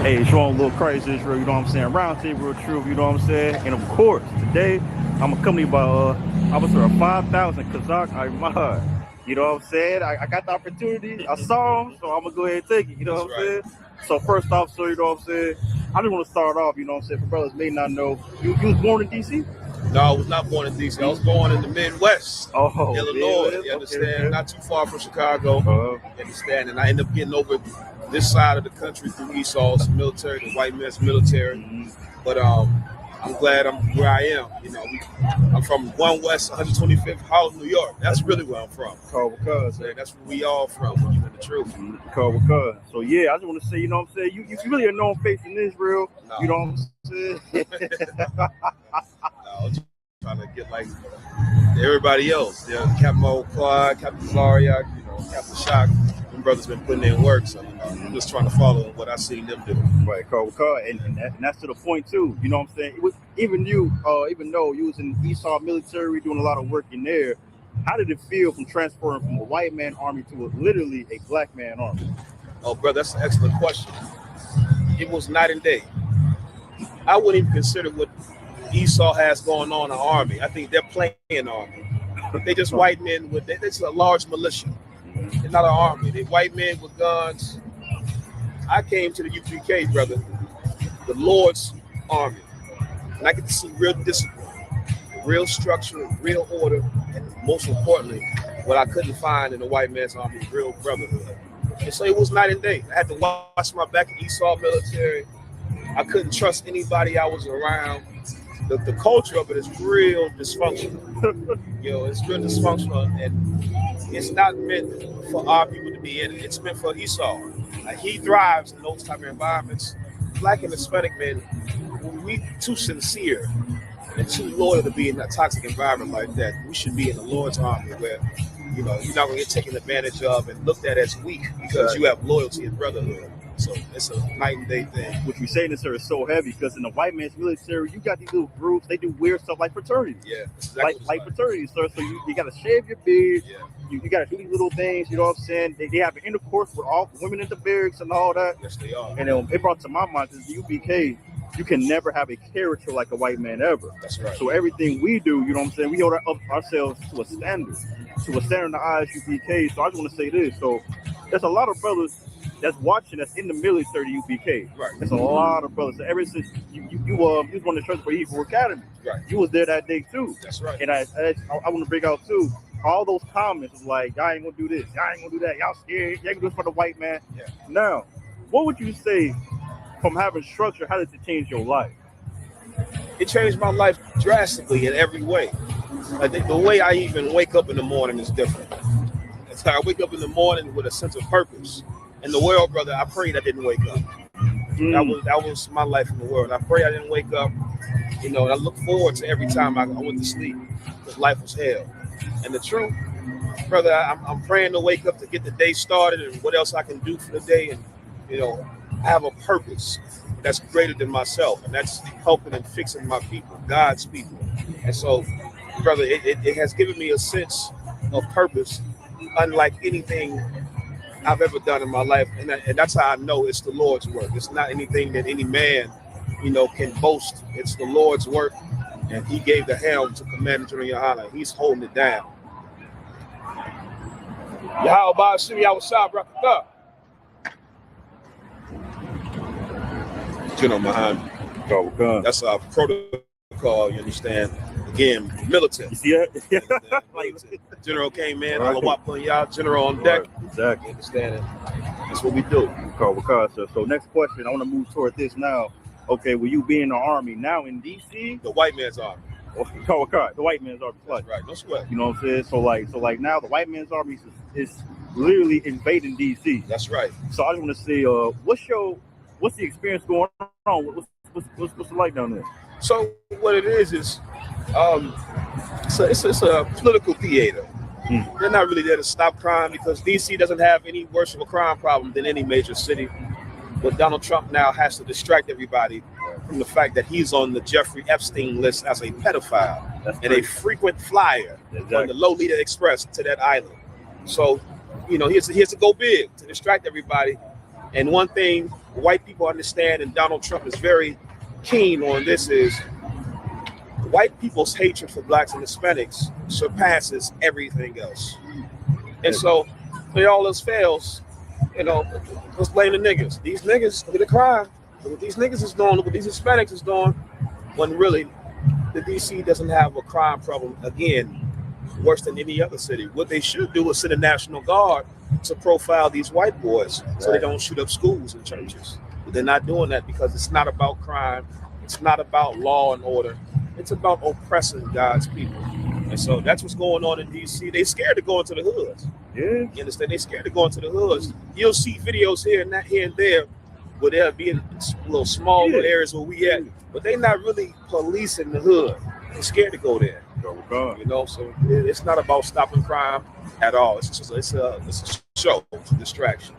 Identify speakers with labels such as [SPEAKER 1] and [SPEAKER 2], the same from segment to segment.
[SPEAKER 1] Hey, showing a little crazy Israel, you know what I'm saying? Round table of truth, you know what I'm saying? And of course, today I'm accompanied by Officer of 5,000 Kazak Ahmad. You know what I'm saying? I got the opportunity, I saw him, so I'm gonna go ahead and take it, you know
[SPEAKER 2] That's
[SPEAKER 1] what I'm
[SPEAKER 2] right.
[SPEAKER 1] saying? So first off, sir, you know what I'm saying? I just want to start off, you know what I'm saying? For brothers may not know, you was born in DC?
[SPEAKER 2] No, I was not born in D.C. I was born in the Midwest,
[SPEAKER 1] Oh,
[SPEAKER 2] Illinois.
[SPEAKER 1] man,
[SPEAKER 2] You
[SPEAKER 1] okay,
[SPEAKER 2] understand?
[SPEAKER 1] okay.
[SPEAKER 2] Not too far from Chicago. You understand? And I ended up getting over this side of the country through Esau's military, the white man's military.
[SPEAKER 1] Mhm.
[SPEAKER 2] But I'm glad I'm where I am. I'm from 1 West 125th House, New York. That's really where I'm from.
[SPEAKER 1] Call because,
[SPEAKER 2] That's where we all from. When you in the truth.
[SPEAKER 1] call because. So yeah, I just want to say, you know what I'm saying? You really a known face in Israel,
[SPEAKER 2] No.
[SPEAKER 1] you know what I'm saying?
[SPEAKER 2] No, I'm just trying to get like everybody else. Captain O'Clock, Captain Zaria, Captain Shock. Them brothers been putting in work, so I'm just trying to follow what I seen them do.
[SPEAKER 1] Right, and that's to the point too. You know what I'm saying? It was, even though you was in Esau military doing a lot of work in there, how did it feel from transferring from a white man army to literally a black man army?
[SPEAKER 2] Oh, brother, that's an excellent question. It was night and day. I wouldn't even consider what Esau has going on in the army. I think they're playing army. They just white men with it's a large militia. They're not an army. They white men with guns. I came to the UPK, brother, the Lord's army, and I get to see real discipline, real structure, real order, and most importantly, what I couldn't find in the white man's army, real brotherhood. And so it was night and day. I had to watch my back in Esau military. I couldn't trust anybody I was around. The culture of it is real dysfunctional. It's real dysfunctional, and it's not meant for our people to be in it. It's meant for Esau. He thrives in those type of environments. Black and Hispanic men, we too sincere and too loyal to be in that toxic environment like that. We should be in the Lord's army where, you're not going to get taken advantage of and looked at as weak because you have loyalty and brotherhood. So it's a night and day thing.
[SPEAKER 1] What you're saying, sir, is so heavy because in the white man's military, you got these little groups. They do weird stuff like fraternities.
[SPEAKER 2] Yeah, exactly
[SPEAKER 1] like fraternities, sir. So you got to shave your beard.
[SPEAKER 2] Yeah.
[SPEAKER 1] You got to do these little things. You know what I'm saying? They have an intercourse with all women in the barracks and all that.
[SPEAKER 2] Yes, they are.
[SPEAKER 1] And it brought to my mind is the UBK. You can never have a character like a white man ever.
[SPEAKER 2] That's right.
[SPEAKER 1] So everything we do, you know what I'm saying, we hold ourselves to a standard in the eyes of UBK. So I just want to say this. So there's a lot of brothers that's watching that's in the military UBK.
[SPEAKER 2] Right.
[SPEAKER 1] There's a lot of brothers. So ever since you was one of the trust for Hebrew Academy.
[SPEAKER 2] Right.
[SPEAKER 1] You was there that day too.
[SPEAKER 2] That's right.
[SPEAKER 1] And I want to bring out too. All those comments was like, y'all ain't gonna do this, y'all ain't gonna do that, y'all scared, y'all gonna do this for the white man.
[SPEAKER 2] Yeah.
[SPEAKER 1] Now, what would you say from having structure, how did it change your life?
[SPEAKER 2] It changed my life drastically in every way. I think the way I even wake up in the morning is different. It's like I wake up in the morning with a sense of purpose. In the world, brother, I prayed I didn't wake up. That was my life in the world. I pray I didn't wake up. And I look forward to every time I went to sleep because life was hell. And the truth, brother, I'm praying to wake up to get the day started and what else I can do for the day. And, I have a purpose that's greater than myself. And that's helping and fixing my people, God's people. And so, brother, it has given me a sense of purpose unlike anything I've ever done in my life. And that's how I know it's the Lord's work. It's not anything that any man, can boast. It's the Lord's work. And he gave the helm to Commander General Yohana. He's holding it down. Yahweh Shimi Awashab Rakatah. General Muhammad. That's our protocol, you understand? Again, militant.
[SPEAKER 1] You see that?
[SPEAKER 2] General came in,
[SPEAKER 1] Right.
[SPEAKER 2] y'all, General on deck.
[SPEAKER 1] Right. Exactly.
[SPEAKER 2] You understand it? That's what we do.
[SPEAKER 1] So next question, I want to move toward this now. Okay, will you be in the army now in DC?
[SPEAKER 2] The white man's army.
[SPEAKER 1] The white man's army.
[SPEAKER 2] That's right, no sweat.
[SPEAKER 1] You know what I'm saying? So like now the white man's army is literally invading DC.
[SPEAKER 2] That's right.
[SPEAKER 1] So I just want to say, what's the experience going on? What's it like down there?
[SPEAKER 2] So what it is it's a political theater. They're not really there to stop crime because DC doesn't have any worse of a crime problem than any major city. But Donald Trump now has to distract everybody from the fact that he's on the Jeffrey Epstein list as a pedophile and a frequent flyer on the Lolita Express to that island. So, he has to go big to distract everybody And one thing white people understand, and Donald Trump is very keen on this, is white people's hatred for blacks and Hispanics surpasses everything else. And so when all else fails, let's blame the niggas. These niggas, look at the crime. Look what these niggas is doing. Look what these Hispanics is doing. When really, the DC doesn't have a crime problem, again, worse than any other city. What they should do is send a National Guard to profile these white boys so they don't shoot up schools and churches. But they're not doing that because it's not about crime. It's not about law and order. It's about oppressing God's people. And so that's what's going on in DC. They scared to go into the hoods.
[SPEAKER 1] Yeah.
[SPEAKER 2] You understand? They scared to go into the hoods. You'll see videos here and there where they'll be in little small little areas where we at, but they're not really policing the hood. They're scared to go there. So it's not about stopping crime at all. It's just it's a show, it's a distraction.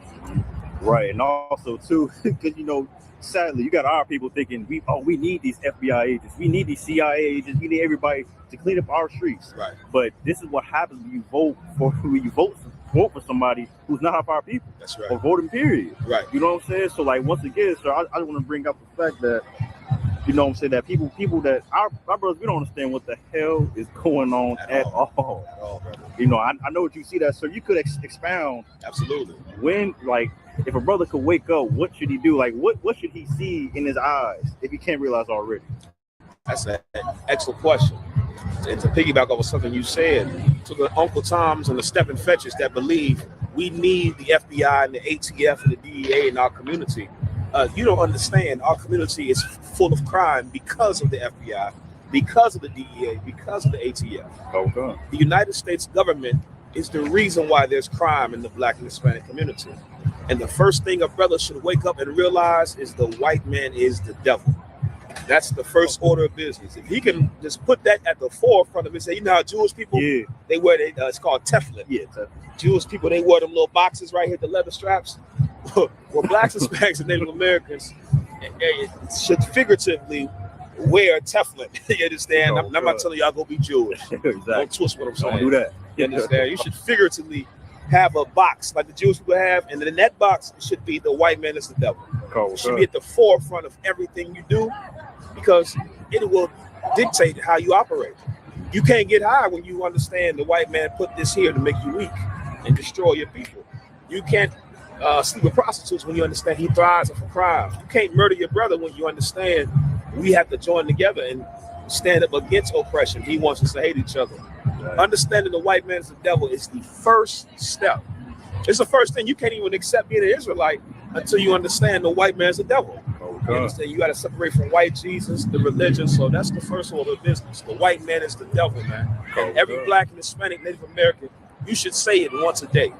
[SPEAKER 1] Right, and also too, because sadly, you got our people thinking we need these FBI agents, we need these CIA agents, we need everybody to clean up our streets.
[SPEAKER 2] Right.
[SPEAKER 1] But this is what happens when you vote for somebody who's not half our people.
[SPEAKER 2] That's right.
[SPEAKER 1] Or voting period.
[SPEAKER 2] Right.
[SPEAKER 1] You know what I'm saying? So like once again, sir, I just want to bring up the fact that that people that our brothers, we don't understand what the hell is going on at all.
[SPEAKER 2] At all, brother.
[SPEAKER 1] I know what you see that, sir. You could expound.
[SPEAKER 2] Absolutely.
[SPEAKER 1] When, like, if a brother could wake up, what should he do? Like, what should he see in his eyes if he can't realize already?
[SPEAKER 2] That's an excellent question. And to piggyback over something you said, to the Uncle Toms and the Stephen Fetches that believe we need the FBI and the ATF and the DEA in our community, you don't understand. Our community is full of crime because of the FBI, because of the DEA, because of the ATF.
[SPEAKER 1] Okay.
[SPEAKER 2] The United States government is the reason why there's crime in the Black and Hispanic community. And the first thing a brother should wake up and realize is the white man is the devil. That's the first order of business. If he can just put that at the forefront of it, say, how Jewish people, they wear, it's called Teflon.
[SPEAKER 1] Yeah, Teflon.
[SPEAKER 2] Jewish people, they wear them little boxes right here, the leather straps. Well, blacks, Hispanics, and Native Americans should figuratively wear Teflon. You understand? I'm not telling y'all go be Jewish.
[SPEAKER 1] Exactly.
[SPEAKER 2] Don't twist what I'm saying.
[SPEAKER 1] Don't do that.
[SPEAKER 2] You understand? You should figuratively have a box like the Jewish people have, and then in that box should be the white man is the devil. It should be at the forefront of everything you do, because it will dictate how you operate. You can't get high when you understand the white man put this here to make you weak and destroy your people. You can't sleep with prostitutes when you understand he thrives for crime. You can't murder your brother when you understand we have to join together and stand up against oppression. He wants us to hate each other. Right. Understanding the white man is the devil is the first step. It's the first thing. You can't even accept being an Israelite until you understand the white man is the devil. You understand? You got to separate from white Jesus, the religion. So that's the first order of business. The white man is the devil, man. And every Black and Hispanic Native American, you should say it once a day.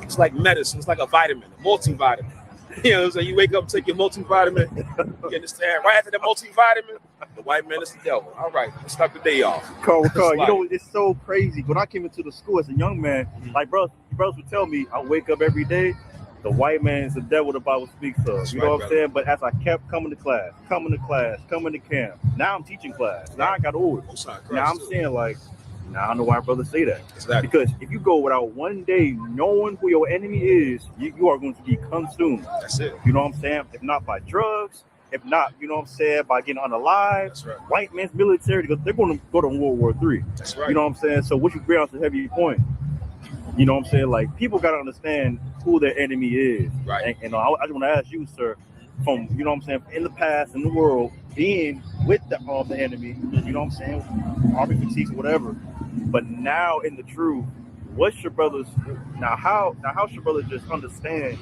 [SPEAKER 2] It's like medicine. It's like a vitamin, a multivitamin. You know, so you wake up and take your multivitamin. You understand? Right after the multivitamin, the white man is the devil. All right, let's start the day off.
[SPEAKER 1] Carl, it's so crazy. When I came into the school as a young man, like brothers would tell me, I wake up every day, the white man is the devil the Bible speaks of.
[SPEAKER 2] That's
[SPEAKER 1] you know
[SPEAKER 2] right,
[SPEAKER 1] what I'm saying? But as I kept coming to camp, now I'm teaching class. Now I got orders. Now I'm saying, like, now I know why brothers say that.
[SPEAKER 2] Exactly.
[SPEAKER 1] Because if you go without one day knowing who your enemy is, you are going to be consumed.
[SPEAKER 2] That's it.
[SPEAKER 1] You know what I'm saying? If not by drugs, if not, you know what I'm saying, by getting unalive.
[SPEAKER 2] That's right.
[SPEAKER 1] White man's military, because they're going to go to World War III.
[SPEAKER 2] That's right.
[SPEAKER 1] You know what I'm saying? So what you bring out is a heavy point. You know what I'm saying? Like, people got to understand who their enemy is.
[SPEAKER 2] Right.
[SPEAKER 1] And I just want to ask you, sir, from, you know what I'm saying, in the past, in the world, being with the enemy, you know what I'm saying, army fatigues or whatever, but now in the truth, what's your brothers, how should brothers just understand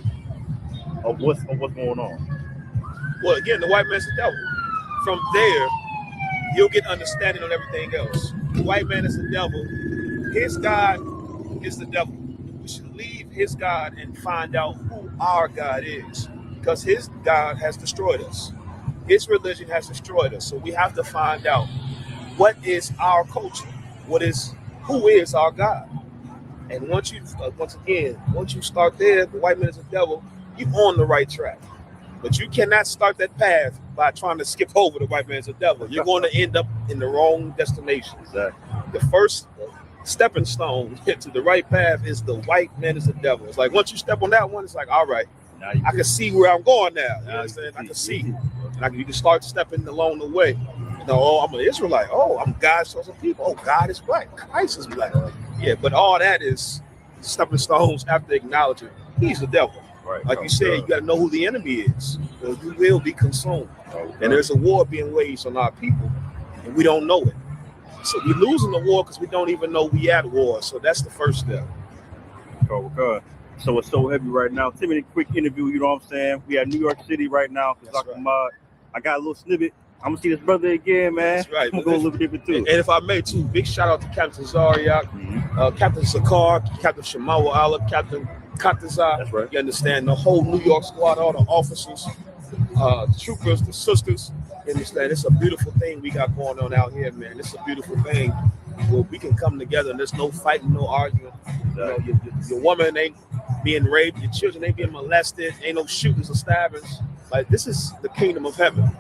[SPEAKER 1] of what's going on?
[SPEAKER 2] Well, again, the white man's the devil. From there, you'll get understanding on everything else. The white man is the devil. His God is the devil. We should leave his God and find out who our God is, because his God has destroyed us. His religion has destroyed us. So we have to find out what is our culture, who is our God. And once you start there, the white man is the devil, you're on the right track. But you cannot start that path by trying to skip over the white man is the devil. You're going to end up in the wrong destination.
[SPEAKER 1] Exactly.
[SPEAKER 2] The first stepping stone to the right path is the white man is the devil. It's like once you step on that one, it's like, all right,
[SPEAKER 1] Now you
[SPEAKER 2] I can see where I'm going now. You know
[SPEAKER 1] Now
[SPEAKER 2] what I'm saying? I
[SPEAKER 1] you
[SPEAKER 2] can
[SPEAKER 1] see.
[SPEAKER 2] see. And you can start stepping along the way. You know, oh, I'm an Israelite. Oh, I'm God's chosen people. Oh, God is black. Christ is black. Yeah, but all that is stepping stones after acknowledging he's the devil.
[SPEAKER 1] Right.
[SPEAKER 2] Like you said, you got to know who the enemy is, or you will be consumed. And there's a war being waged on our people, and we don't know it. So we're losing the war because we don't even know we at war. So that's the first step.
[SPEAKER 1] Okay. So it's so heavy right now. 10-minute quick interview, you know what I'm saying? We at New York City right now.
[SPEAKER 2] That's right.
[SPEAKER 1] Ahmad. I got a little snippet. I'm gonna see this brother again, man.
[SPEAKER 2] That's right.
[SPEAKER 1] I'm gonna go a little different too.
[SPEAKER 2] And if I may too, big shout out to Captain Zariak, Captain Sakar, Captain Shamawa Allah, Captain Kataza.
[SPEAKER 1] That's right.
[SPEAKER 2] You understand? The whole New York squad, all the officers, the troopers, the sisters. You understand? It's a beautiful thing we got going on out here, man. It's a beautiful thing where we can come together and there's no fighting, no arguing. You know, your woman ain't being raped, your children ain't being molested, ain't no shootings or stabbings. Like, this is the kingdom of heaven.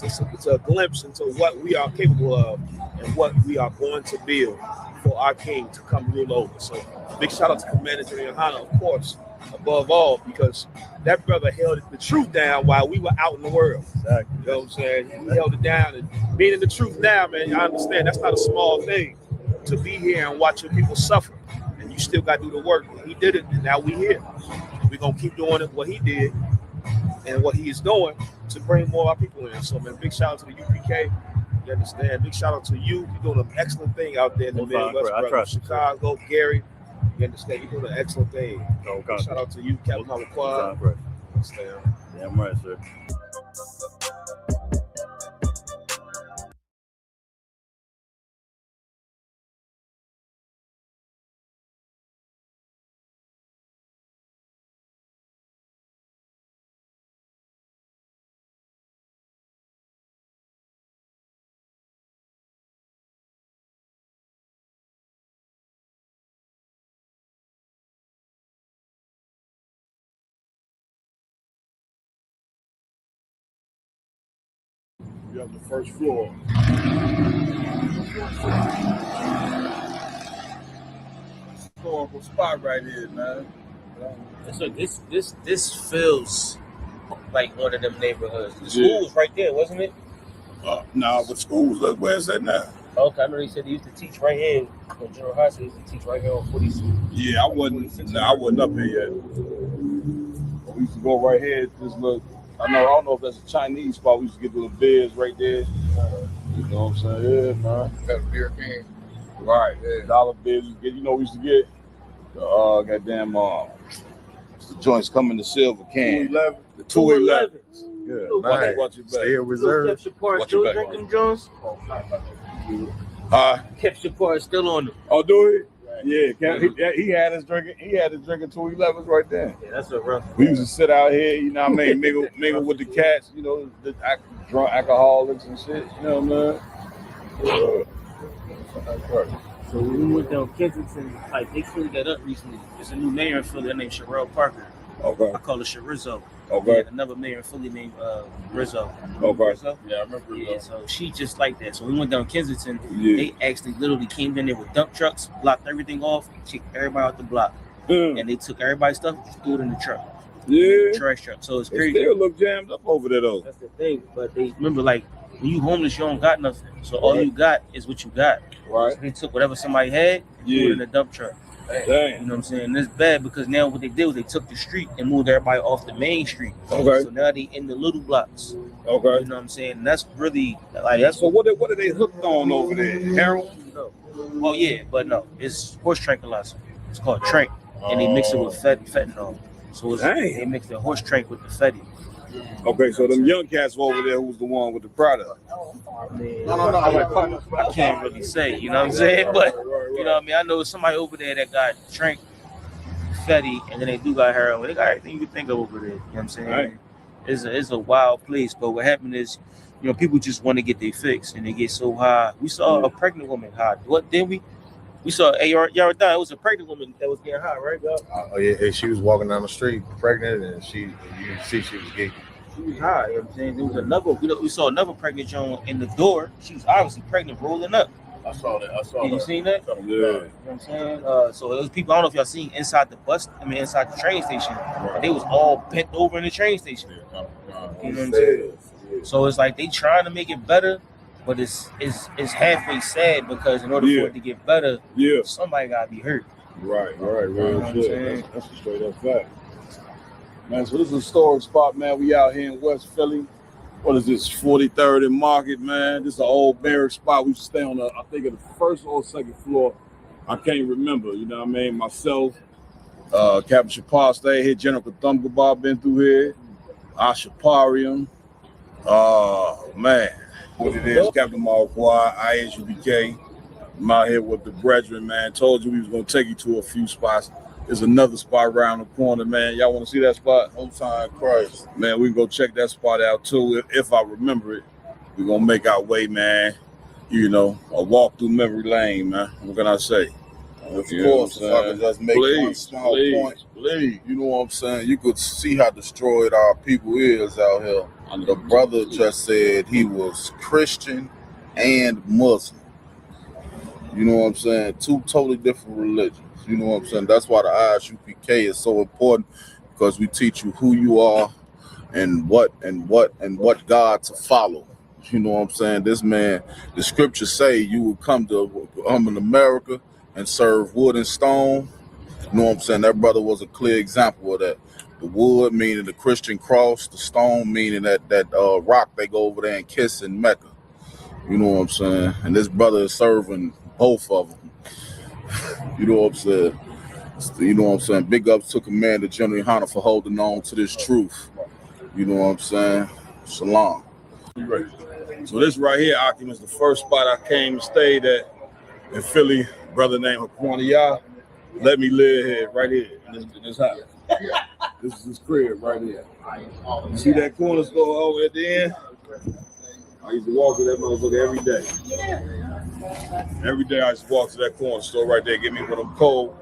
[SPEAKER 2] It's a glimpse into what we are capable of and what we are going to build for our king to come rule over. So big shout out to Commander General Hana, of course, above all, because that brother held the truth down while we were out in the world.
[SPEAKER 1] Exactly.
[SPEAKER 2] You know what I'm saying? He held it down, and being in the truth now, man, I understand that's not a small thing to be here and watch your people suffer. And you still got to do the work. He did it, and now we here. We're going to keep doing it, what he did and what he is doing to bring more of our people in. So, man, big shout out to the UPK. You understand? Big shout out to you. You're doing an excellent thing out there in the Midwest, brother. Chicago, Gary. You understand? You're doing an excellent thing. Big shout out to you, Captain Malaquad. Understand?
[SPEAKER 1] Damn right, sir.
[SPEAKER 3] You have the first floor. Historical spot right here, man.
[SPEAKER 4] So this feels like one of them neighborhoods. The school was right there, wasn't it?
[SPEAKER 3] Nah, but schools, look, where's that now?
[SPEAKER 4] Okay, I remember he said he used to teach right here. When General Hudson used to teach right here on 46.
[SPEAKER 3] Yeah, I wasn't up here yet. We used to go right here. This look, I don't know if that's a Chinese spot. We used to get the beers right there. You know what I'm saying? Yeah, man.
[SPEAKER 5] Got a beer king.
[SPEAKER 3] Right. Yeah. Dollar beers. We used to get goddamn the joints come in the silver can.
[SPEAKER 5] 211.
[SPEAKER 3] The 211.
[SPEAKER 5] Yeah,
[SPEAKER 3] Nice. Watch your back.
[SPEAKER 5] Still reserved.
[SPEAKER 4] Still drinking Jones? Kept support still on them.
[SPEAKER 3] Oh, do he? Yeah, he had his drinking. He had his drinking 211s right there.
[SPEAKER 4] Yeah, that's a rough.
[SPEAKER 3] We used to sit out here, you know what I mean, mingle with the cats, you know, the drunk alcoholics and shit. You know what I mean?
[SPEAKER 4] So when we went down Kensington, like they cleared that up recently. There's a new mayor in Philly named Sherelle Parker.
[SPEAKER 3] Okay.
[SPEAKER 4] I call her Sharizzo.
[SPEAKER 3] Okay.
[SPEAKER 4] Another mayor in Philly named Rizzo.
[SPEAKER 3] Okay.
[SPEAKER 4] Rizzo?
[SPEAKER 3] Yeah, I remember.
[SPEAKER 4] Yeah, so she just like that. So we went down Kensington.
[SPEAKER 3] Yeah.
[SPEAKER 4] They actually literally came in there with dump trucks, blocked everything off, kicked everybody out the block. And they took everybody's stuff and just threw it in the truck.
[SPEAKER 3] Yeah.
[SPEAKER 4] Trash truck. So it's
[SPEAKER 3] They
[SPEAKER 4] crazy.
[SPEAKER 3] still look jammed up over there though.
[SPEAKER 4] That's the thing. But they remember, like, when you homeless, you don't got nothing. So all
[SPEAKER 3] Right.
[SPEAKER 4] you got is what you got.
[SPEAKER 3] Right.
[SPEAKER 4] So they took whatever somebody had, threw it in the dump truck. You
[SPEAKER 3] Dang.
[SPEAKER 4] know what I'm saying? And it's bad because now what they did was they took the street and moved everybody off the main street.
[SPEAKER 3] Okay.
[SPEAKER 4] So now they in the little blocks.
[SPEAKER 3] Okay.
[SPEAKER 4] You know what I'm saying? And that's really like that's
[SPEAKER 3] So what are they hooked on over there? Heroin?
[SPEAKER 4] well, yeah, but no, it's horse tranquilizer. It's called trank, and they mix it with fentanyl. So it's,
[SPEAKER 3] Dang.
[SPEAKER 4] they mix the horse trank with the fetty.
[SPEAKER 3] Okay, so them young cats were over there who's the one with the product.
[SPEAKER 4] I can't really say, you know what I'm saying? But you know what I mean? I know somebody over there that got trank, fetty, and then they do got heroin. They got everything you can think of over there. You know what I'm saying?
[SPEAKER 3] Right.
[SPEAKER 4] It's a wild place, but what happened is, you know, people just want to get their fix and they get so high. We saw a pregnant woman high. What did we? We saw y'all done. It was a pregnant woman that was getting high, right, bro?
[SPEAKER 5] Oh yeah, she was walking down the street pregnant, and you could see she was geeking.
[SPEAKER 4] She was high. You know what I'm saying? There was another. We saw another pregnant Joan in the door. She was obviously pregnant, rolling up.
[SPEAKER 3] I saw that. I saw
[SPEAKER 4] You
[SPEAKER 3] that.
[SPEAKER 4] seen that?
[SPEAKER 3] Yeah.
[SPEAKER 4] You know what I'm saying? So those people, I don't know if y'all seen inside the inside the train station. They was all bent over in the train station. You know what I'm saying? So it's like they trying to make it better, but it's halfway sad because in order for it to get better, somebody gotta be hurt.
[SPEAKER 3] Right.
[SPEAKER 4] You know what I'm saying?
[SPEAKER 3] That's a straight up fact. Man, so this is a historic spot, man. We out here in West Philly. What is this, 43rd and Market, man? This is an old barrack spot. We used to stay on I think the first or second floor. I can't remember, you know what I mean? Myself, Captain Shapar stayed here. General Kathumgaba been through here. Ashaparium. Man, what it is, Captain Marquardt, ISUBK. I'm out here with the brethren, man. Told you we was going to take you to a few spots. There's another spot around the corner, man. Y'all want to see that spot?
[SPEAKER 5] Old time Christ.
[SPEAKER 3] Man, we can go check that spot out too. If I remember it, we're gonna make our way, man. You know, a walk through memory lane, man. What can I say?
[SPEAKER 5] Of course, if I could just make one small point.
[SPEAKER 3] Please.
[SPEAKER 5] You know what I'm saying? You could see how destroyed our people is out here. The brother just said he was Christian and Muslim. You know what I'm saying? Two totally different religions. You know what I'm saying? That's why the ISUPK is so important, because we teach you who you are and what God to follow. You know what I'm saying? This man, the scriptures say you will come to in America and serve wood and stone. You know what I'm saying? That brother was a clear example of that. The wood meaning the Christian cross, the stone meaning that rock they go over there and kiss in Mecca. You know what I'm saying? And this brother is serving both of them. You know what I'm saying? You know what I'm saying? Big ups to Commander General Hunter for holding on to this truth. You know what I'm saying? Shalom.
[SPEAKER 3] So this right here, Akim, is the first spot I came and stayed at in Philly. Brother named Haquan. Let me live here, right here, in this house. This is his crib right here. You see that corner store over at the end? I used to walk to that motherfucker every day. Every day I used to walk to that corner store right there, get me one of them cold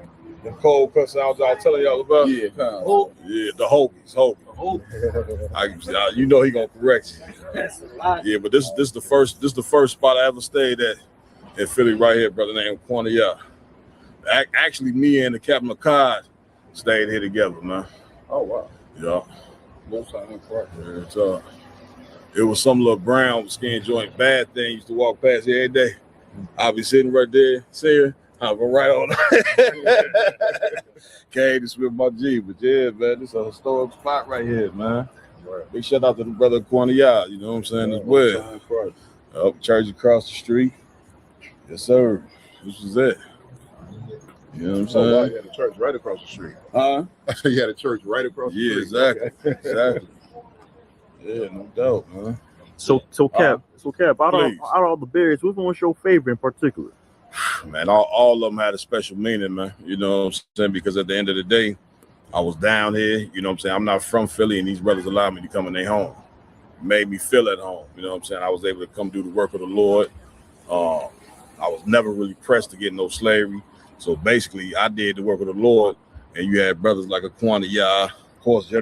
[SPEAKER 3] cuts I was telling y'all about.
[SPEAKER 5] Yeah,
[SPEAKER 3] the Hoagies. You know he gonna correct you. Yeah, but this is the first spot I ever stayed at in Philly right here, brother named Quania. Actually, me and the Captain McCod stayed here together, man.
[SPEAKER 5] Oh wow.
[SPEAKER 3] Yeah.
[SPEAKER 5] Most time
[SPEAKER 3] It's, it was some little brown skin joint bad thing used to walk past here every day. I'll be sitting right there, seeing, I'll go right on. Came to swim my G, but yeah, man, this is a historic spot right here, man. Right. Big shout out to the brother Quania, you know what I'm saying, as well. Up church across the street. Yes, sir. This was it. You know what I'm saying?
[SPEAKER 5] Oh, wow, you had a church right across the street.
[SPEAKER 3] Huh?
[SPEAKER 5] You had a church right across the street.
[SPEAKER 3] Exactly.
[SPEAKER 5] Okay.
[SPEAKER 3] Exactly. Yeah, no doubt, man.
[SPEAKER 1] So Cap, out of all the berries, which one was your favorite in particular?
[SPEAKER 3] Man, all of them had a special meaning, man. You know what I'm saying? Because at the end of the day, I was down here. You know what I'm saying? I'm not from Philly, and these brothers allowed me to come in their home. Made me feel at home. You know what I'm saying? I was able to come do the work of the Lord. I was never really pressed to get no slavery. So basically, I did the work of the Lord, and you had brothers like Aquania, of course, I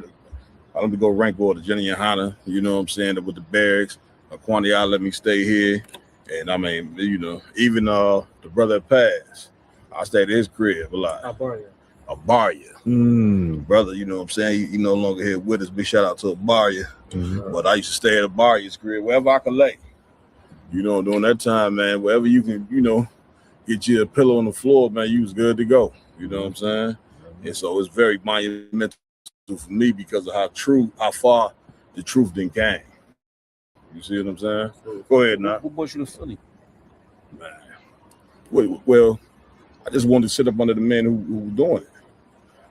[SPEAKER 3] don't go rank order, Jenny and Hannah, you know what I'm saying, with the barracks. Aquania let me stay here. And I mean, you know, even the brother that passed, I stayed at his crib a lot. Abaria. Brother, you know what I'm saying? He no longer here with us. Big shout out to Abaria. But I used to stay at Abaria's crib, wherever I could lay. You know, during that time, man, wherever you can, you know, get you a pillow on the floor, man, you was good to go. You know what I'm saying? And so it's very monumental for me because of how far the truth then came. You see what I'm saying? Go ahead now.
[SPEAKER 4] What brought you to Philly?
[SPEAKER 3] Man. Well, I just wanted to sit up under the men who were doing it.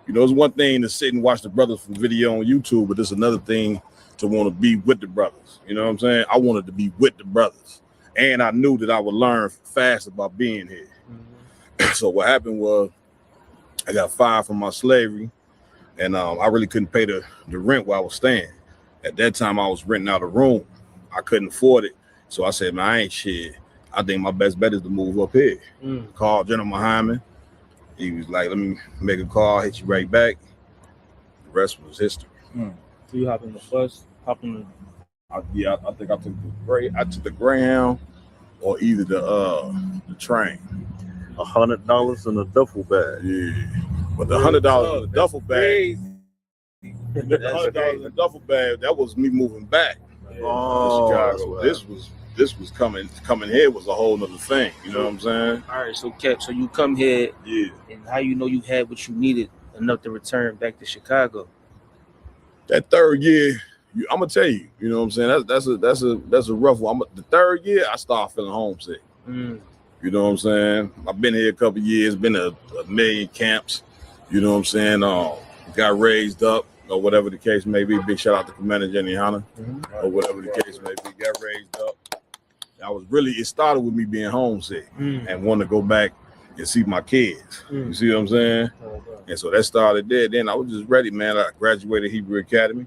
[SPEAKER 3] You know, it's one thing to sit and watch the brothers from video on YouTube, but it's another thing to want to be with the brothers. You know what I'm saying? I wanted to be with the brothers. And I knew that I would learn fast about being here. So what happened was I got fired from my slavery, and I really couldn't pay the rent where I was staying. At that time, I was renting out a room. I couldn't afford it. So I said, man, I ain't shit. I think my best bet is to move up here. Called General Muhammad. He was like, let me make a call, hit you right back. The rest was history.
[SPEAKER 4] So you hop in the bus,
[SPEAKER 3] I think I took the Greyhound. or either the train.
[SPEAKER 1] $100 in a duffel bag.
[SPEAKER 3] Yeah, but the $100 in the duffel bag, the $100 in the duffel bag, that was me moving back to Chicago. This was coming here was a whole nother thing. You know what I'm saying?
[SPEAKER 4] All right, so Cap, so you come here,
[SPEAKER 3] Yeah.
[SPEAKER 4] and how you know you had what you needed enough to return back to Chicago?
[SPEAKER 3] That third year, I'm gonna tell you. You know what I'm saying? That's a rough one. The third year, I started feeling homesick.
[SPEAKER 4] Mm.
[SPEAKER 3] You know what I'm saying? I've been here a couple of years, been to a million camps. You know what I'm saying? Got raised up, or whatever the case may be. Big shout out to Commander Jenny Hunter, or whatever the case may be. Got raised up. It started with me being homesick and wanting to go back and see my kids. You see what I'm saying? And so that started there. Then I was just ready, man. I graduated Hebrew Academy.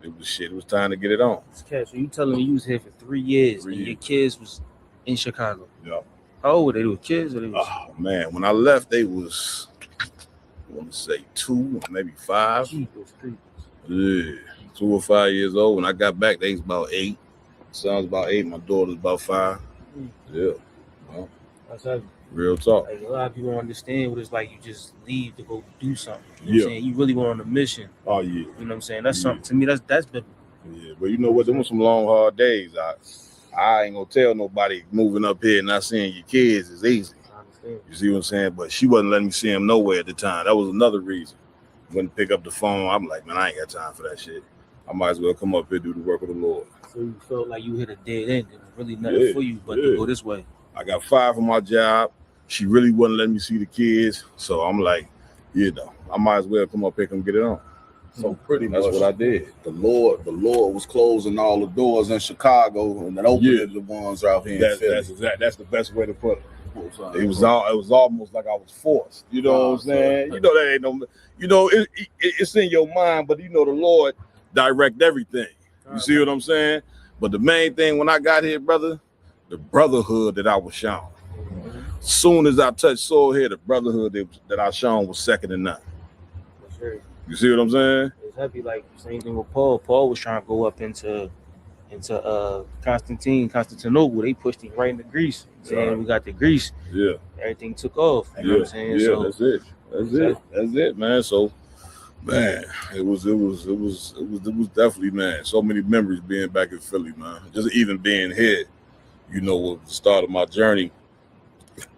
[SPEAKER 3] It was time to get it on.
[SPEAKER 4] Cap, so you telling me you was here for 3 years, and your kids was in Chicago?
[SPEAKER 3] Yeah.
[SPEAKER 4] How old were they? They were kids, or they was?
[SPEAKER 3] Oh man, when I left, they was, I want to say 2, maybe 5.
[SPEAKER 4] Jeepers creepers.
[SPEAKER 3] Yeah, 2 or 5 years old. When I got back, they was about 8. Son's about 8. My daughter's about 5. Yeah, well,
[SPEAKER 4] That's heavy.
[SPEAKER 3] real talk.
[SPEAKER 4] Like, a lot of people don't understand what it's like. You just leave to go do something. You know what
[SPEAKER 3] Yeah.
[SPEAKER 4] I'm saying? You really went on a mission.
[SPEAKER 3] Oh yeah,
[SPEAKER 4] You know what I'm saying? That's something to me. That's biblical.
[SPEAKER 3] yeah. But you know what? Them was some long, hard days. I ain't gonna tell nobody moving up here and not seeing your kids is easy.
[SPEAKER 4] I understand.
[SPEAKER 3] You see what I'm saying? But she wasn't letting me see him nowhere at the time. That was another reason. Wouldn't pick up the phone. I'm like, man, I ain't got time for that shit. I might as well come up here and do the work of the Lord.
[SPEAKER 4] So you felt like you hit a dead end. There was really nothing for you but to go this way.
[SPEAKER 3] I got fired from my job. She really wasn't letting me see the kids. So I'm like, I might as well come up here and get it on.
[SPEAKER 5] So pretty
[SPEAKER 3] That's
[SPEAKER 5] much
[SPEAKER 3] what I did.
[SPEAKER 5] the Lord was closing all the doors in Chicago and then opening the ones out here in Philly.
[SPEAKER 3] That's the best way to put it. It was almost like I was forced. You know what I'm saying? You know that ain't no. You know it's in your mind, but you know the Lord direct everything. You see what I'm saying? But the main thing when I got here, brother, the brotherhood that I was shown. Soon as I touched soil here, the brotherhood that I shown was second to none. You see what I'm saying?
[SPEAKER 4] It's heavy. Like same thing with Paul. Paul was trying to go up into Constantinople. They pushed him right into Greece. Saying we got the Greece.
[SPEAKER 3] Yeah.
[SPEAKER 4] Everything took off. You know what I'm saying?
[SPEAKER 3] Yeah,
[SPEAKER 4] So
[SPEAKER 3] that's it, man. So, man, it was definitely, man. So many memories being back in Philly, man. Just even being here, was the start of my journey.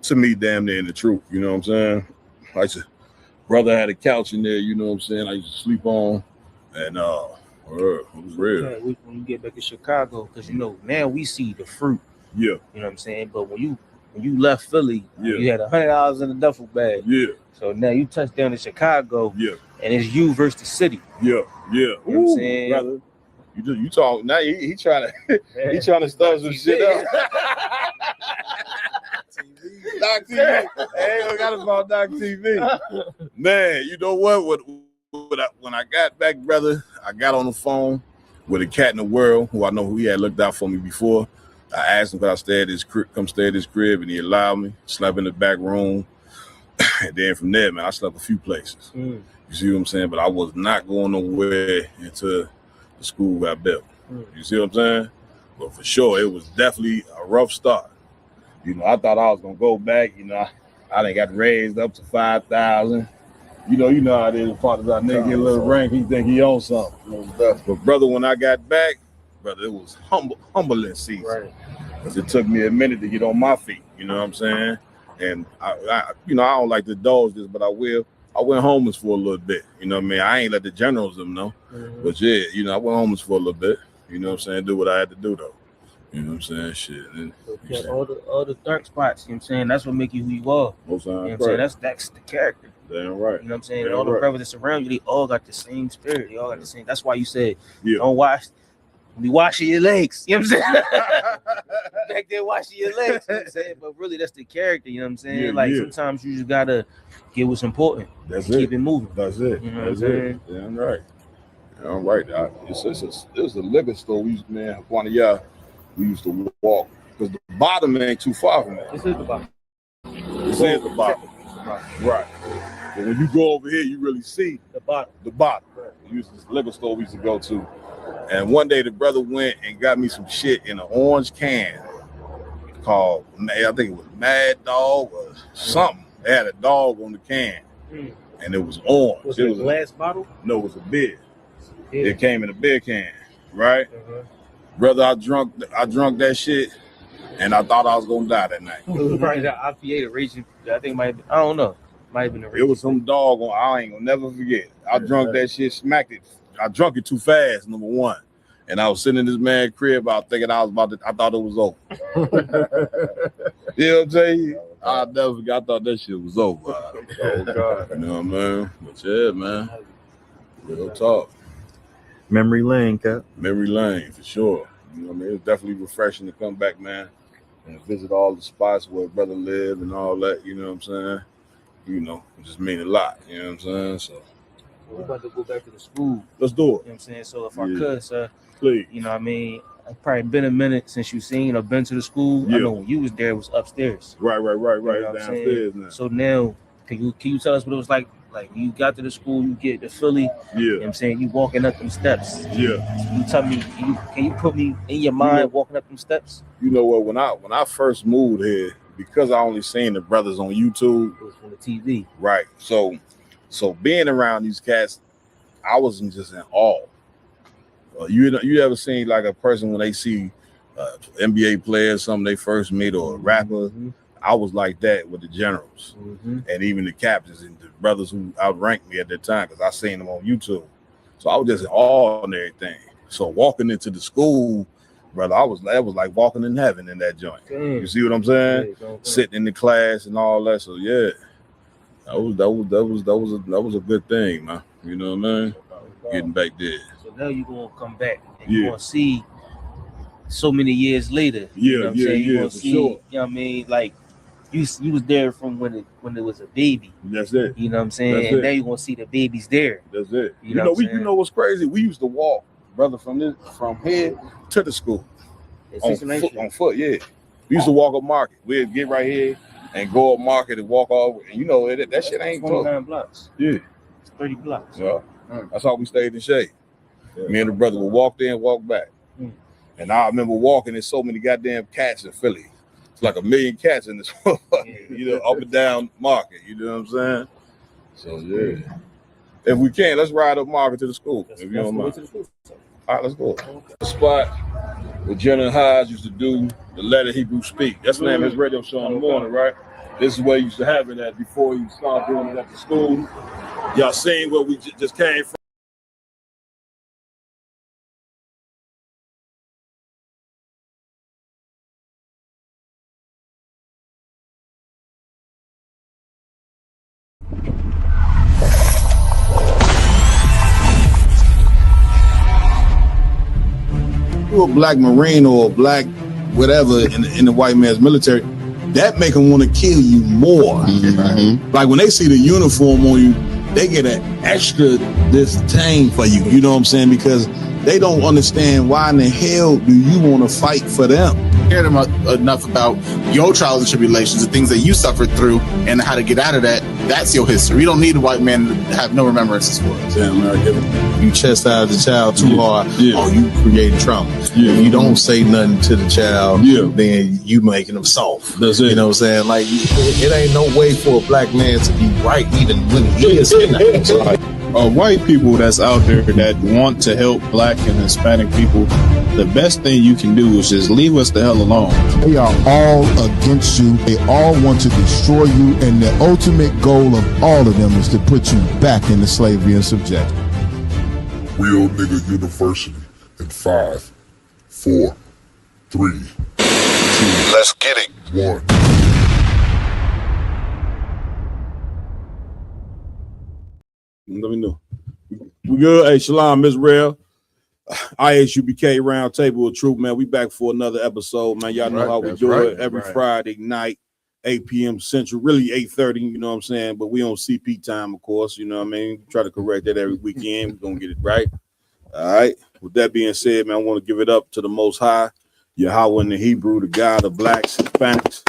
[SPEAKER 3] To me, damn near in the truth. You know what I'm saying? Brother had a couch in there. You know what I'm saying? I used to sleep on, and it was real.
[SPEAKER 4] yeah, when you get back to Chicago, because now we see the fruit.
[SPEAKER 3] Yeah,
[SPEAKER 4] You know what I'm saying? But when you left Philly,
[SPEAKER 3] Yeah.
[SPEAKER 4] you had $100 in a duffel bag.
[SPEAKER 3] yeah,
[SPEAKER 4] So now you touch down in Chicago,
[SPEAKER 3] yeah,
[SPEAKER 4] and it's you versus the city.
[SPEAKER 3] yeah, yeah.
[SPEAKER 4] You know what I'm saying?
[SPEAKER 3] Brother, you talk now. He trying to start some shit up. Doc TV. Hey, I got about Doc TV. Man, you know what? When I got back, brother, I got on the phone with a cat in the world who I know who he had looked out for me before. I asked him could I stay at his crib, and he allowed me. Slept in the back room. And then from there, man, I slept a few places. You see what I'm saying? But I was not going nowhere until the school got built. You see what I'm saying? But for sure, it was definitely a rough start. I thought I was gonna go back. I done got raised up to 5,000. You know how it is. Part of our nigga get a little rank, he think he owns something. But brother, when I got back, brother, it was humbling season.
[SPEAKER 4] Right.
[SPEAKER 3] Because it took me a minute to get on my feet. You know what I'm saying? And I don't like to indulge this, but I will. I went homeless for a little bit. You know what I mean? I ain't let the generals them know. But yeah, I went homeless for a little bit. You know what I'm saying? Do what I had to do though. You know what I'm saying? Shit. And,
[SPEAKER 4] all the dark spots, you know what I'm saying? That's what make you who you are.
[SPEAKER 3] most
[SPEAKER 4] You know
[SPEAKER 3] times,
[SPEAKER 4] what I'm saying? That's the character.
[SPEAKER 3] damn right.
[SPEAKER 4] You know what I'm saying?
[SPEAKER 3] Yeah,
[SPEAKER 4] All the
[SPEAKER 3] right.
[SPEAKER 4] brothers that surround you, they all got the same spirit. They all got the same. That's why you said,
[SPEAKER 3] Yeah.
[SPEAKER 4] don't be washing your legs. You know what I'm saying? Back there washing your legs. You know what I'm saying? But really, that's the character. You know what I'm saying?
[SPEAKER 3] Yeah, yeah.
[SPEAKER 4] Sometimes you just got to get what's important.
[SPEAKER 3] That's
[SPEAKER 4] and
[SPEAKER 3] it.
[SPEAKER 4] Keep it moving.
[SPEAKER 3] That's it.
[SPEAKER 4] You know what
[SPEAKER 3] That's
[SPEAKER 4] I'm
[SPEAKER 3] it. Damn right. Damn right. It was a liquor store. We used, man, one of y'all, we used to walk because the bottom ain't too far from that.
[SPEAKER 4] This is the bottom.
[SPEAKER 3] This is the bottom. Right. But when you go over here, you really see
[SPEAKER 4] The bottom.
[SPEAKER 3] the bottom. We used this liquor store we used to go to. And one day the brother went and got me some shit in an orange can called, I think it was Mad Dog or something. They had a dog on the can, and it was orange.
[SPEAKER 4] Was it a glass bottle?
[SPEAKER 3] No, it was a beer.
[SPEAKER 4] Yeah.
[SPEAKER 3] It came in a beer can, right? Brother, I drunk that shit, and I thought I was gonna die that night.
[SPEAKER 4] It was probably the IPA, the raging. I think it might have been, I don't know. Might have been the
[SPEAKER 3] It was some dog on. I ain't gonna never forget. I drunk that shit, smacked it. I drunk it too fast, number one. And I was sitting in this man's crib. I was thinking I thought it was over. You know what I'm saying? I never forgot. I thought that shit was over. Oh God, you know what I mean? But yeah, man. Real talk.
[SPEAKER 1] Memory lane, Cap.
[SPEAKER 3] Memory lane for sure. You know what I mean? It's definitely refreshing to come back, man, and visit all the spots where brother lived and all that. You know what I'm saying? You know, it just mean a lot. You know what I'm saying? So
[SPEAKER 4] we're about to go back to the school.
[SPEAKER 3] let's do it.
[SPEAKER 4] You know what I'm saying? So if I could, sir,
[SPEAKER 3] Please.
[SPEAKER 4] you know what I mean? It's probably been a minute since you seen or been to the school.
[SPEAKER 3] Yeah.
[SPEAKER 4] I know when you was there, it was upstairs.
[SPEAKER 3] Right.
[SPEAKER 4] You know what I'm
[SPEAKER 3] Downstairs
[SPEAKER 4] saying?
[SPEAKER 3] now.
[SPEAKER 4] So now, can you tell us what it was like? Like you got to the school, you get to Philly. You know what I'm saying? You walking up them steps.
[SPEAKER 3] Yeah.
[SPEAKER 4] You tell me, can you put me in your mind walking up them steps?
[SPEAKER 3] You know what? When I first moved here, because I only seen the brothers on YouTube.
[SPEAKER 4] It was from the TV.
[SPEAKER 3] Right. So being around these cats, I wasn't just in awe. You ever seen like a person when they see NBA players, something they first meet, or a rapper? I was like that with the generals and even the captains and the brothers who outranked me at that time because I seen them on YouTube. So I was just in awe and everything. So walking into the school, brother, that was like walking in heaven in that joint. You see what I'm saying? Sitting in the class and all that. So yeah, that was a good thing, man. You know what I mean? Getting back there.
[SPEAKER 4] So now you gonna come back and you gonna see so many years later. You know what I'm saying? You gonna see,
[SPEAKER 3] sure.
[SPEAKER 4] you know what I mean? Like you was there from when it was a baby.
[SPEAKER 3] That's it.
[SPEAKER 4] You know what I'm saying?
[SPEAKER 3] That's
[SPEAKER 4] and
[SPEAKER 3] it.
[SPEAKER 4] now you're gonna see the babies there.
[SPEAKER 3] That's it.
[SPEAKER 4] You know what I'm saying?
[SPEAKER 3] You know what's crazy? We used to walk, brother, from here to the school on foot. Yeah, we used to walk up Market. We'd get right here and go up Market and walk over. And you know that shit ain't
[SPEAKER 4] 29 blocks.
[SPEAKER 3] Yeah,
[SPEAKER 4] it's 30 blocks.
[SPEAKER 3] Yeah, that's how we stayed in shape. Me and the brother would walk there and walk back. And I remember walking. There's so many goddamn cats in Philly. It's like 1 million cats in this, you know, up and down Market. You know what I'm saying? So yeah, if we can, let's ride up Market to the school. If you don't mind. All right, let's go. The spot where Jenna Hodge used to do the Let a Hebrew Speak. That's the name of his radio show in the morning, right? This is where he used to have it at before he started doing it at the school. Y'all seen where we just came from?
[SPEAKER 5] A black Marine or a black whatever in the white man's military, that make them want to kill you more. Like when they see the uniform on you, they get an extra disdain for you. You know what I'm saying? Because they don't understand why in the hell do you want to fight for them.
[SPEAKER 6] Cared enough about your trials and tribulations, the things that you suffered through, and how to get out of that. That's your history. You don't need a white man to have no remembrances for it.
[SPEAKER 5] You chastise the child too hard, oh, you creating trauma. If you don't say nothing to the child, then you making them soft.
[SPEAKER 3] That's it.
[SPEAKER 5] You know what I'm saying? Like, it ain't no way for a black man to be right even when he is in that.
[SPEAKER 7] White people that's out there that want to help black and Hispanic people, the best thing you can do is just leave us the hell alone.
[SPEAKER 8] They are all against you. They all want to destroy you. And the ultimate goal of all of them is to put you back into slavery and subjection.
[SPEAKER 9] Real Nigga University in 5, 4, 3, 2. Let's get it. 1.
[SPEAKER 3] Let me know. We good? Hey, Shalom, Israel. IHUBK Roundtable of Truth, man. We back for another episode, man. Y'all know how we do it every Friday night, 8 p.m. Central, really 8:30, you know what I'm saying? But we on CP time, of course, you know what I mean? Try to correct that every weekend. We're going to get it right. All right. With that being said, man, I want to give it up to the Most High, Yahweh in the Hebrew, the God of blacks, Hispanics,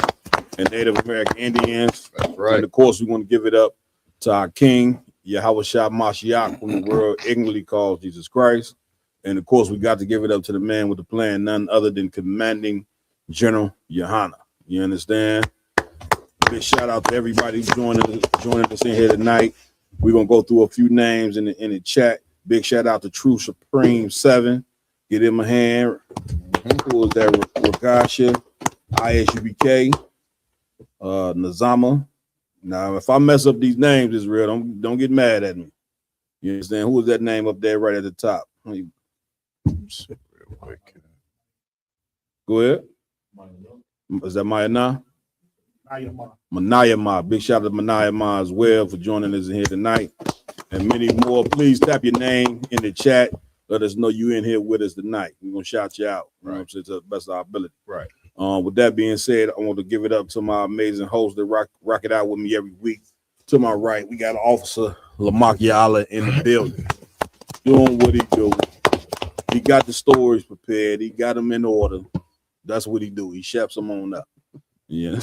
[SPEAKER 3] and Native American Indians. That's right. And of course, we want to give it up to our King, Yahweh Shah Mashiach, whom the world ignorantly calls Jesus Christ. And of course, we got to give it up to the man with the plan, none other than Commanding General Yohana. You understand? Big shout out to everybody joining us in here tonight. We're gonna go through a few names in the chat. Big shout out to True Supreme 7. Get him a hand. Who was that? Rakasha, ISUBK, Nazama. Now, if I mess up these names, it's real. Don't get mad at me. You understand? Who was that name up there right at the top? Go ahead. Is that Maya Na? Manaya Ma. Big shout out to Manaya Ma as well for joining us in here tonight. And many more. Please tap your name in the chat. Let us know you in here with us tonight. We're gonna shout you out. You know what I'm saying, to the best of our ability.
[SPEAKER 10] Right.
[SPEAKER 3] With that being said, I want to give it up to my amazing host that rock it out with me every week. To my right, we got Officer Lamakiala in the building, doing what he do. He got the stories prepared. He got them in order. That's what he do. He sheps them on up. Yeah.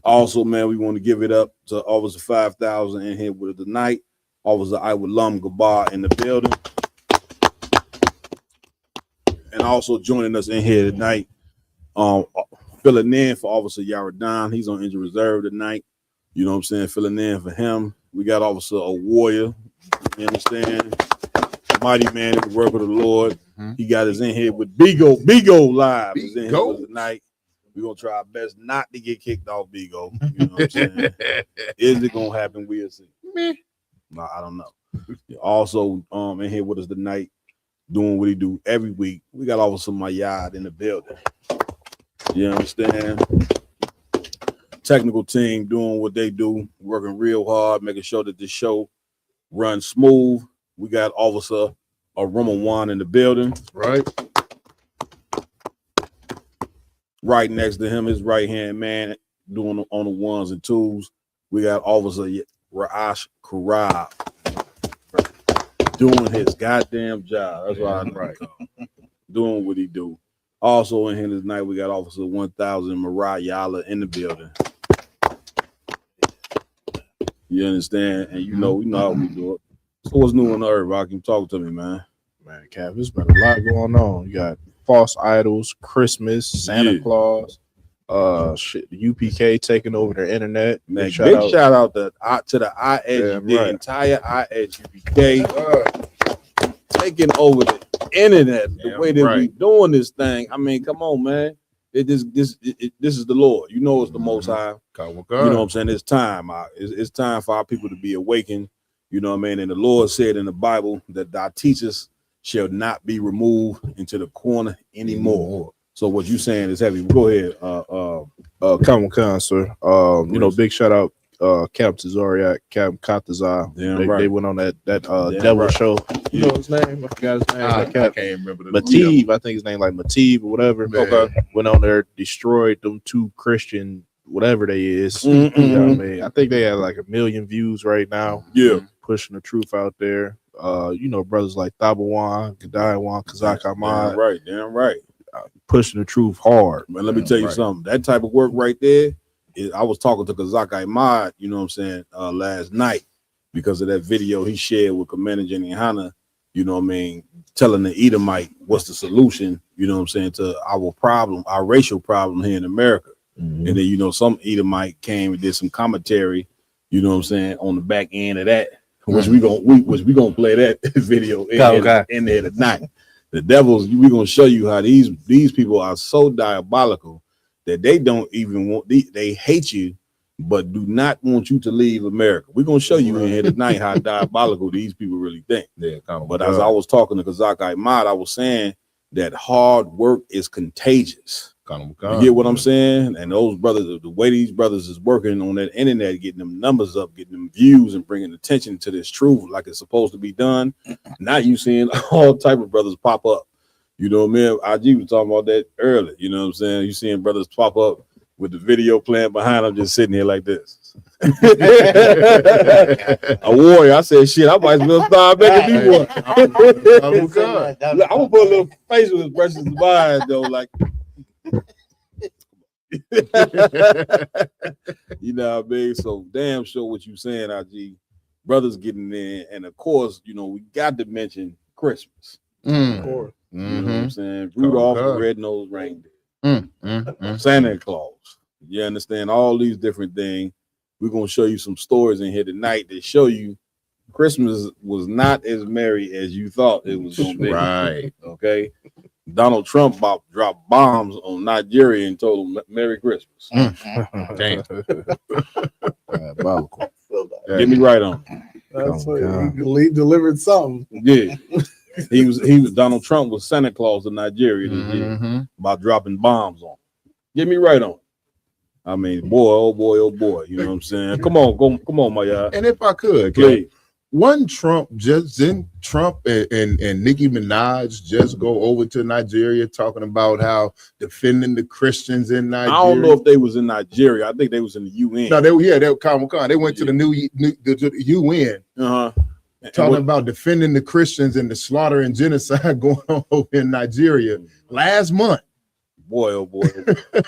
[SPEAKER 3] Also, man, we want to give it up to Officer 5000 in here with us tonight. Officer Iwalam Gabar in the building. And also joining us in here tonight, filling in for Officer Yaradan. He's on injured reserve tonight. You know what I'm saying? Filling in for him. We got Officer a warrior. You understand? Mighty man in the work of the Lord. He got us in here with Bigo. Bigo live is in here with us tonight. We're gonna try our best not to get kicked off Bigo. You know what I'm saying? Is it gonna happen? We'll see. No, I don't know. Also, in here with us tonight, doing what he do every week. We got Officer Mayad in the building. You understand? Technical team doing what they do, working real hard, making sure that this show runs smooth. We got Officer Roman in the building.
[SPEAKER 10] Right.
[SPEAKER 3] Right next to him, his right-hand man doing on the ones and twos. We got Officer Ra'ash Karab doing his goddamn job. That's why I'm right. Doing what he do. Also in here tonight, we got Officer 1000 Mariah Yala in the building. You understand? And you know how we do it. So what's new on the earth, Rocky? Talk to me, man.
[SPEAKER 10] Man, Cap, there's been a lot going on. You got false idols, Christmas, Santa Claus, the UPK taking over their internet.
[SPEAKER 3] Man, big shout out to the entire ISUPK taking over the internet. The way that we doing this thing. I mean, come on, man. This is the Lord. You know it's the Most High. You know what I'm saying? It's time. It's time for our people to be awakened. You know what I mean? And the Lord said in the Bible that our teachers shall not be removed into the corner anymore. So what you saying is heavy. Go ahead.
[SPEAKER 10] Common Khan, sir. You know, big shout out Captain Zoriak, Captain Katazar. They went on that devil show. You know his name? I forgot his name. I can't remember. Matib, I think his name like Matib or whatever. Okay. Went on there, destroyed them two Christian whatever they is. You know what I mean? I think they have like 1 million views right now.
[SPEAKER 3] Yeah.
[SPEAKER 10] Pushing the truth out there. You know, brothers like Tabawan, Gadayawan, Kazak Ahmad.
[SPEAKER 3] Damn right.
[SPEAKER 10] Pushing the truth hard.
[SPEAKER 3] Man, let me tell you something. That type of work right there, I was talking to Kazak Ahmad, you know what I'm saying, last night because of that video he shared with Commander Jenny Hanna, you know what I mean, telling the Edomite what's the solution, you know what I'm saying, to our problem, our racial problem here in America. And then, you know, some Edomite came and did some commentary, you know what I'm saying, on the back end of that, which we gonna play that video in there tonight. The devils, we gonna show you how these people are so diabolical that they don't even want, they hate you, but do not want you to leave America. We're gonna show you in here tonight how diabolical these people really think. But as I was talking to Kazak Ahmad, I was saying that hard work is contagious. You get what I'm saying? And those brothers, the way these brothers is working on that internet, getting them numbers up, getting them views and bringing attention to this truth like it's supposed to be done. Now you seeing all type of brothers pop up. You know what I mean? IG was talking about that earlier. You know what I'm saying? You seeing brothers pop up with the video playing behind them, just sitting here like this. A warrior. I said, shit, I might as well start making me one. I'm gonna put a little facial expressions in my eyes though, like. You know what I mean? So damn sure what you saying, IG. Brothers getting in, and of course, you know, we got to mention Christmas. Of course. You know what I'm saying? Rudolph the Red-Nosed Reindeer. Santa Claus. You understand all these different things. We're gonna show you some stories in here tonight that show you Christmas was not as merry as you thought it was gonna be.
[SPEAKER 6] Right.
[SPEAKER 3] Okay. Donald Trump dropped bombs on Nigeria and told them Merry Christmas.
[SPEAKER 6] Damn.
[SPEAKER 3] Get me right on.
[SPEAKER 11] That's what he delivered something.
[SPEAKER 3] Yeah. He was Donald Trump was Santa Claus in Nigeria this year about dropping bombs on. Get me right on. I mean, boy, oh boy, you know what I'm saying? Come on, my y'all.
[SPEAKER 8] And if I could,
[SPEAKER 3] please.
[SPEAKER 8] One Trump and Nicki Minaj just go over to Nigeria talking about how defending the Christians in Nigeria.
[SPEAKER 3] I don't know if they was in Nigeria. I think they was in the UN.
[SPEAKER 8] No, they were Comic-Con. They went to the the UN. Talking about defending the Christians and the slaughter and genocide going on over in Nigeria last month.
[SPEAKER 3] Boy, oh boy.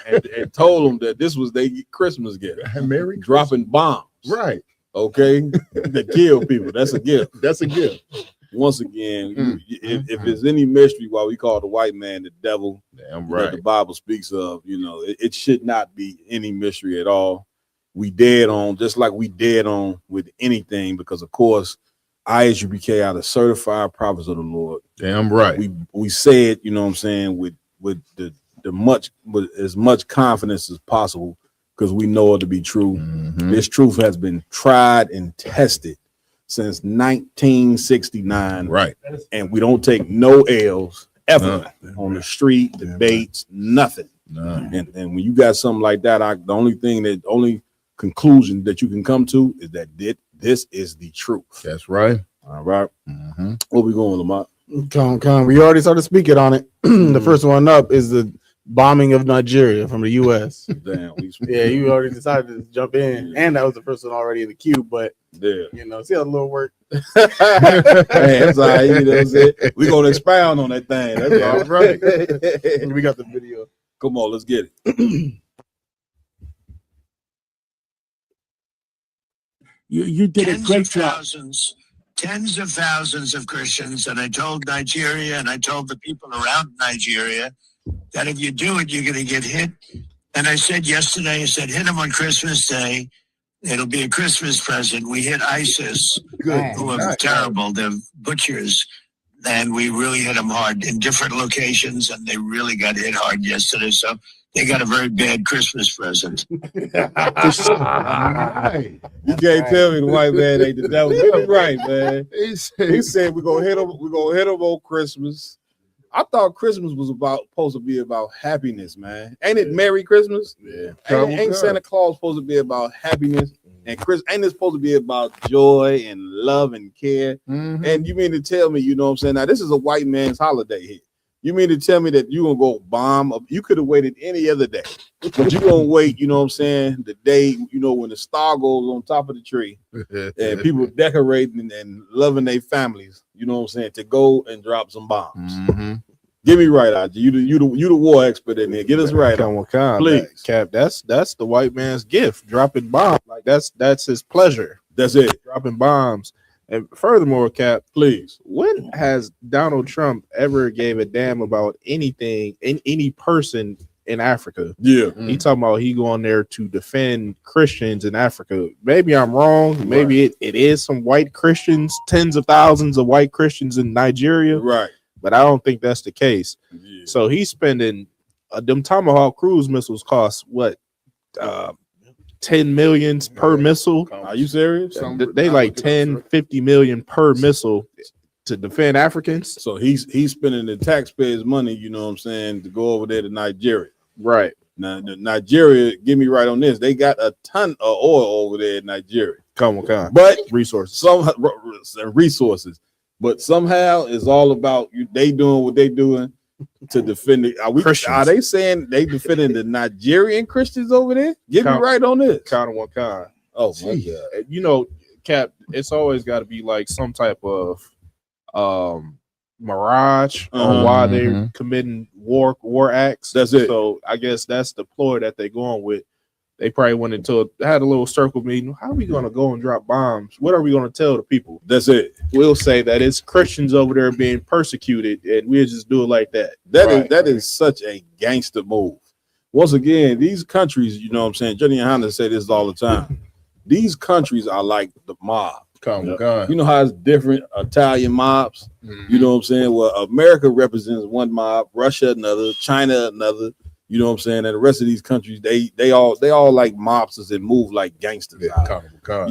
[SPEAKER 3] and told them that this was their Christmas gift.
[SPEAKER 8] Merry Christmas.
[SPEAKER 3] Dropping bombs.
[SPEAKER 8] Right.
[SPEAKER 3] Okay. To kill people. That's a gift.
[SPEAKER 8] That's a gift.
[SPEAKER 3] Once again, if there's any mystery why we call the white man the devil,
[SPEAKER 8] damn right,
[SPEAKER 3] that the Bible speaks of, it should not be any mystery at all. We dead on, just like we dead on with anything, because of course, ISUBK are the certified prophets of the Lord.
[SPEAKER 8] Damn right.
[SPEAKER 3] We say it, you know what I'm saying, with as much confidence as possible, because we know it to be true. This truth has been tried and tested since 1969.
[SPEAKER 8] Right.
[SPEAKER 3] And we don't take no L's ever on the street, debates, nothing. And when you got something like that, the only conclusion that you can come to is that this is the truth.
[SPEAKER 8] That's right.
[SPEAKER 3] All right. Where we going, Lamont?
[SPEAKER 11] Come. We already started speaking on it. The first one up is the bombing of Nigeria from the U.S.
[SPEAKER 3] Damn.
[SPEAKER 11] Yeah, you already decided to jump in, and that was the first one already in the queue. But
[SPEAKER 3] yeah,
[SPEAKER 11] see how the little work.
[SPEAKER 3] Man, that's all right, you know what I'm saying? We're gonna expound on that thing. That's all right.
[SPEAKER 11] We got the video.
[SPEAKER 3] Come on, let's get it.
[SPEAKER 12] You did a great job. Tens of thousands of Christians, and I told Nigeria and I told the people around Nigeria that if you do it, you're going to get hit. And I said yesterday, hit them on Christmas Day. It'll be a Christmas present. We hit ISIS, who are terrible. They're butchers. And we really hit them hard in different locations, and they really got hit hard yesterday. So they got a very bad Christmas present.
[SPEAKER 3] You can't tell me the white man ain't the devil. Get it right, man. He said we're gonna hit him on Christmas. I thought Christmas was supposed to be about happiness, man. Ain't it Merry Christmas?
[SPEAKER 8] Yeah.
[SPEAKER 3] Ain't Santa Claus supposed to be about happiness? And ain't it supposed to be about joy and love and care? And you mean to tell me, you know what I'm saying? Now, this is a white man's holiday here. You mean to tell me that you're going to go bomb up? You could have waited any other day, but you're going to wait, you know what I'm saying, the day, when the star goes on top of the tree and people decorating and loving their families, you know what I'm saying, to go and drop some bombs. Get me right, Aj. You the war expert in there. Get us right.
[SPEAKER 10] Please. Cap, that's the white man's gift, dropping bombs. Like that's his pleasure.
[SPEAKER 3] That's it.
[SPEAKER 10] Dropping bombs. And furthermore, Cap,
[SPEAKER 3] please,
[SPEAKER 10] when has Donald Trump ever gave a damn about anything in any person in Africa?
[SPEAKER 3] Yeah.
[SPEAKER 10] He talking about he going there to defend Christians in Africa. Maybe I'm wrong. Maybe it is some white Christians, tens of thousands of white Christians in Nigeria.
[SPEAKER 3] Right.
[SPEAKER 10] But I don't think that's the case. Yeah. So he's spending them Tomahawk cruise missiles cost what? 10 million per missile.
[SPEAKER 3] Are you serious?
[SPEAKER 10] They like 10-50 million per missile to defend Africans.
[SPEAKER 3] So he's spending the taxpayers' money, you know what I'm saying, to go over there to Nigeria.
[SPEAKER 10] Right.
[SPEAKER 3] Now, Nigeria, get me right on this. They got a ton of oil over there in Nigeria.
[SPEAKER 10] Come on.
[SPEAKER 3] But
[SPEAKER 10] resources.
[SPEAKER 3] But somehow it's all about they doing what they doing to defend it. Are they saying they defending the Nigerian Christians over there? Get me right on this.
[SPEAKER 10] Count on one kind.
[SPEAKER 3] Oh my God.
[SPEAKER 10] Cap, it's always got to be like some type of mirage on why they're committing war acts.
[SPEAKER 3] That's it.
[SPEAKER 10] So I guess that's the ploy that they're going with. They probably went into had a little circle meeting. How are we going to go and drop bombs? What are we going to tell the people?
[SPEAKER 3] That's it.
[SPEAKER 10] We'll say that it's Christians over there being persecuted, and we'll just do it like that.
[SPEAKER 3] That is such a gangster move. once again, these countries, you know what I'm saying? Johnny and Honda say this all the time. These countries are like the mob. You know how it's different Italian mobs? You know what I'm saying? Well, America represents one mob, Russia another, China another. You know what I'm saying? And the rest of these countries, they all like mobsters and move like gangsters.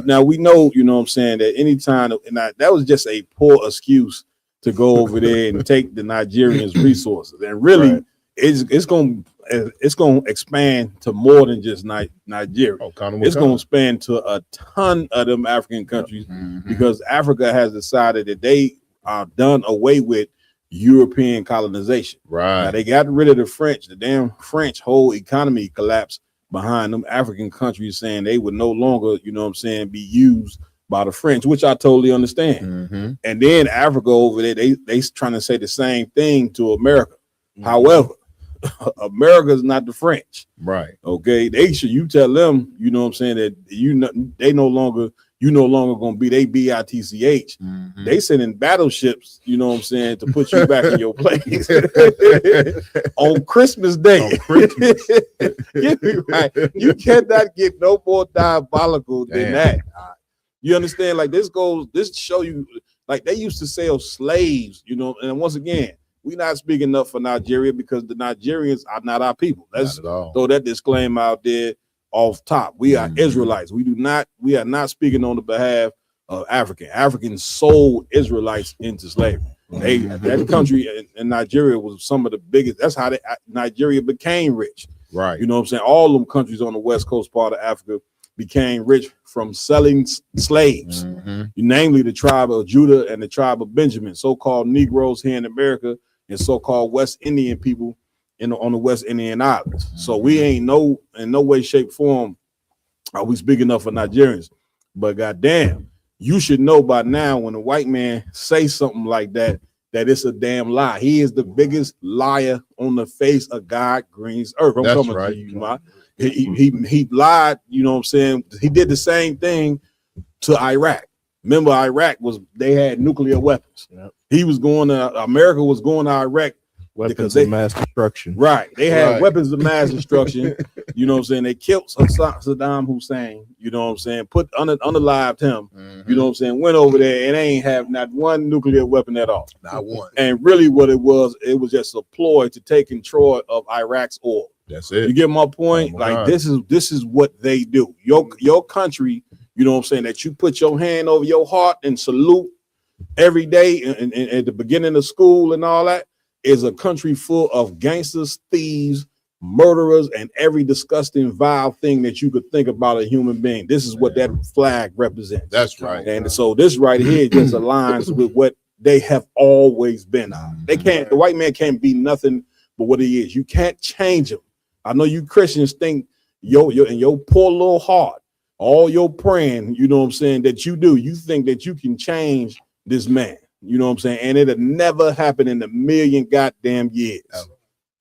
[SPEAKER 3] Now we know, you know what I'm saying, that anytime, and that was just a poor excuse to go over there and take the Nigerians' resources. And really, it's going to expand to more than just Nigeria. It's going to expand to a ton of them African countries because Africa has decided that they are done away with European colonization. Now they got rid of the French. The damn French whole economy collapsed behind them African countries, saying they would no longer, you know what I'm saying, be used by the French, which I totally understand. And then Africa over there, they trying to say the same thing to America. However, America is not the French. Okay. You tell them, you know what I'm saying, that they no longer gonna be they BITCH. They sending battleships, you know what I'm saying, to put you back in your place on Christmas Day. Get me right. You cannot get no more diabolical than that. You understand? Like this show you, like they used to sell slaves, you know, and once again, we're not speaking up for Nigeria because the Nigerians are not our people. Let's throw that disclaimer out there off top. We are Israelites. We are not speaking on the behalf of Africans sold Israelites into slavery. That country in Nigeria was some of the biggest. That's how Nigeria became rich. You know what I'm saying? All them countries on the west coast part of Africa became rich from selling slaves, namely the tribe of Judah and the tribe of Benjamin, so-called Negroes here in America and so-called West Indian people on the West Indian Islands. So we ain't in no way, shape, form are we speaking enough for Nigerians. But goddamn, you should know by now when a white man say something like that, that it's a damn lie. He is the biggest liar on the face of God Green's earth. I'm coming to you, man. He lied, you know what I'm saying? He did the same thing to Iraq. Remember, they had nuclear weapons. America was going to Iraq.
[SPEAKER 10] Weapons of mass destruction.
[SPEAKER 3] They had weapons of mass destruction. You know what I'm saying? They killed Saddam Hussein, you know what I'm saying? Unalived him, you know what I'm saying? Went over there and they ain't have not one nuclear weapon at all.
[SPEAKER 8] Not one.
[SPEAKER 3] And really what it was just a ploy to take control of Iraq's oil.
[SPEAKER 8] That's it.
[SPEAKER 3] You get my point? This is what they do. Your country, you know what I'm saying, that you put your hand over your heart and salute every day and at the beginning of school and all that, is a country full of gangsters, thieves, murderers, and every disgusting, vile thing that you could think about a human being. This is what that flag represents.
[SPEAKER 8] That's right.
[SPEAKER 3] And so this right here just aligns with what they have always been. The white man can't be nothing but what he is. You can't change him. I know you Christians think in your poor little heart, all your praying, you know what I'm saying, that you do, you think that you can change this man. You know what I'm saying? And it'll never happen in a million goddamn years.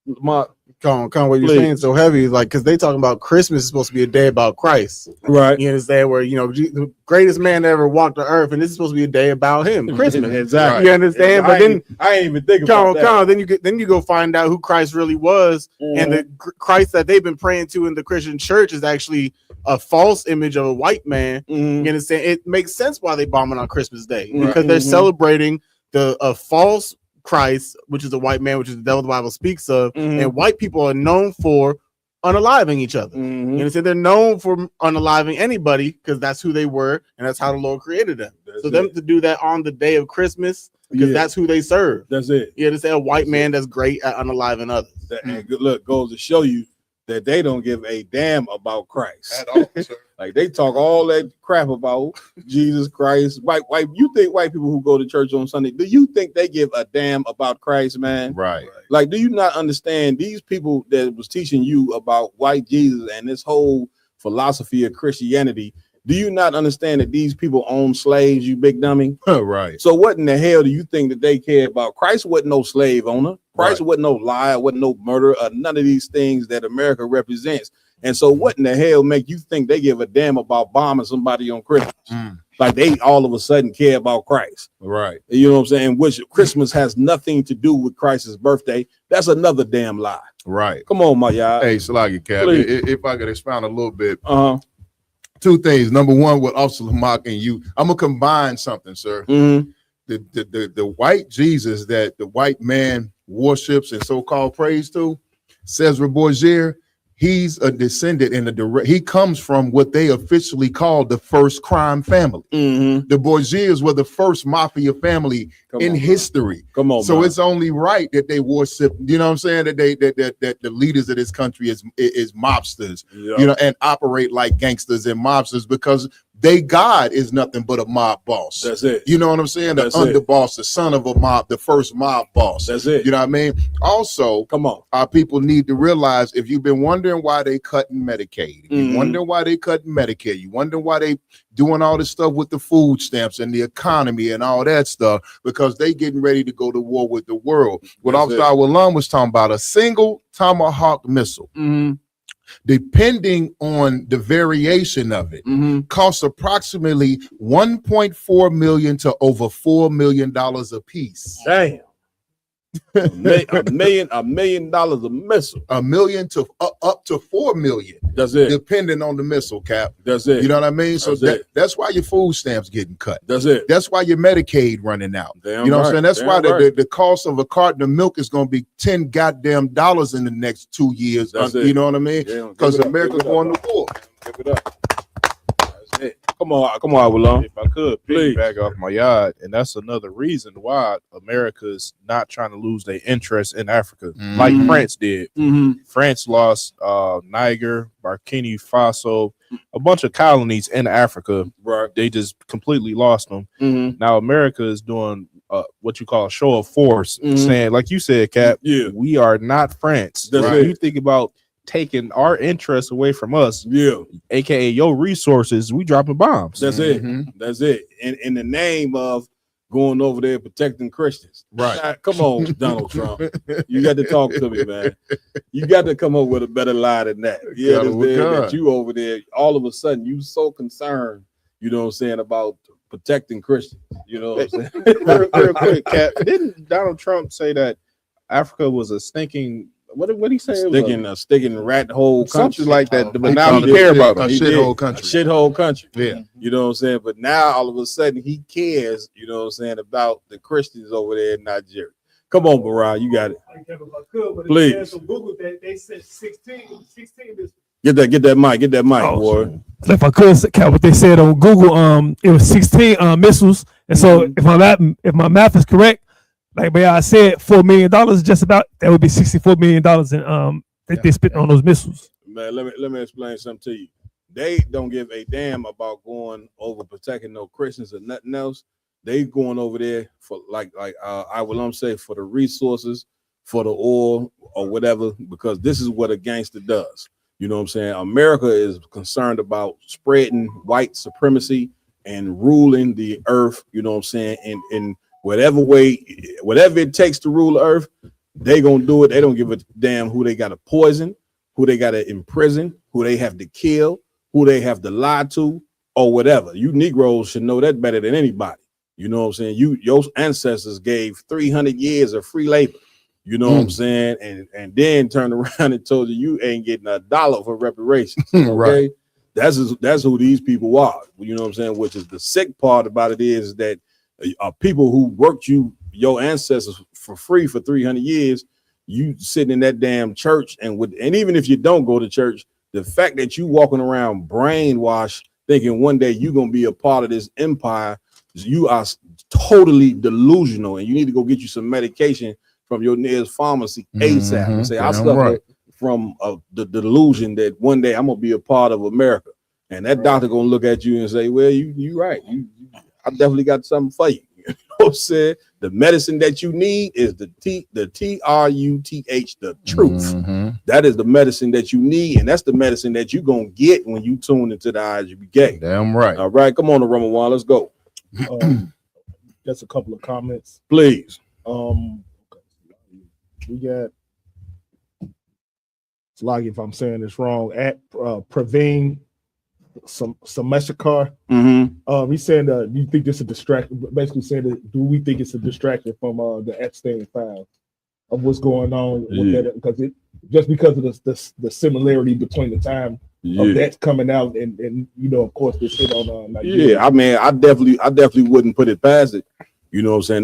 [SPEAKER 11] What you're saying so heavy is like, because they talking about Christmas is supposed to be a day about Christ.
[SPEAKER 3] Right.
[SPEAKER 11] You understand? Where, you know, the greatest man that ever walked the earth, and this is supposed to be a day about him. Christmas.
[SPEAKER 3] Exactly.
[SPEAKER 11] You understand? But then
[SPEAKER 3] I ain't even thinking about that.
[SPEAKER 11] Then you go find out who Christ really was, and the Christ that they've been praying to in the Christian church is actually a false image of a white man. You understand? It makes sense why they bombing on Christmas Day, because they're celebrating a false Christ, which is a white man, which is the devil the Bible speaks of, and white people are known for unaliving each other. You understand? They're known for unaliving anybody because that's who they were, and that's how the Lord created them. Them to do that on the day of Christmas, because that's who they serve.
[SPEAKER 3] That's it.
[SPEAKER 11] You understand? A white man that's great at unaliving others.
[SPEAKER 3] And good look goes to show you that they don't give a damn about Christ
[SPEAKER 8] at all.
[SPEAKER 3] Like they talk all that crap about Jesus Christ. White, you think white people who go to church on Sunday, do you think they give a damn about Christ, man?
[SPEAKER 8] Right.
[SPEAKER 3] Like, do you not understand these people that was teaching you about white Jesus and this whole philosophy of Christianity? Do you not understand that these people own slaves, you big dummy?
[SPEAKER 8] Right.
[SPEAKER 3] So what in the hell do you think that they care about? Christ wasn't no slave owner. Christ wasn't no liar, wasn't no murderer, none of these things that America represents.
[SPEAKER 13] And so what in the hell make you think they give a damn about bombing somebody on Christmas? Like they all of a sudden care about Christ.
[SPEAKER 3] Right.
[SPEAKER 13] You know what I'm saying? Which Christmas has nothing to do with Christ's birthday. That's another damn lie.
[SPEAKER 8] Right.
[SPEAKER 13] Come on, my y'all.
[SPEAKER 8] Hey, Salagi Cap,
[SPEAKER 13] Please.
[SPEAKER 8] if I could expound a little bit. Two things. Number one, with Officer Lamont and you, I'm gonna combine something, sir. The white Jesus that the white man worships and so-called prays to, Cesar Borgia, he's a descendant in he comes from what they officially call the first crime family. The Borgias were the first mafia family in history.
[SPEAKER 13] Come on,
[SPEAKER 8] so
[SPEAKER 13] bro.
[SPEAKER 8] it's only right that they worship, you know what I'm saying, that that the leaders of this country is mobsters, you know, and operate like gangsters and mobsters, because they God is nothing but a mob boss.
[SPEAKER 13] That's it.
[SPEAKER 8] You know what I'm saying? The underboss, the son of a mob, the first mob boss.
[SPEAKER 13] That's it.
[SPEAKER 8] You know what I mean? Also,
[SPEAKER 13] come on,
[SPEAKER 8] our people need to realize, if you've been wondering why they cutting Medicaid, if you wondering why they cutting Medicare, you wondering why they doing all this stuff with the food stamps and the economy and all that stuff, because they getting ready to go to war with the world. What Officer Awalan was talking about, a single Tomahawk missile, depending on the variation of it, costs approximately $1.4 million to over $4 million a piece.
[SPEAKER 13] Damn. $1 million a missile.
[SPEAKER 8] $1 million to up to $4 million.
[SPEAKER 13] That's it.
[SPEAKER 8] Depending on the missile, Cap.
[SPEAKER 13] That's it.
[SPEAKER 8] You know what I mean? So
[SPEAKER 13] That's
[SPEAKER 8] that's why your food stamps getting cut.
[SPEAKER 13] That's it.
[SPEAKER 8] That's why your Medicaid running out.
[SPEAKER 13] Damn
[SPEAKER 8] you know what I'm
[SPEAKER 13] right.
[SPEAKER 8] saying? That's
[SPEAKER 13] Damn
[SPEAKER 8] why
[SPEAKER 13] right.
[SPEAKER 8] the cost of a carton of milk is going to be $10 goddamn in the next 2 years.
[SPEAKER 13] That's
[SPEAKER 8] You
[SPEAKER 13] it.
[SPEAKER 8] know what I mean?
[SPEAKER 13] Yeah,
[SPEAKER 8] Because
[SPEAKER 13] give it up,
[SPEAKER 8] America's
[SPEAKER 13] give it up,
[SPEAKER 8] going to war.
[SPEAKER 13] Give it up. That's it. Come on, Avalon.
[SPEAKER 10] If I could piggyback off my yard, and that's another reason why America's not trying to lose their interest in Africa, like France did. France lost Niger, Burkina Faso, a bunch of colonies in Africa.
[SPEAKER 13] Right.
[SPEAKER 10] They just completely lost them. Now America is doing what you call a show of force, saying, like you said, Cap, we are not France.
[SPEAKER 13] That's
[SPEAKER 10] Right.
[SPEAKER 13] it.
[SPEAKER 10] You think about taking our interests away from us, aka your resources, we dropping bombs.
[SPEAKER 13] That's it. That's it. In the name of going over there protecting Christians.
[SPEAKER 8] Right.
[SPEAKER 13] Now, come on, Donald Trump. You got to talk to me, man. You got to come up with a better lie than that. You understand that you over there, all of a sudden, you so concerned, you know what I'm saying, about protecting Christians. You know what I'm saying?
[SPEAKER 10] real quick, Cap. Didn't Donald Trump say that Africa was a stinking? What did he say?
[SPEAKER 13] Sticking rat hole country,
[SPEAKER 10] something like that. But
[SPEAKER 13] He
[SPEAKER 10] now
[SPEAKER 13] called
[SPEAKER 10] he
[SPEAKER 13] it
[SPEAKER 10] care
[SPEAKER 13] a
[SPEAKER 10] about
[SPEAKER 13] shit-
[SPEAKER 10] it.
[SPEAKER 13] he did.
[SPEAKER 8] Shithole country.
[SPEAKER 13] A shithole country.
[SPEAKER 8] Yeah.
[SPEAKER 13] You know what I'm saying? But now all of a sudden he cares, you know what I'm saying, about the Christians over there in Nigeria. Come on, Baran, you got it. Please.
[SPEAKER 14] Google that they said 16 this.
[SPEAKER 13] Get that mic, boy.
[SPEAKER 14] If I could, count what they said on Google, it was 16 missiles, and so if my math is correct, like I said, $4 million, just about that would be $64 million in that they spent on those missiles.
[SPEAKER 13] Man, let me explain something to you. They don't give a damn about going over protecting no Christians or nothing else. They going over there for I will say for the resources, for the oil or whatever, because this is what a gangster does. You know what I'm saying? America is concerned about spreading white supremacy and ruling the earth, you know what I'm saying, in whatever way, whatever it takes to rule the earth, they gonna do it. They don't give a damn who they gotta poison, who they gotta imprison, who they have to kill, who they have to lie to, or whatever. You Negroes should know that better than anybody. You know what I'm saying? Your ancestors gave 300 years of free labor. You know what I'm saying? And then turned around and told you ain't getting $1 for reparations. Okay.
[SPEAKER 8] Right.
[SPEAKER 13] That's who these people are. You know what I'm saying? Which is the sick part about it is that people who worked your ancestors for free for 300 years, you sitting in that damn church and even if you don't go to church, the fact that you walking around brainwashed thinking one day you're going to be a part of this empire, you are totally delusional and you need to go get you some medication from your nearest pharmacy ASAP and say, I suffer from the delusion that one day I'm going to be a part of America. And that doctor going to look at you and say, well, you right. I definitely got something for you. You know what I'm saying? The medicine that you need is the TRUTH, the truth. That is the medicine that you need, and that's the medicine that you're gonna get when you tune into the IGBK.
[SPEAKER 8] Damn right.
[SPEAKER 13] All right, come on, the Roman one. Let's go.
[SPEAKER 15] Just a couple of comments.
[SPEAKER 13] Please.
[SPEAKER 15] We got Sloggy, if I'm saying this wrong, at Praveen Sameshkar. He's saying, do you think this is a distraction? Basically saying that, do we think it's a distraction from the Epstein files of what's going on with that? Because because of the similarity between the time of that's coming out and you know, of course, this hit on Nigeria.
[SPEAKER 13] Yeah, I mean, I definitely wouldn't put it past it. You know what I'm saying?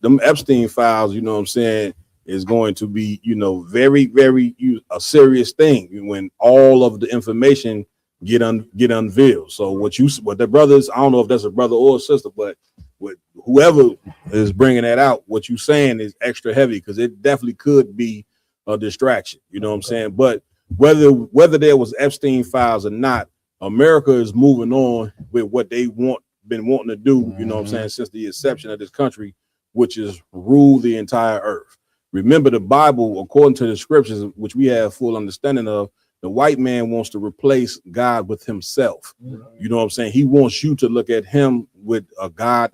[SPEAKER 13] Them Epstein files, you know what I'm saying, is going to be, you know, very, very a serious thing when all of the information get unveiled. So what the brothers, I don't know if that's a brother or a sister, but with whoever is bringing that out, what you saying is extra heavy because it definitely could be a distraction. You know what I'm saying? But whether there was Epstein files or not, America is moving on with what they been wanting to do. You know what I'm saying, since the inception of this country, which is rule the entire earth. Remember, the Bible, according to the scriptures, which we have full understanding of, the white man wants to replace God with himself. You know what I'm saying? He wants you to look at him with a God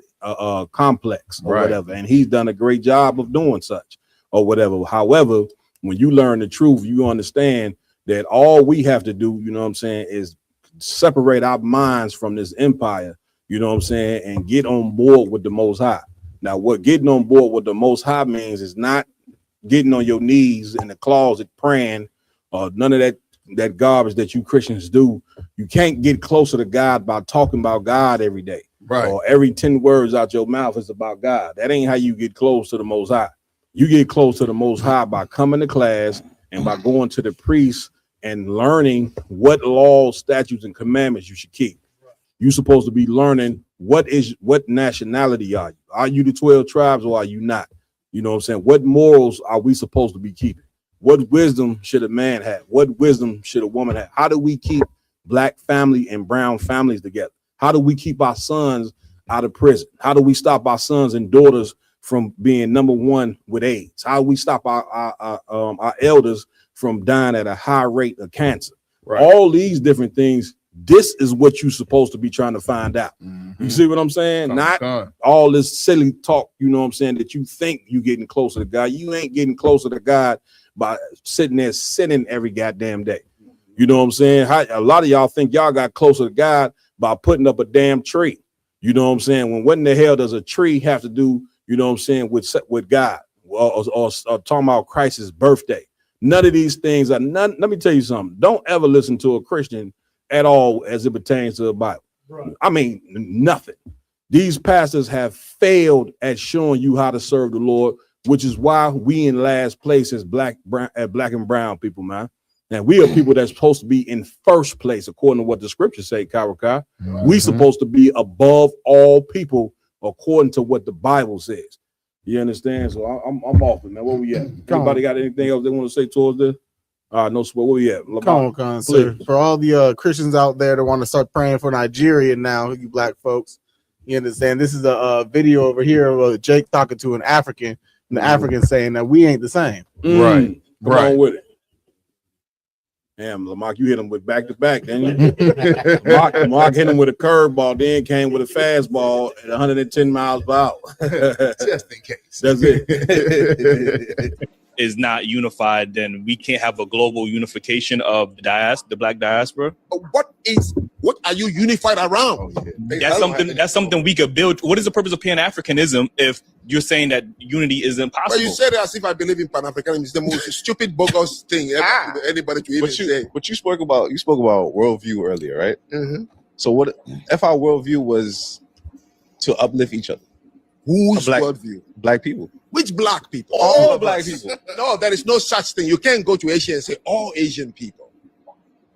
[SPEAKER 13] complex or whatever. And he's done a great job of doing such or whatever. However, when you learn the truth, you understand that all we have to do, you know what I'm saying, is separate our minds from this empire, you know what I'm saying, and get on board with the Most High. Now, what getting on board with the Most High means is not getting on your knees in the closet praying or none of that garbage that you Christians do. You can't get closer to God by talking about God every day. Right. Or every 10 words out your mouth is about God. That ain't how you get close to the Most High. You get close to the Most High by coming to class and by going to the priest and learning what laws, statutes, and commandments you should keep. You're supposed to be learning what nationality are you? Are you the 12 tribes or are you not? You know what I'm saying? What morals are we supposed to be keeping? What wisdom should a man have? What wisdom should a woman have? How do we keep black family and brown families together? How do we keep our sons out of prison? How do we stop our sons and daughters from being number one with AIDS? How do we stop our elders from dying at a high rate of cancer? Right. All these different things. This is what you're supposed to be trying to find out. You see what I'm saying? Not all this silly talk, you know what I'm saying, that you think you're getting closer to God. You ain't getting closer to God by sitting there sinning every goddamn day. You know what I'm saying? A lot of y'all think y'all got closer to God by putting up a damn tree. You know what I'm saying? When what in the hell does a tree have to do, you know what I'm saying, with God or talking about Christ's birthday? None of these things are none. Let me tell you something. Don't ever listen to a Christian at all as it pertains to the Bible. Right. I mean, nothing. These pastors have failed at showing you how to serve the Lord, which is why we in last place as black and brown people, man. And we are people that's supposed to be in first place, according to what the scriptures say, Kawaka. We supposed to be above all people, according to what the Bible says. You understand? So I'm off it, man. Where we at? Anybody got anything else they want to say towards this? No sweat. Where we at?
[SPEAKER 11] Come on, sir. For all the Christians out there that want to start praying for Nigeria now, you black folks, you understand? This is a video over here of Jake talking to an African, and the African saying that we ain't the same.
[SPEAKER 13] Right. Come on with it. Damn, Lamar, you hit him with back to back, didn't you? Mark hit him with a curveball, then came with a fastball at 110 miles per hour.
[SPEAKER 8] Just in case.
[SPEAKER 13] That's it.
[SPEAKER 16] Is not unified, then we can't have a global unification of the black diaspora.
[SPEAKER 17] What are you unified around?
[SPEAKER 16] That's something we could build. What is the purpose of Pan-Africanism if you're saying that unity is impossible?
[SPEAKER 17] Well, you said it as if I believe in Pan-Africanism. It's the most stupid, bogus thing anybody to even say.
[SPEAKER 18] But you spoke about worldview earlier, right?
[SPEAKER 17] Mm-hmm.
[SPEAKER 18] So if our worldview was to uplift each other?
[SPEAKER 17] Whose worldview?
[SPEAKER 18] Black people.
[SPEAKER 17] Which black people?
[SPEAKER 18] All black people.
[SPEAKER 17] No, there is no such thing. You can't go to Asia and say all Asian people.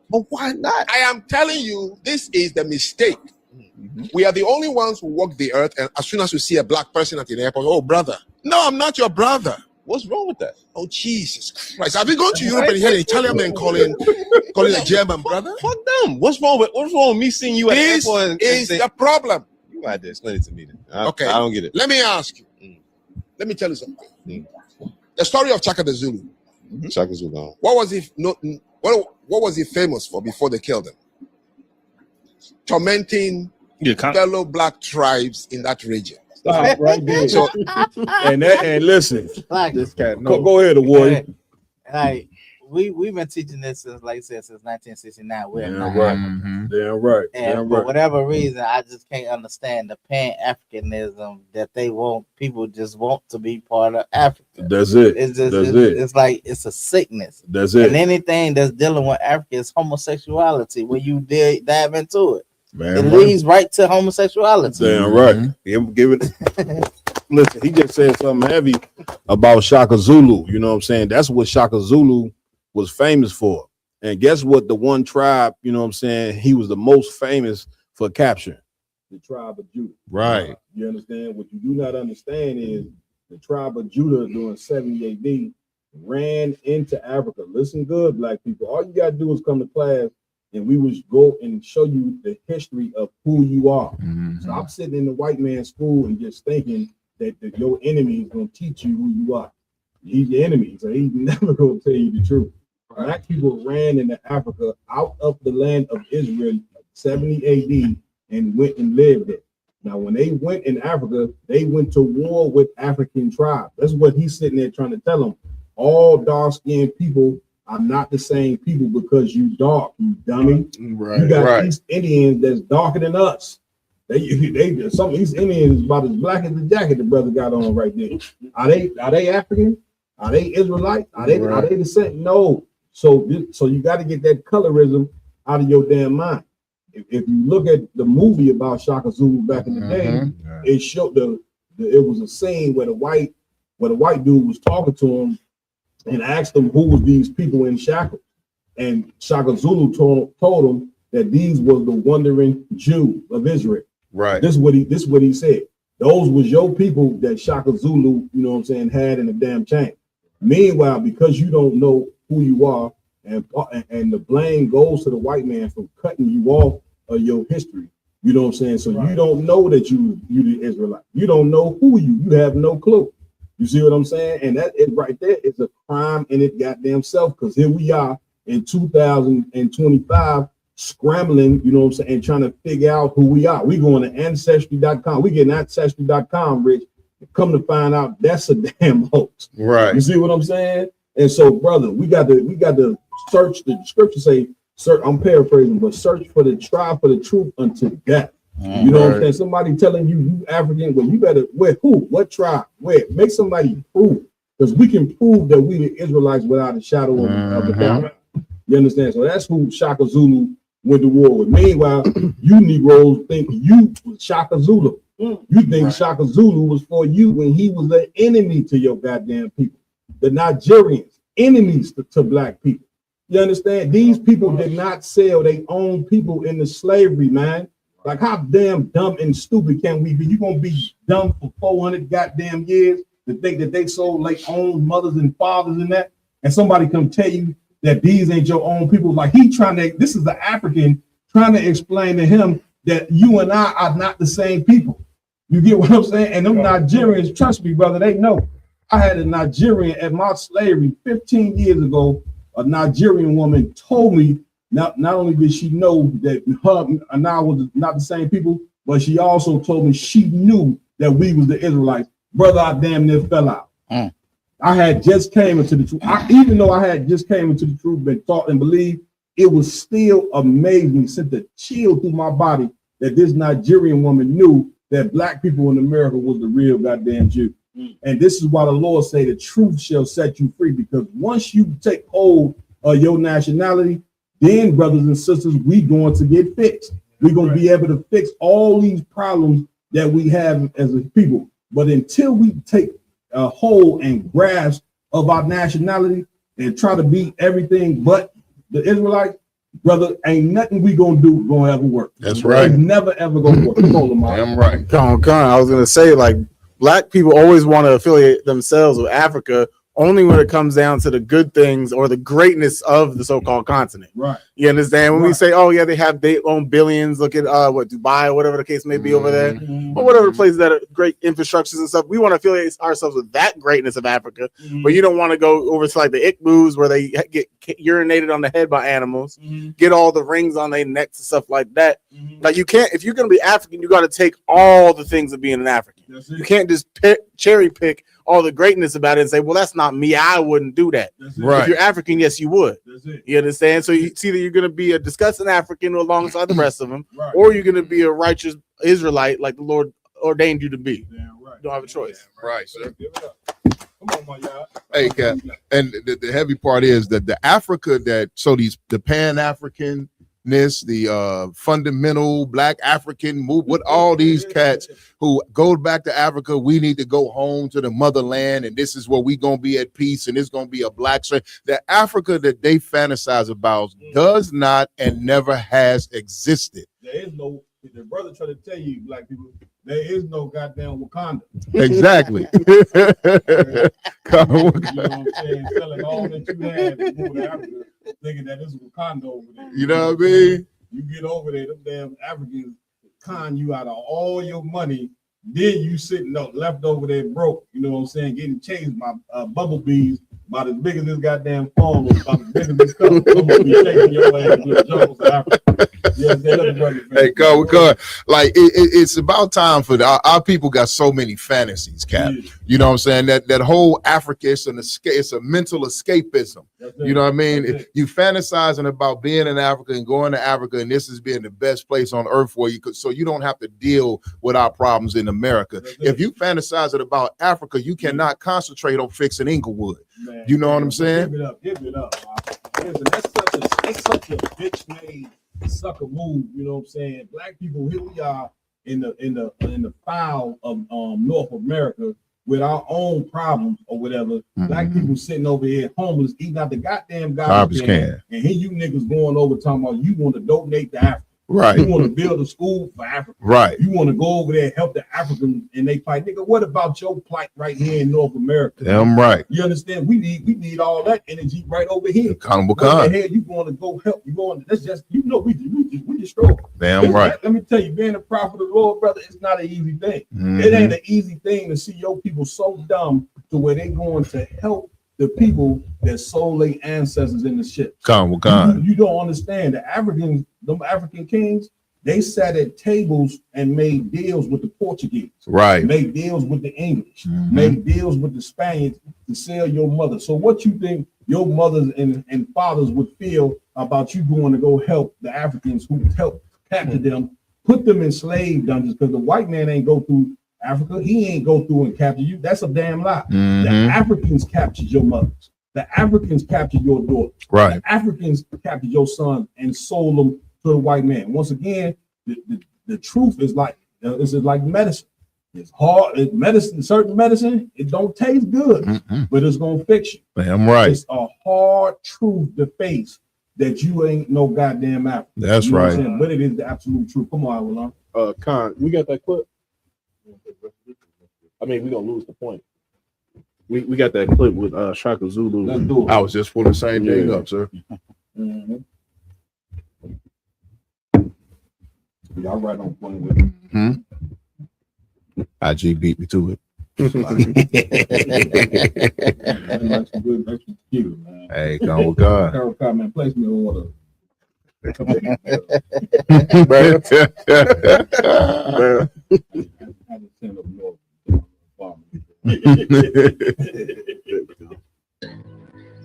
[SPEAKER 18] But why not?
[SPEAKER 17] I am telling you, this is the mistake. Mm-hmm. We are the only ones who walk the earth, and as soon as you see a black person at the airport, oh, brother. No, I'm not your brother.
[SPEAKER 18] What's wrong with that?
[SPEAKER 17] Oh, Jesus Christ. Have you gone to Europe and you heard an Italian man calling a German brother?
[SPEAKER 18] Fuck them. What's wrong with me seeing you at the airport?
[SPEAKER 17] This is the problem.
[SPEAKER 18] You had to explain it to me then.
[SPEAKER 17] Okay.
[SPEAKER 18] I don't get it.
[SPEAKER 17] Let me ask you. Let me tell you something. The story of Chaka the Zulu.
[SPEAKER 18] Chaka Zulu.
[SPEAKER 17] What was he famous for before they killed him? Tormenting fellow black tribes in that region.
[SPEAKER 13] Stop right there.
[SPEAKER 17] So,
[SPEAKER 13] and listen,
[SPEAKER 11] Like,
[SPEAKER 13] this cat. Go ahead, the warrior.
[SPEAKER 11] Like
[SPEAKER 19] we've been teaching this since, like I said, since 1969. We're
[SPEAKER 13] Damn
[SPEAKER 19] not
[SPEAKER 13] right.
[SPEAKER 19] African.
[SPEAKER 13] Damn right.
[SPEAKER 19] And
[SPEAKER 13] Damn
[SPEAKER 19] for
[SPEAKER 13] right.
[SPEAKER 19] whatever reason, I just can't understand the Pan-Africanism that they want. People just want to be part of Africa.
[SPEAKER 13] That's it.
[SPEAKER 19] It's just
[SPEAKER 13] That's
[SPEAKER 19] it's like it's a sickness.
[SPEAKER 13] That's it.
[SPEAKER 19] And anything that's dealing with Africa is homosexuality. When you dive into it, it leads right to homosexuality.
[SPEAKER 13] Damn right. Give it. Listen, he just said something heavy about Shaka Zulu. You know what I'm saying? That's what Shaka Zulu was famous for. And guess what? The one tribe, you know what I'm saying, he was the most famous for capturing. The tribe of Judah.
[SPEAKER 8] Right.
[SPEAKER 13] You understand? What you do not understand is the tribe of Judah during 70 AD ran into Africa. Listen good, black people. All you got to do is come to class and we would go and show you the history of who you are. Stop sitting in the white man's school and just thinking that your enemy is going to teach you who you are. He's your enemy, so he's never going to tell you the truth. Black people ran into Africa out of the land of Israel 70 AD and went and lived there. Now, when they went in Africa, they went to war with African tribes. That's what he's sitting there trying to tell them. All dark-skinned people are not the same people because you dark, you dummy.
[SPEAKER 8] Right.
[SPEAKER 13] You got East Indians that's darker than us. Some East Indians is about as black as the jacket the brother got on right there. Are they African? Are they Israelite? Are they the same? No. So you got to get that colorism out of your damn mind. If you look at the movie about Shaka Zulu back in the day, it showed it was a scene where the white dude was talking to him and asked him who was these people in shackles, and Shaka Zulu told him that these was the wandering Jew of Israel.
[SPEAKER 8] Right.
[SPEAKER 13] This is what he said. Those was your people that Shaka Zulu, you know what I'm saying, had in a damn chain. Meanwhile, because you don't know who you are, and the blame goes to the white man for cutting you off of your history. You know what I'm saying? So you don't know that you the Israelite. You don't know who you have no clue. You see what I'm saying? And that is right there is a crime in its goddamn self, because here we are in 2025 scrambling, you know what I'm saying, and trying to figure out who we are. We going to ancestry.com. We getting ancestry.com, Rich. Come to find out that's a damn hoax.
[SPEAKER 8] Right.
[SPEAKER 13] You see what I'm saying? And so, brother, we got to search. The scripture say, I'm paraphrasing, but search for the tribe for the truth until death. You know what I'm saying? Somebody telling you African, well, you better where who? What tribe? Where? Make somebody prove, because we can prove that we the Israelites without a shadow of a doubt. You understand? So that's who Shaka Zulu went to war with. Meanwhile, you Negroes think you was Shaka Zulu. You think Shaka Zulu was for you when he was an enemy to your goddamn people. The Nigerians, enemies to black people. You understand? These people did not sell their own people into slavery, man. Like, how damn dumb and stupid can we be? You gonna be dumb for 400 goddamn years to think that they sold their own mothers and fathers and that, and somebody come tell you that these ain't your own people? Like, this is the African trying to explain to him that you and I are not the same people. You get what I'm saying? And them Nigerians, trust me, brother, they know. I had a Nigerian at my slavery 15 years ago. A Nigerian woman told me not only did she know that her and I was not the same people, but she also told me she knew that we was the Israelites. Brother, I damn near fell out. I had just came into the truth. Even though I had just came into the truth, been taught and believed, it was still amazing, sent a chill through my body that this Nigerian woman knew that black people in America was the real goddamn Jew. And this is why the Lord say the truth shall set you free, because once you take hold of your nationality, then, brothers and sisters, we going to get fixed. We're going to be able to fix all these problems that we have as a people. But until we take a hold and grasp of our nationality and try to be everything but the Israelites, brother, ain't nothing we gonna do gonna ever work.
[SPEAKER 8] That's right.
[SPEAKER 13] It's never ever gonna work.
[SPEAKER 8] Damn right.
[SPEAKER 11] Con. I was gonna say, like, black people always want to affiliate themselves with Africa only when it comes down to the good things or the greatness of the so-called continent.
[SPEAKER 13] Right.
[SPEAKER 11] You understand? When we say, oh yeah, they own billions, look at what Dubai, whatever the case may be over there, or whatever places that are great infrastructures and stuff. We want to affiliate ourselves with that greatness of Africa, but you don't want to go over to like the Ikbus where they get urinated on the head by animals, get all the rings on their necks and stuff like that. Like you can't, if you're gonna be African, you got to take all the things of being an African. You can't just cherry pick all the greatness about it and say, well, that's not me. I wouldn't do that.
[SPEAKER 8] Right.
[SPEAKER 11] If you're African, yes, you would. You understand? So it's either you're going to be a disgusting African alongside the rest of them, or you're going to be a righteous Israelite like the Lord ordained you to be. You don't have a choice.
[SPEAKER 8] Right, sir. Hey, Cap. And the heavy part is that the Africa the Pan-African, the fundamental Black African move with all these cats who go back to Africa. We need to go home to the motherland, and this is where we gonna be at peace, and it's gonna be a black strength. The Africa that they fantasize about does not and never has existed.
[SPEAKER 13] There is no. The brother try to tell you, black people, there is no goddamn Wakanda.
[SPEAKER 8] Exactly.
[SPEAKER 13] You know what I'm saying? Selling all that you have to go to Africa, thinking that this is Wakanda over there.
[SPEAKER 8] You know what I mean?
[SPEAKER 13] You get over there, them damn Africans con you out of all your money. Then you sitting up left over there broke. You know what I'm saying? Getting chased by bumblebees about as big as this goddamn phone, about as big as this cup. Bumblebee chasing your ass through the jungles of Africa.
[SPEAKER 8] Hey, go. Like it's about time for our people got so many fantasies, Cap. You know what I'm saying? That whole Africa is it's a mental escapism. You know what I mean? You fantasizing about being in Africa and going to Africa, and this is being the best place on earth for you, so you don't have to deal with our problems in America. If you fantasizing about Africa, you cannot concentrate on fixing Inglewood.
[SPEAKER 13] Man,
[SPEAKER 8] you know what I'm saying?
[SPEAKER 13] Give it up. Listen, that's such a bitch made sucker move. You know what I'm saying? Black people, here we are in the foul of North America with our own problems or whatever. Black people sitting over here homeless, eating out the goddamn garbage can. And here you niggas going over talking about you want to donate to Africa.
[SPEAKER 8] Right.
[SPEAKER 13] You want to build a school for Africa.
[SPEAKER 8] Right.
[SPEAKER 13] You want to go over there and help the Africans and they fight. Nigga, what about your plight right here in North America?
[SPEAKER 8] Damn right.
[SPEAKER 13] You understand? We need all that energy right over here.
[SPEAKER 8] Accountable
[SPEAKER 13] What
[SPEAKER 8] con.
[SPEAKER 13] the hell you going to go help? You going? That's just we destroy.
[SPEAKER 8] Damn right.
[SPEAKER 13] Let me tell you, being a prophet of the Lord, brother, it's not an easy thing.
[SPEAKER 8] Mhm.
[SPEAKER 13] It ain't an easy thing to see your people so dumb to where they going to help the people that sold their ancestors in the ship.
[SPEAKER 8] Accountable con.
[SPEAKER 13] You don't understand. The Africans, them African kings, they sat at tables and made deals with the Portuguese.
[SPEAKER 8] Right.
[SPEAKER 13] Made deals with the English. Made deals with the Spaniards to sell your mother. So what you think your mothers and fathers would feel about you going to go help the Africans who helped capture them, put them in slave dungeons, because the white man ain't go through Africa. He ain't go through and capture you. That's a damn lie. The Africans captured your mothers. The Africans captured your daughters.
[SPEAKER 8] Right.
[SPEAKER 13] The Africans captured your sons and sold them to the white man. Once again, the truth is like medicine. It's hard. Certain medicine, it don't taste good, but it's gonna fix you.
[SPEAKER 8] Damn right.
[SPEAKER 13] It's a hard truth to face that you ain't no goddamn African.
[SPEAKER 8] That's
[SPEAKER 13] You know what I'm
[SPEAKER 8] right.
[SPEAKER 13] saying? But it is the absolute truth. Come on, Avalon.
[SPEAKER 10] Con, we got that clip. I mean, we gonna lose the point. We got that clip with Shaka Zulu.
[SPEAKER 13] Let's do it.
[SPEAKER 8] I was just pulling the same thing up, sir.
[SPEAKER 13] Y'all right on point with it.
[SPEAKER 8] IG beat me to it. Hey, go with God.
[SPEAKER 13] Carol Cobb, man, place me in order.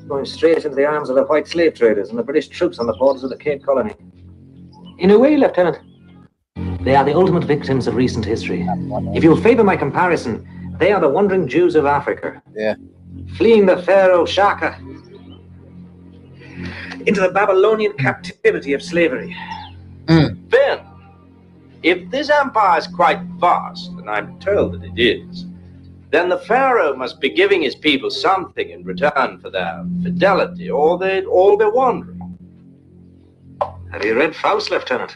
[SPEAKER 20] Going straight into the arms of the white slave traders and the British troops on the borders of the Cape Colony. In a way, Lieutenant, they are the ultimate victims of recent history. If you'll favor my comparison, they are the wandering Jews of Africa.
[SPEAKER 19] Yeah.
[SPEAKER 20] Fleeing the Pharaoh Shaka into the Babylonian captivity of slavery.
[SPEAKER 21] Ben, if this empire is quite vast, and I'm told that it is, then the Pharaoh must be giving his people something in return for their fidelity, or they'd all be wandering.
[SPEAKER 20] Have you read Faust, Lieutenant?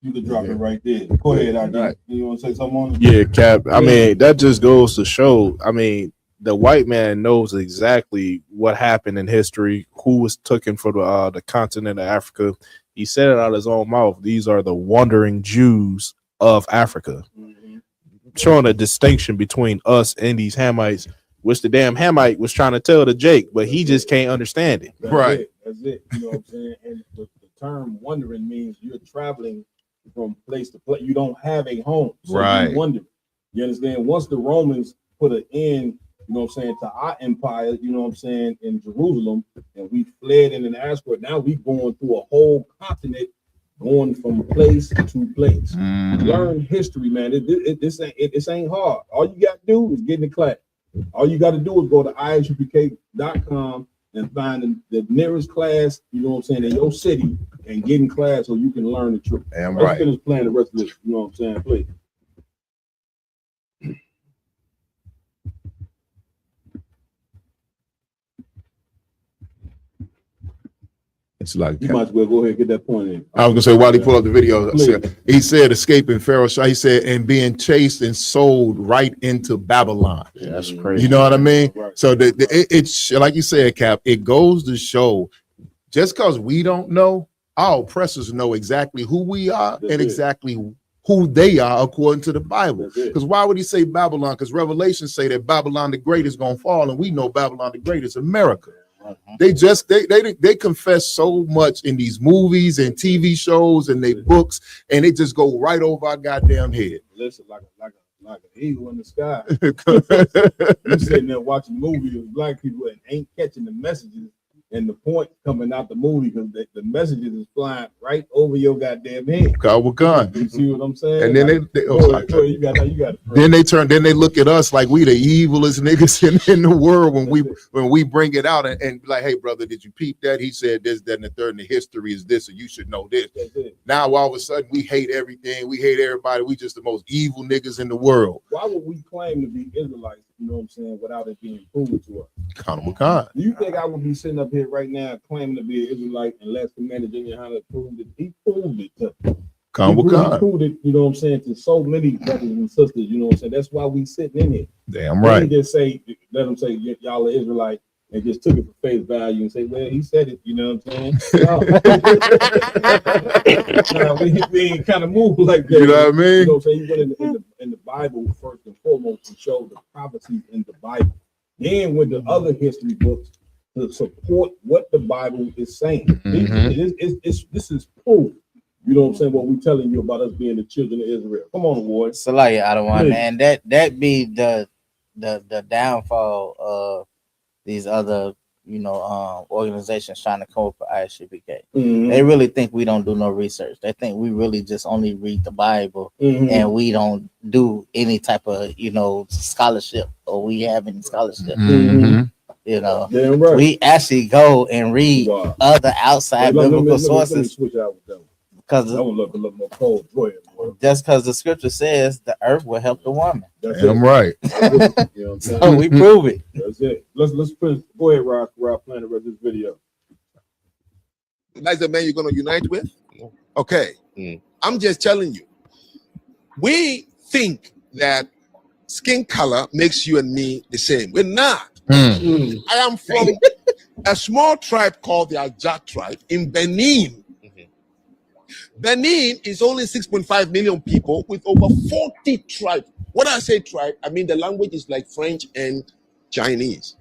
[SPEAKER 13] You could drop it right there. Go ahead, ID. You want to say something on it?
[SPEAKER 10] Yeah, Cap. I mean, that just goes to show. I mean, the white man knows exactly what happened in history, who was taken for the continent of Africa. He said it out of his own mouth. These are the wandering Jews of Africa, showing a distinction between us and these Hamites, which the damn Hamite was trying to tell to Jake, but he just can't understand it.
[SPEAKER 13] That's it. You know what I'm saying? And the term wandering means you're traveling from place to place. You don't have a home. So you're wandering. You understand? Once the Romans put an end, you know what I'm saying, to our empire, you know what I'm saying, in Jerusalem, and we fled in an Ascot. Now we going through a whole continent, going from place to place. Learn history, man. This ain't hard. All you got to do is get in the class. All you got to do is go to isupk.com and find the nearest class, you know what I'm saying, in your city, and get in class so you can learn the truth. Let's finish playing the rest of this, you know what I'm saying, please.
[SPEAKER 8] It's like
[SPEAKER 13] You might as well go ahead and get that point in.
[SPEAKER 8] I was gonna say while he pulled up the video, he said escaping Pharaoh. He said and being chased and sold right into Babylon.
[SPEAKER 10] Yeah, that's crazy.
[SPEAKER 8] You know what I mean? So it's like you said, Cap. It goes to show, just because we don't know, our oppressors know exactly who we are and exactly who they are according to the Bible. Because why would he say Babylon? Because Revelation say that Babylon the Great is gonna fall, and we know Babylon the Great is America. They confess so much in these movies and TV shows and they books, and they just go right over our goddamn head.
[SPEAKER 13] Listen, like an eagle in the sky. You sitting there watching a movie with black people and ain't catching the messages and the point coming out the movie because the messages is flying right over your goddamn head. You see what I'm saying?
[SPEAKER 8] And then
[SPEAKER 13] you got it.
[SPEAKER 8] Then they look at us like we the evilest niggas in the world when we bring it out and be like, hey brother, did you peep that? He said this, that, and the third, and the history is this, and you should know this. Now all of a sudden we hate everything, we hate everybody, we just the most evil niggas in the world.
[SPEAKER 13] Why would we claim to be Israelites, you know what I'm saying, without it being proven to us?
[SPEAKER 8] Khan.
[SPEAKER 13] Do you think I would be sitting up here right now claiming to be an Israelite unless Commander Junior Hunter proved it? He proved it to me. He proved it, you know what I'm saying, to so many brothers and sisters, you know what I'm saying. That's why we sitting in here.
[SPEAKER 8] Damn right.
[SPEAKER 13] They just say, let them say y'all are Israelite and just took it for face value and say, well, he said it, you know what I'm saying? we ain't kind of move like that.
[SPEAKER 8] You know what I mean?
[SPEAKER 13] You know what I'm saying? You went in the Bible first and foremost to show the prophecies in the Bible. Then with the other history books to support what the Bible is saying. This is proof. You know what I'm saying? What we telling you about us being the children of Israel. Come on, Ward.
[SPEAKER 19] Salaya, I don't want, man. That be the downfall of these other, you know, organizations trying to come up with ISUPK. They really think we don't do no research. They think we really just only read the Bible and we don't do any type of, you know, scholarship, or we have any scholarship. You know, we actually go and read other outside biblical sources. Because just because the scripture says the earth will help the woman.
[SPEAKER 8] I'm right.
[SPEAKER 19] So we prove it.
[SPEAKER 13] That's it. Let's go ahead, Rob, playing the rest of this video.
[SPEAKER 17] That's the man you're gonna unite with? Okay. I'm just telling you. We think that skin color makes you and me the same. We're not. I am from a small tribe called the Ajak tribe in Benin. Benin is only 6.5 million people with over 40 tribes. When I say tribe, I mean the language is like French and Chinese.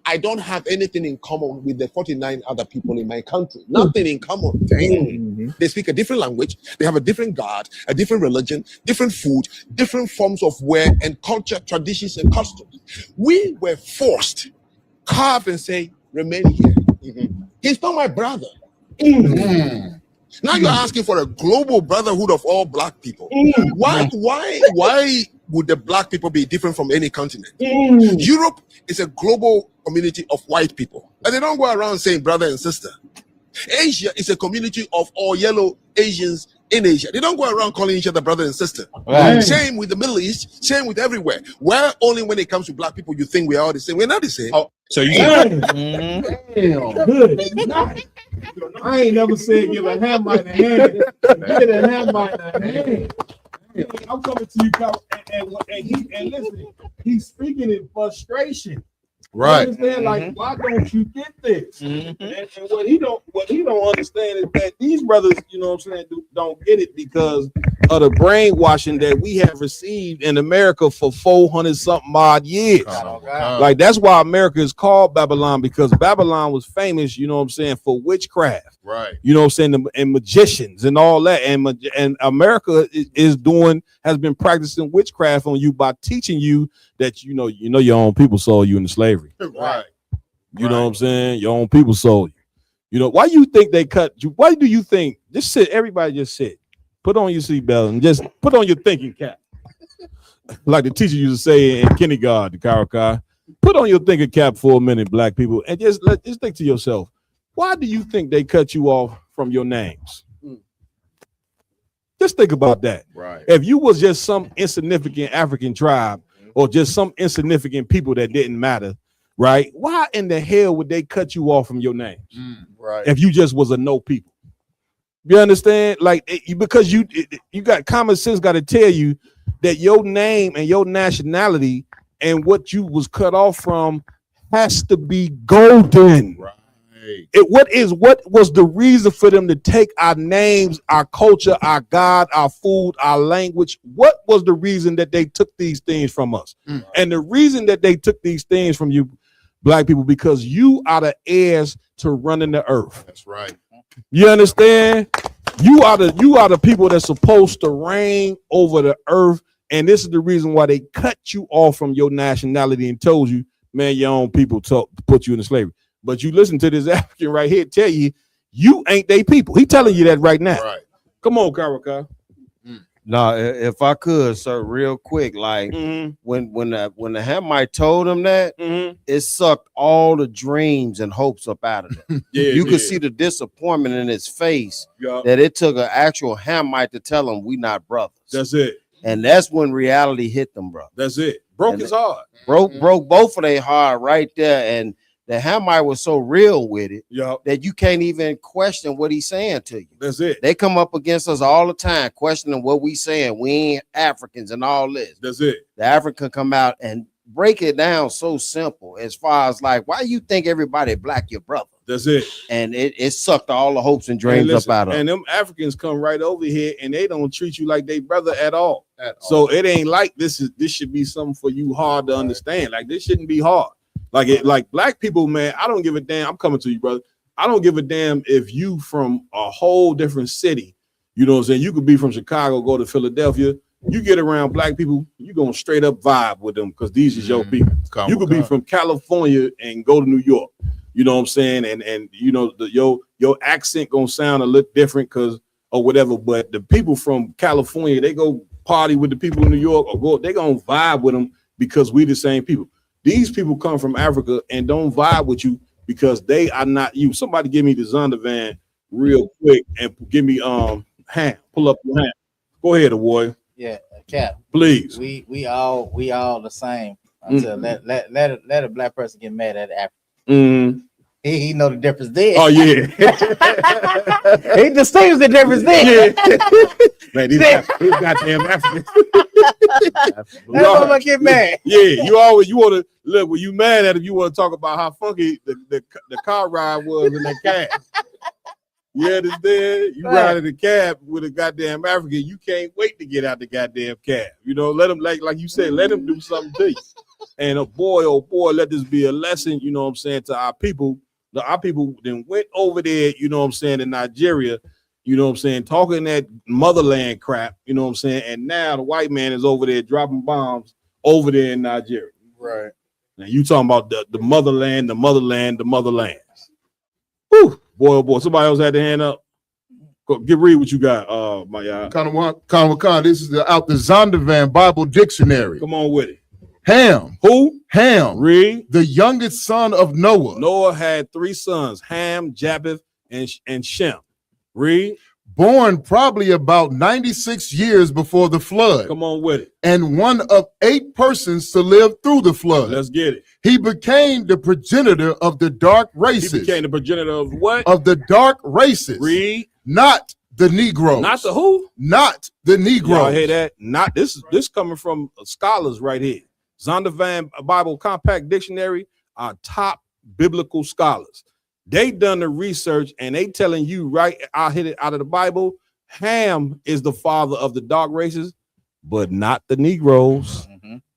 [SPEAKER 17] I don't have anything in common with the 49 other people in my country. Nothing in common. They speak a different language. They have a different God, a different religion, different food, different forms of wear and culture, traditions and customs. We were forced, carved and say, remain here. He's not my brother. Now you're asking for a global brotherhood of all black people. Why would the black people be different from any continent? Europe is a global community of white people, and they don't go around saying brother and sister. Asia is a community of all yellow Asians in Asia. They don't go around calling each other brother and sister. Same with the Middle East, same with everywhere. Where only when it comes to black people you think we are all the same. We're not the same.
[SPEAKER 16] So you
[SPEAKER 15] Damn, good. I ain't never said give a Hamite a hand. Get a Hamite a hand. I'm coming to you,
[SPEAKER 13] and listen, he's speaking in frustration.
[SPEAKER 8] Right.
[SPEAKER 13] You understand? Like, why don't you get this? And what he don't understand is that these brothers, you know what I'm saying, don't get it because of the brainwashing that we have received in America for 400 something odd years. Like, that's why America is called Babylon, because Babylon was famous, you know what I'm saying, for witchcraft.
[SPEAKER 8] Right.
[SPEAKER 13] You know what I'm saying, and magicians and all that. And America has been practicing witchcraft on you by teaching you that you know your own people sold you into slavery.
[SPEAKER 8] Right.
[SPEAKER 13] You know what I'm saying? Your own people sold you. You know, why you think they cut you? Why do you think? Just sit, everybody just sit. Put on your seatbelt and just put on your thinking cap. Like the teacher used to say in kindergarten, Karakai. Put on your thinking cap for a minute, black people, and just think to yourself, why do you think they cut you off from your names? Just think about that.
[SPEAKER 8] Right.
[SPEAKER 13] If you was just some insignificant African tribe or just some insignificant people that didn't matter, right? Why in the hell would they cut you off from your names?
[SPEAKER 8] Right.
[SPEAKER 13] If you just was a no people. You understand? Like, because you got common sense got to tell you that your name and your nationality and what you was cut off from has to be golden.
[SPEAKER 8] Right.
[SPEAKER 13] What was the reason for them to take our names, our culture, our God, our food, our language? What was the reason that they took these things from us? And the reason that they took these things from you, black people, because you are the heirs to running the earth.
[SPEAKER 8] That's right.
[SPEAKER 13] You understand? You are the people that's supposed to reign over the earth, and this is the reason why they cut you off from your nationality and told you, man, your own people put you into slavery. But you listen to this African right here tell you, you ain't they people. He telling you that right now.
[SPEAKER 8] Right.
[SPEAKER 13] Come on, Karaka.
[SPEAKER 2] No, if I could, sir, real quick, like when the Hamite told him that, it sucked all the dreams and hopes up out of them. You could see the disappointment in his face that it took an actual Hamite to tell him we not brothers.
[SPEAKER 13] That's it.
[SPEAKER 2] And that's when reality hit them, bro.
[SPEAKER 13] That's it. Broke his heart.
[SPEAKER 2] Broke both of their heart right there. And the Hamite was so real with it that you can't even question what he's saying to you.
[SPEAKER 13] That's it.
[SPEAKER 2] They come up against us all the time, questioning what we saying. We ain't Africans and all this.
[SPEAKER 13] That's it.
[SPEAKER 2] The African come out and break it down so simple as far as like, why you think everybody black your brother?
[SPEAKER 13] That's it.
[SPEAKER 2] And it sucked all the hopes and dreams up out of them.
[SPEAKER 13] And them Africans come right over here and they don't treat you like they brother at all. So it ain't like this should be something for you hard to understand. Like this shouldn't be hard. Like black people, man, I don't give a damn. I'm coming to you, brother. I don't give a damn if you from a whole different city. You know what I'm saying? You could be from Chicago, go to Philadelphia. You get around black people, you gonna straight up vibe with them because these is your people. You could be from California and go to New York. You know what I'm saying? And you know your accent gonna sound a little different because or whatever. But the people from California, they go party with the people in New York or they gonna vibe with them because we the same people. These people come from Africa and don't vibe with you because they are not you. Somebody give me the Zondervan real quick and give me Ham. Pull up your Ham. Go ahead, warrior.
[SPEAKER 19] Yeah, Cap.
[SPEAKER 13] Please.
[SPEAKER 19] We all the same until let a black person get mad at Africa. He know the difference there.
[SPEAKER 13] Oh yeah.
[SPEAKER 19] He distinguishes the difference there.
[SPEAKER 13] Man, these goddamn Africans.
[SPEAKER 19] That's why I get mad.
[SPEAKER 13] Yeah, you want to look when you mad at him, you want to talk about how funky the car ride was in that cab. You understand? You ride in the cab with a goddamn African, you can't wait to get out the goddamn cab. You know, let him like you said, let him do something to you. And oh boy, let this be a lesson, you know what I'm saying, to our people. Our people then went over there, you know what I'm saying, in Nigeria, you know what I'm saying, talking that motherland crap, you know what I'm saying, and now the white man is over there dropping bombs over there in Nigeria.
[SPEAKER 8] Right.
[SPEAKER 13] Now you talking about the motherland, the motherland. Whew, boy, oh boy, somebody else had their hand up. Go, read what you got, my
[SPEAKER 8] Khan. This is out the Zondervan Bible Dictionary.
[SPEAKER 13] Come on with it.
[SPEAKER 8] Ham.
[SPEAKER 13] Who?
[SPEAKER 8] Ham.
[SPEAKER 13] Read.
[SPEAKER 8] The youngest son of Noah.
[SPEAKER 13] Noah had 3 sons, Ham, Japheth, and Shem. Read.
[SPEAKER 8] Born probably about 96 years before the flood.
[SPEAKER 13] Come on with it.
[SPEAKER 8] And one of 8 persons to live through the flood.
[SPEAKER 13] Let's get it.
[SPEAKER 8] He became the progenitor of the dark races.
[SPEAKER 13] He became the progenitor of what?
[SPEAKER 8] Of the dark races.
[SPEAKER 13] Read.
[SPEAKER 8] Not the Negroes.
[SPEAKER 13] Not the who?
[SPEAKER 8] Not the Negroes.
[SPEAKER 13] Y'all hear that? Not this coming from scholars right here. Zondervan Bible Compact Dictionary are top biblical scholars. They done the research and they telling you right, I hit it out of the Bible. Ham is the father of the dark races, but not the Negroes.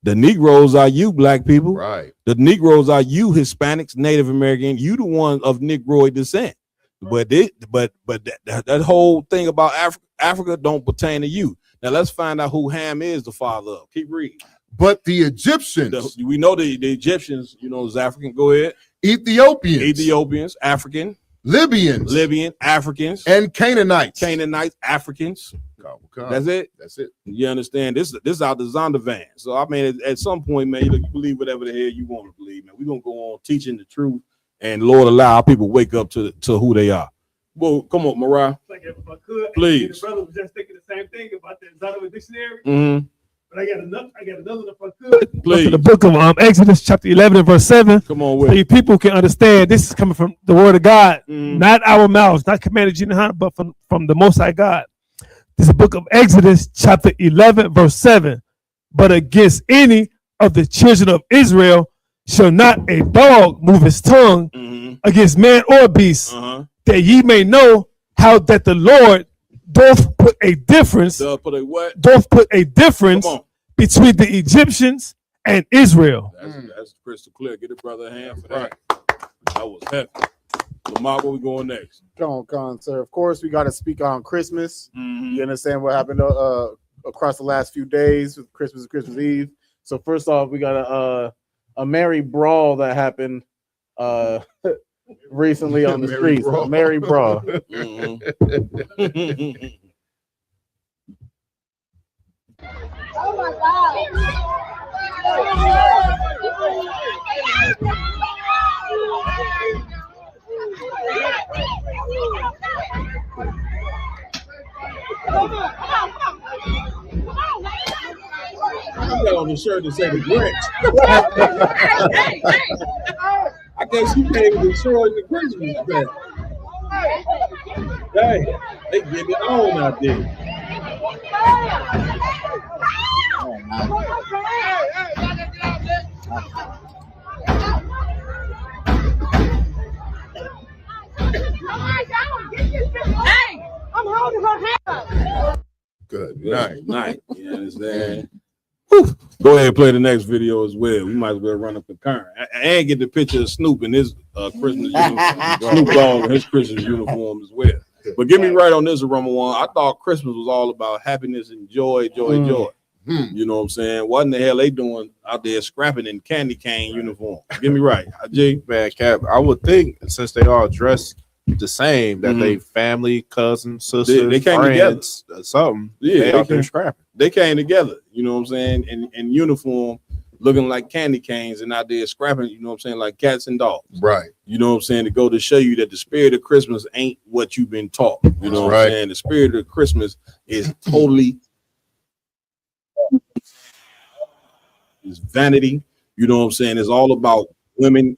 [SPEAKER 13] The Negroes are you, black people.
[SPEAKER 8] Right.
[SPEAKER 13] The Negroes are you, Hispanics, Native American. You the one of Negroid descent. But that whole thing about Africa don't pertain to you. Now let's find out who Ham is the father of. Keep reading.
[SPEAKER 8] But the Egyptians.
[SPEAKER 13] We know the Egyptians, is African. Go ahead.
[SPEAKER 8] Ethiopians.
[SPEAKER 13] African.
[SPEAKER 8] Libyan,
[SPEAKER 13] Africans.
[SPEAKER 8] And Canaanites,
[SPEAKER 13] Africans.
[SPEAKER 8] God.
[SPEAKER 13] That's it. You understand? This is out the Zondervan. So I mean, at some point, man, you believe whatever the hell you want to believe, man. We're gonna go on teaching the truth, and Lord allow our people wake up to who they are. Well, come on, Mariah.
[SPEAKER 14] Like if I could,
[SPEAKER 13] please.
[SPEAKER 14] The brother was just thinking the same thing about the Zondervan dictionary.
[SPEAKER 13] Mm-hmm.
[SPEAKER 14] But I got another if I could.
[SPEAKER 13] Please.
[SPEAKER 14] To the book of Exodus chapter 11 and verse 7.
[SPEAKER 13] Come on with
[SPEAKER 14] so you people can understand this is coming from the word of God, not our mouths, not commanded Gina, but from the Most High God. This is the book of Exodus chapter 11 verse 7. But against any of the children of Israel shall not a dog move his tongue against man or beast, that ye may know how that the Lord doth put a difference. Doth put a difference between the Egyptians and Israel.
[SPEAKER 13] That's crystal clear. Get it, brother, a hand for that. That was heavy. Lamar, where we going next?
[SPEAKER 11] Come on, sir. Of course, we got to speak on Christmas. You understand what happened across the last few days with Christmas and Christmas Eve. So first off, we got a merry brawl that happened recently on the streets. A merry brawl.
[SPEAKER 1] Oh my God.
[SPEAKER 13] You got on the shirt to say the Grinch. I guess you can't even destroy the Christmas tree. Dang, they get it on out there.
[SPEAKER 1] Hey, I'm holding her hand.
[SPEAKER 8] Good
[SPEAKER 13] night. You understand? Whew. Go ahead and play the next video as well. We might as well run up the current. And get the picture of Snoop in his Christmas uniform. Snoop Dogg in his Christmas uniform as well. But get me right on this, Rumble One. I thought Christmas was all about happiness and joy. You know what I'm saying? What in the hell they doing out there scrapping in candy cane uniform? Get me right.
[SPEAKER 10] Man, Cap, I would think since they all dressed the same that they family, cousins, sisters,
[SPEAKER 13] they came
[SPEAKER 10] friends,
[SPEAKER 13] together.
[SPEAKER 10] Something.
[SPEAKER 13] Yeah,
[SPEAKER 10] they out there scrapping.
[SPEAKER 13] They came together, you know what I'm saying, in uniform, looking like candy canes and out there scrapping, you know what I'm saying, like cats and dogs.
[SPEAKER 8] Right.
[SPEAKER 13] You know what I'm saying, to go to show you that the spirit of Christmas ain't what you've been taught. You know what I'm saying? The spirit of Christmas is totally is vanity. You know what I'm saying? It's all about women.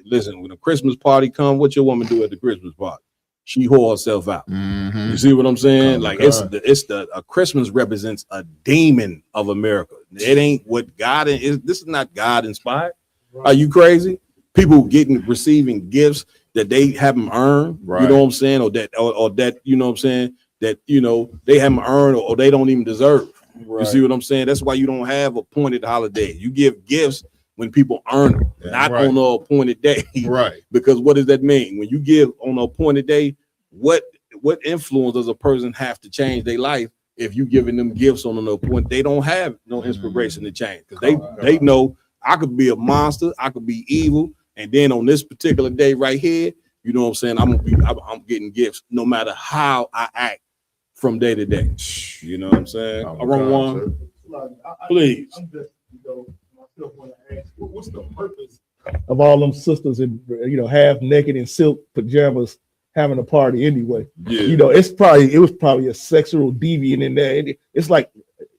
[SPEAKER 13] Listen, when a Christmas party come, what your woman do at the Christmas party? She whore herself out. You see what I'm saying? A Christmas represents a demon of America. It ain't what God is. This is not God inspired. Are you crazy? People receiving gifts that they haven't earned. You know what I'm saying? Or that you know what I'm saying? That they haven't earned or they don't even deserve. You see what I'm saying? That's why you don't have appointed holidays. You give gifts when people earn them, not on an appointed day.
[SPEAKER 8] Right.
[SPEAKER 13] Because what does that mean? When you give on an appointed day, what influence does a person have to change their life if you giving them gifts on an appointed? They don't have no inspiration to change because they know I could be a monster, I could be evil, and then on this particular day right here, you know what I'm saying? I'm getting gifts no matter how I act from day to day. You know what I'm saying? Wrong one. Please.
[SPEAKER 15] I'm just, I still want to ask, what's the purpose of all them sisters in half naked in silk pajamas having a party anyway?
[SPEAKER 13] Yeah.
[SPEAKER 15] It was probably a sexual deviant in there. It's like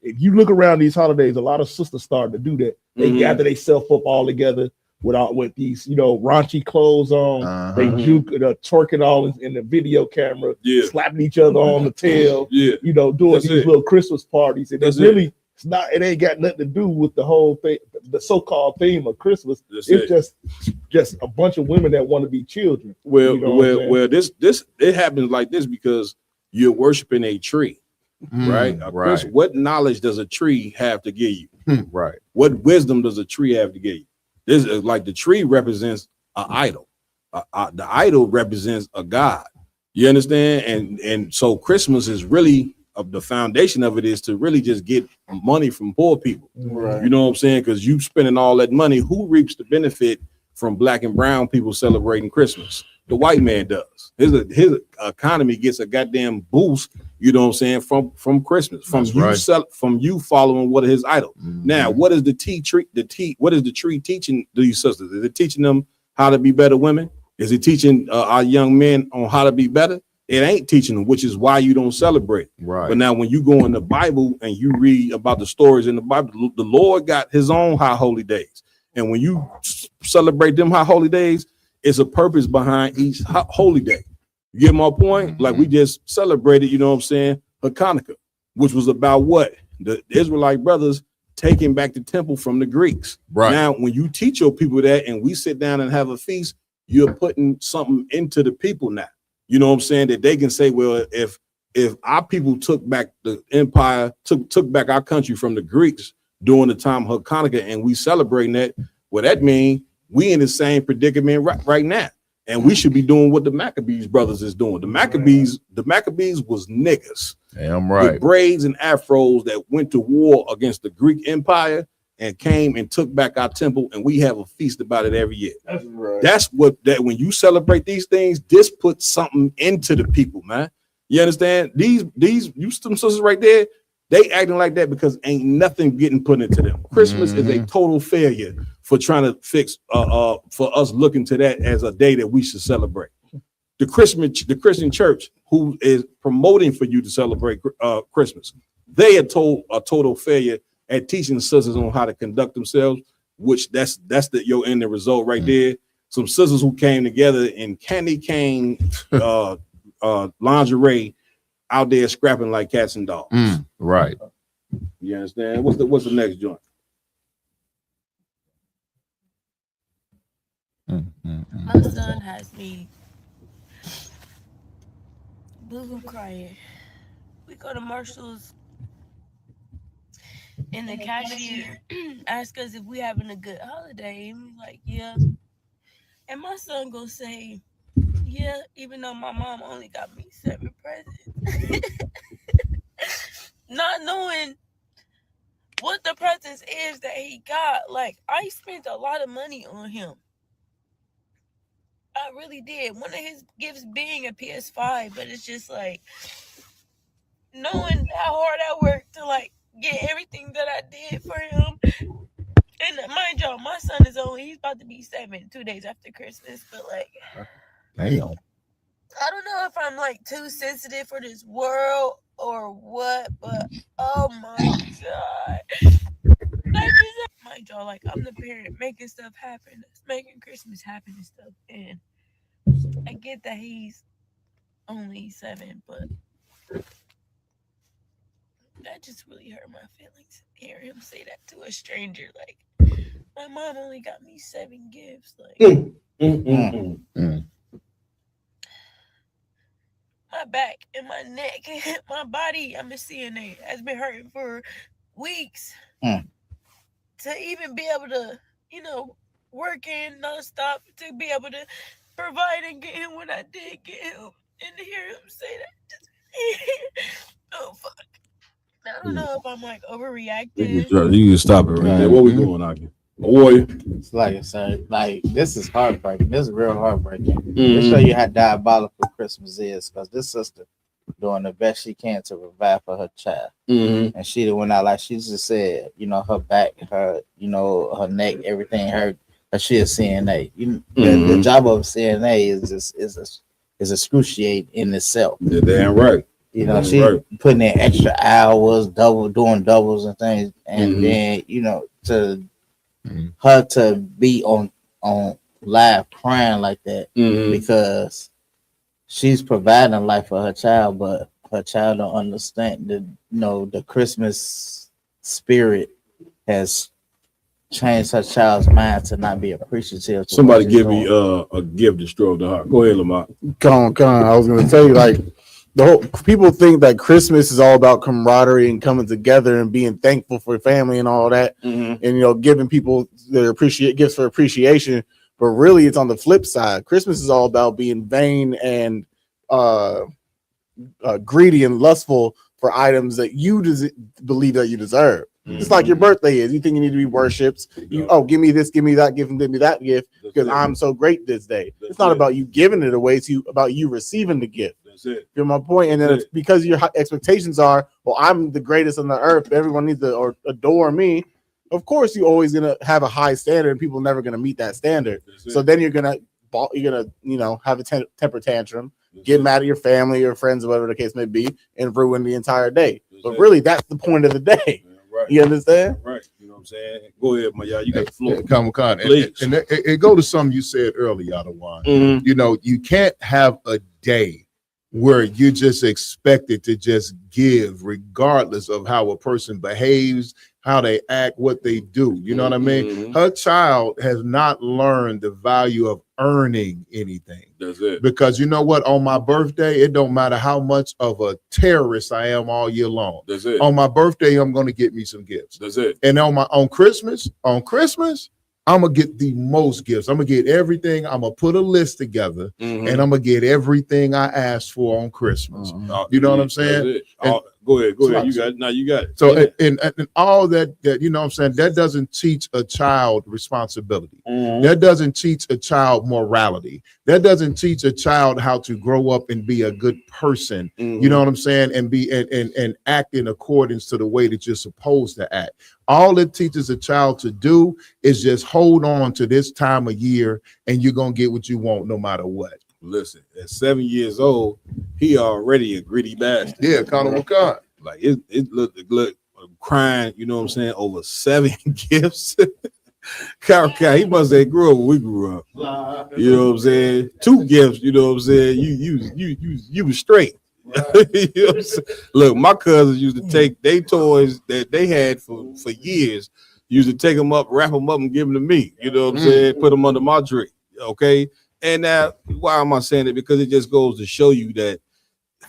[SPEAKER 15] if you look around these holidays, a lot of sisters started to do that. They gather themselves up all together with these, you know, raunchy clothes on. They juke, twerking all in the video camera, slapping each other on the tail, you know, doing these little Christmas parties. And it's really, it ain't got nothing to do with the whole thing, the so-called theme of Christmas. It's just a bunch of women that want to be children.
[SPEAKER 13] Well,
[SPEAKER 15] you know
[SPEAKER 13] it happens like this because you're worshiping a tree, right?
[SPEAKER 8] Right.
[SPEAKER 13] What knowledge does a tree have to give you?
[SPEAKER 8] Right.
[SPEAKER 13] What wisdom does a tree have to give you? This is like the tree represents an idol. The idol represents a god. You understand? And so Christmas is really the foundation of it is to really just get money from poor people.
[SPEAKER 15] Right.
[SPEAKER 13] You know what I'm saying? Because you spending all that money, who reaps the benefit from black and brown people celebrating Christmas? The white man does. His economy gets a goddamn boost, you know what I'm saying, from Christmas, from you following what his idol. Now, what is the tree teaching these sisters? Is it teaching them how to be better women? Is it teaching our young men on how to be better? It ain't teaching them, which is why you don't celebrate.
[SPEAKER 8] Right.
[SPEAKER 13] But now when you go in the Bible and you read about the stories in the Bible, the Lord got his own high holy days. And when you celebrate them high holy days, it's a purpose behind each holy day. You get my point? Like we just celebrated, you know what I'm saying, Hanukkah, which was about what? The Israelite brothers taking back the temple from the Greeks.
[SPEAKER 8] Right.
[SPEAKER 13] Now, when you teach your people that and we sit down and have a feast, you're putting something into the people now. You know what I'm saying? That they can say, well, if our people took back the empire, took back our country from the Greeks during the time of Hanukkah and we celebrating that, well, that means we in the same predicament right now. And we should be doing what the Maccabees brothers is doing. The Maccabees was niggas.
[SPEAKER 8] Damn right.
[SPEAKER 13] With braids and afros that went to war against the Greek Empire and came and took back our temple, and we have a feast about it every year.
[SPEAKER 15] That's right.
[SPEAKER 13] That's that when you celebrate these things, this puts something into the people, man. You understand? These you some sisters right there, they acting like that because ain't nothing getting put into them. Christmas is a total failure for trying to fix for us looking to that as a day that we should celebrate. The Christian church, who is promoting for you to celebrate Christmas, they are a total failure at teaching sisters on how to conduct themselves, which that's your end result right there. Some sisters who came together in candy cane lingerie out there scrapping like cats and dogs.
[SPEAKER 8] Right.
[SPEAKER 13] You understand? What's the next joint?
[SPEAKER 4] My son has me boo crying. We go to Marshall's and the cashier ask us if we having a good holiday, and we like, yeah. And my son go say, yeah, even though my mom only got me 7 presents. Not knowing what the presents is that he got. Like, I spent a lot of money on him. I really did. One of his gifts being a PS5, but it's just like knowing how hard I worked to like get everything that I did for him. And mind y'all, my son he's about to be 7 2 days after Christmas, but like,
[SPEAKER 8] damn.
[SPEAKER 4] I don't know if I'm like too sensitive for this world or what, but oh my God. Mind y'all, like, I'm the parent making stuff happen, making Christmas happen and stuff. And I get that he's only 7, but that just really hurt my feelings. Hear him say that to a stranger, like, my mom only got me 7 gifts. Like, my back and my neck, my body, I'm a CNA, has been hurting for weeks. To even be able to, work in nonstop, to be able to provide and get him what I did get him, and to hear him say that, oh fuck. I don't know if I'm like overreacting.
[SPEAKER 13] You can stop it right there. What we doing, Aki? Boy,
[SPEAKER 19] it's like I said, like this is heartbreaking. This is real heartbreaking. To show you how diabolical Christmas is, because this sister doing the best she can to provide for her child, and she went out like she just said, her back, her, her neck, everything hurt. But she a CNA. The job of CNA is excruciating in itself.
[SPEAKER 13] You're damn right.
[SPEAKER 19] She putting in extra hours, doing doubles and things, and then to her to be on on live crying like that because she's providing a life for her child, but her child don't understand the Christmas spirit has changed her child's mind to not be appreciative.
[SPEAKER 13] Somebody give me a gift to stroke the heart. Go ahead, Lamar.
[SPEAKER 11] Come on. I was gonna tell you, like, the whole people think that Christmas is all about camaraderie and coming together and being thankful for family and all that, and giving people their gifts for appreciation. But really, it's on the flip side. Christmas is all about being vain and greedy and lustful for items that you believe that you deserve. It's like your birthday is. You think you need to be worshipped. Give me this, give me that, give me that gift because I'm so great this day. It's not about you giving it away. It's about you receiving the gift. That's it. You're my point. And then it's because your expectations are, well, I'm the greatest on the earth. Everyone needs to adore me. Of course, you're always gonna have a high standard, and people are never gonna meet that standard. So then you're gonna have a temper tantrum, get mad at your family or friends, or whatever the case may be, and ruin the entire day. But really, that's the point of the day. Right. You understand?
[SPEAKER 13] Right. You know what I'm saying? Go ahead, my y'all. You got the floor.
[SPEAKER 8] Comic-Con. And it go to something you said earlier, Adawan. You can't have a day where you just expected to just give regardless of how a person behaves, how they act, what they do. You know what I mean? Her child has not learned the value of earning anything.
[SPEAKER 13] That's it.
[SPEAKER 8] Because you know what? On my birthday, it don't matter how much of a terrorist I am all year long.
[SPEAKER 13] That's it.
[SPEAKER 8] On my birthday, I'm going to get me some gifts.
[SPEAKER 13] That's it.
[SPEAKER 8] And on Christmas, I'm gonna get the most gifts. I'm gonna get everything. I'm gonna put a list together, and I'm gonna get everything I asked for on Christmas. You know what I'm saying?
[SPEAKER 13] Go ahead. You got it. Now you got it.
[SPEAKER 8] So and all that you know what I'm saying, that doesn't teach a child responsibility. That doesn't teach a child morality. That doesn't teach a child how to grow up and be a good person. You know what I'm saying? And be and act in accordance to the way that you're supposed to act. All it teaches a child to do is just hold on to this time of year, and you're gonna get what you want no matter what.
[SPEAKER 13] Listen, at 7 years old, he already a gritty bastard.
[SPEAKER 8] Yeah, Conor McCon.
[SPEAKER 13] Like it look crying, you know what I'm saying, over 7 gifts. He must have grew up when we grew up. You know what I'm saying? 2 gifts, you know what I'm saying? You was straight. You know what I'm saying? Look, my cousins used to take their toys that they had for years, used to take them up, wrap them up, and give them to me. You know what I'm saying? Put them under my tree. Okay. And now, why am I saying it? Because it just goes to show you that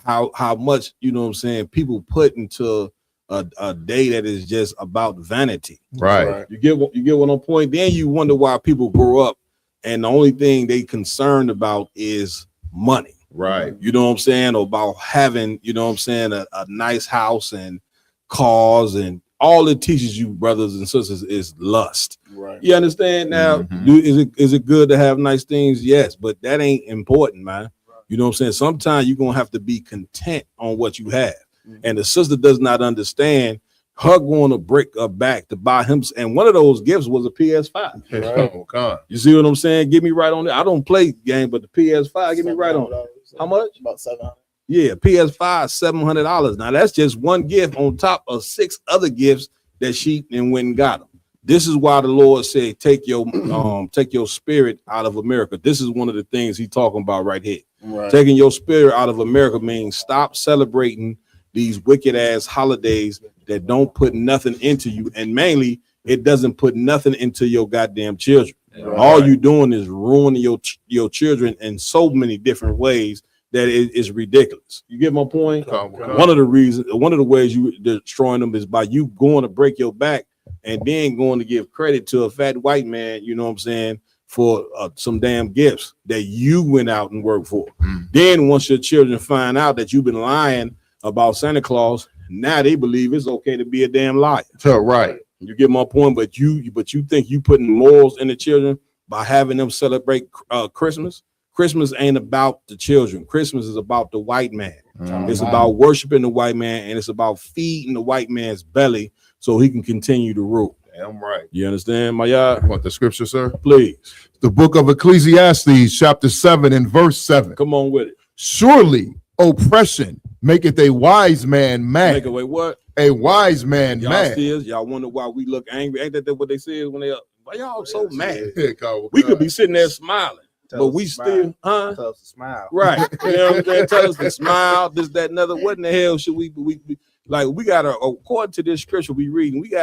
[SPEAKER 13] how much, you know what I'm saying, people put into a day that is just about vanity.
[SPEAKER 8] Right.
[SPEAKER 13] You get what I'm point. Then you wonder why people grow up and the only thing they concerned about is money.
[SPEAKER 8] Right.
[SPEAKER 13] You know what I'm saying? Or about having, you know what I'm saying, a nice house and cars, and all it teaches you, brothers and sisters, is lust.
[SPEAKER 11] Right.
[SPEAKER 13] You understand now? Is it good to have nice things? Yes, but that ain't important, man. You know what I'm saying? Sometimes you're gonna have to be content on what you have. And the sister does not understand her going to break her back to buy him, and one of those gifts was a PS5.
[SPEAKER 8] Right.
[SPEAKER 13] You see what I'm saying? Get me right on it. I don't play game, but the PS5, get me right on it. How much?
[SPEAKER 11] About $700.
[SPEAKER 13] Yeah, PS5, $700. Now that's just one gift on top of 6 other gifts that she then went and got them. This is why the Lord said, take your spirit out of America. This is one of the things he's talking about right here.
[SPEAKER 11] Right.
[SPEAKER 13] Taking your spirit out of America means stop celebrating these wicked ass holidays that don't put nothing into you, and mainly it doesn't put nothing into your goddamn children. Right. All you doing is ruining your children in so many different ways that it is ridiculous. You get my point? One of the ways you destroying them is by you going to break your back and then going to give credit to a fat white man, you know what I'm saying, for some damn gifts that you went out and worked for. Then once your children find out that you've been lying about Santa Claus, now they believe it's okay to be a damn liar.
[SPEAKER 8] Right.
[SPEAKER 13] You get my point, but you think you putting morals in the children by having them celebrate Christmas. Christmas ain't about the children. Christmas is about the white man. It's about worshiping the white man, and it's about feeding the white man's belly so he can continue to rule.
[SPEAKER 8] I'm right.
[SPEAKER 13] You understand, my y'all?
[SPEAKER 8] Want the scripture, sir?
[SPEAKER 13] Please.
[SPEAKER 8] The book of Ecclesiastes, chapter 7 and verse 7.
[SPEAKER 13] Come on with it.
[SPEAKER 8] Surely oppression maketh a wise man mad.
[SPEAKER 13] Make away what?
[SPEAKER 8] A wise man
[SPEAKER 13] y'all
[SPEAKER 8] mad.
[SPEAKER 13] Y'all wonder why we look angry. Ain't that what they said when they Why y'all so mad?
[SPEAKER 8] Cause
[SPEAKER 13] We could be sitting there smiling, but we still,
[SPEAKER 10] Tell us to smile.
[SPEAKER 13] right? You know what I'm saying? Tell us to smile. This, that, and other. What in the hell should we like? We gotta, according to this scripture we reading, we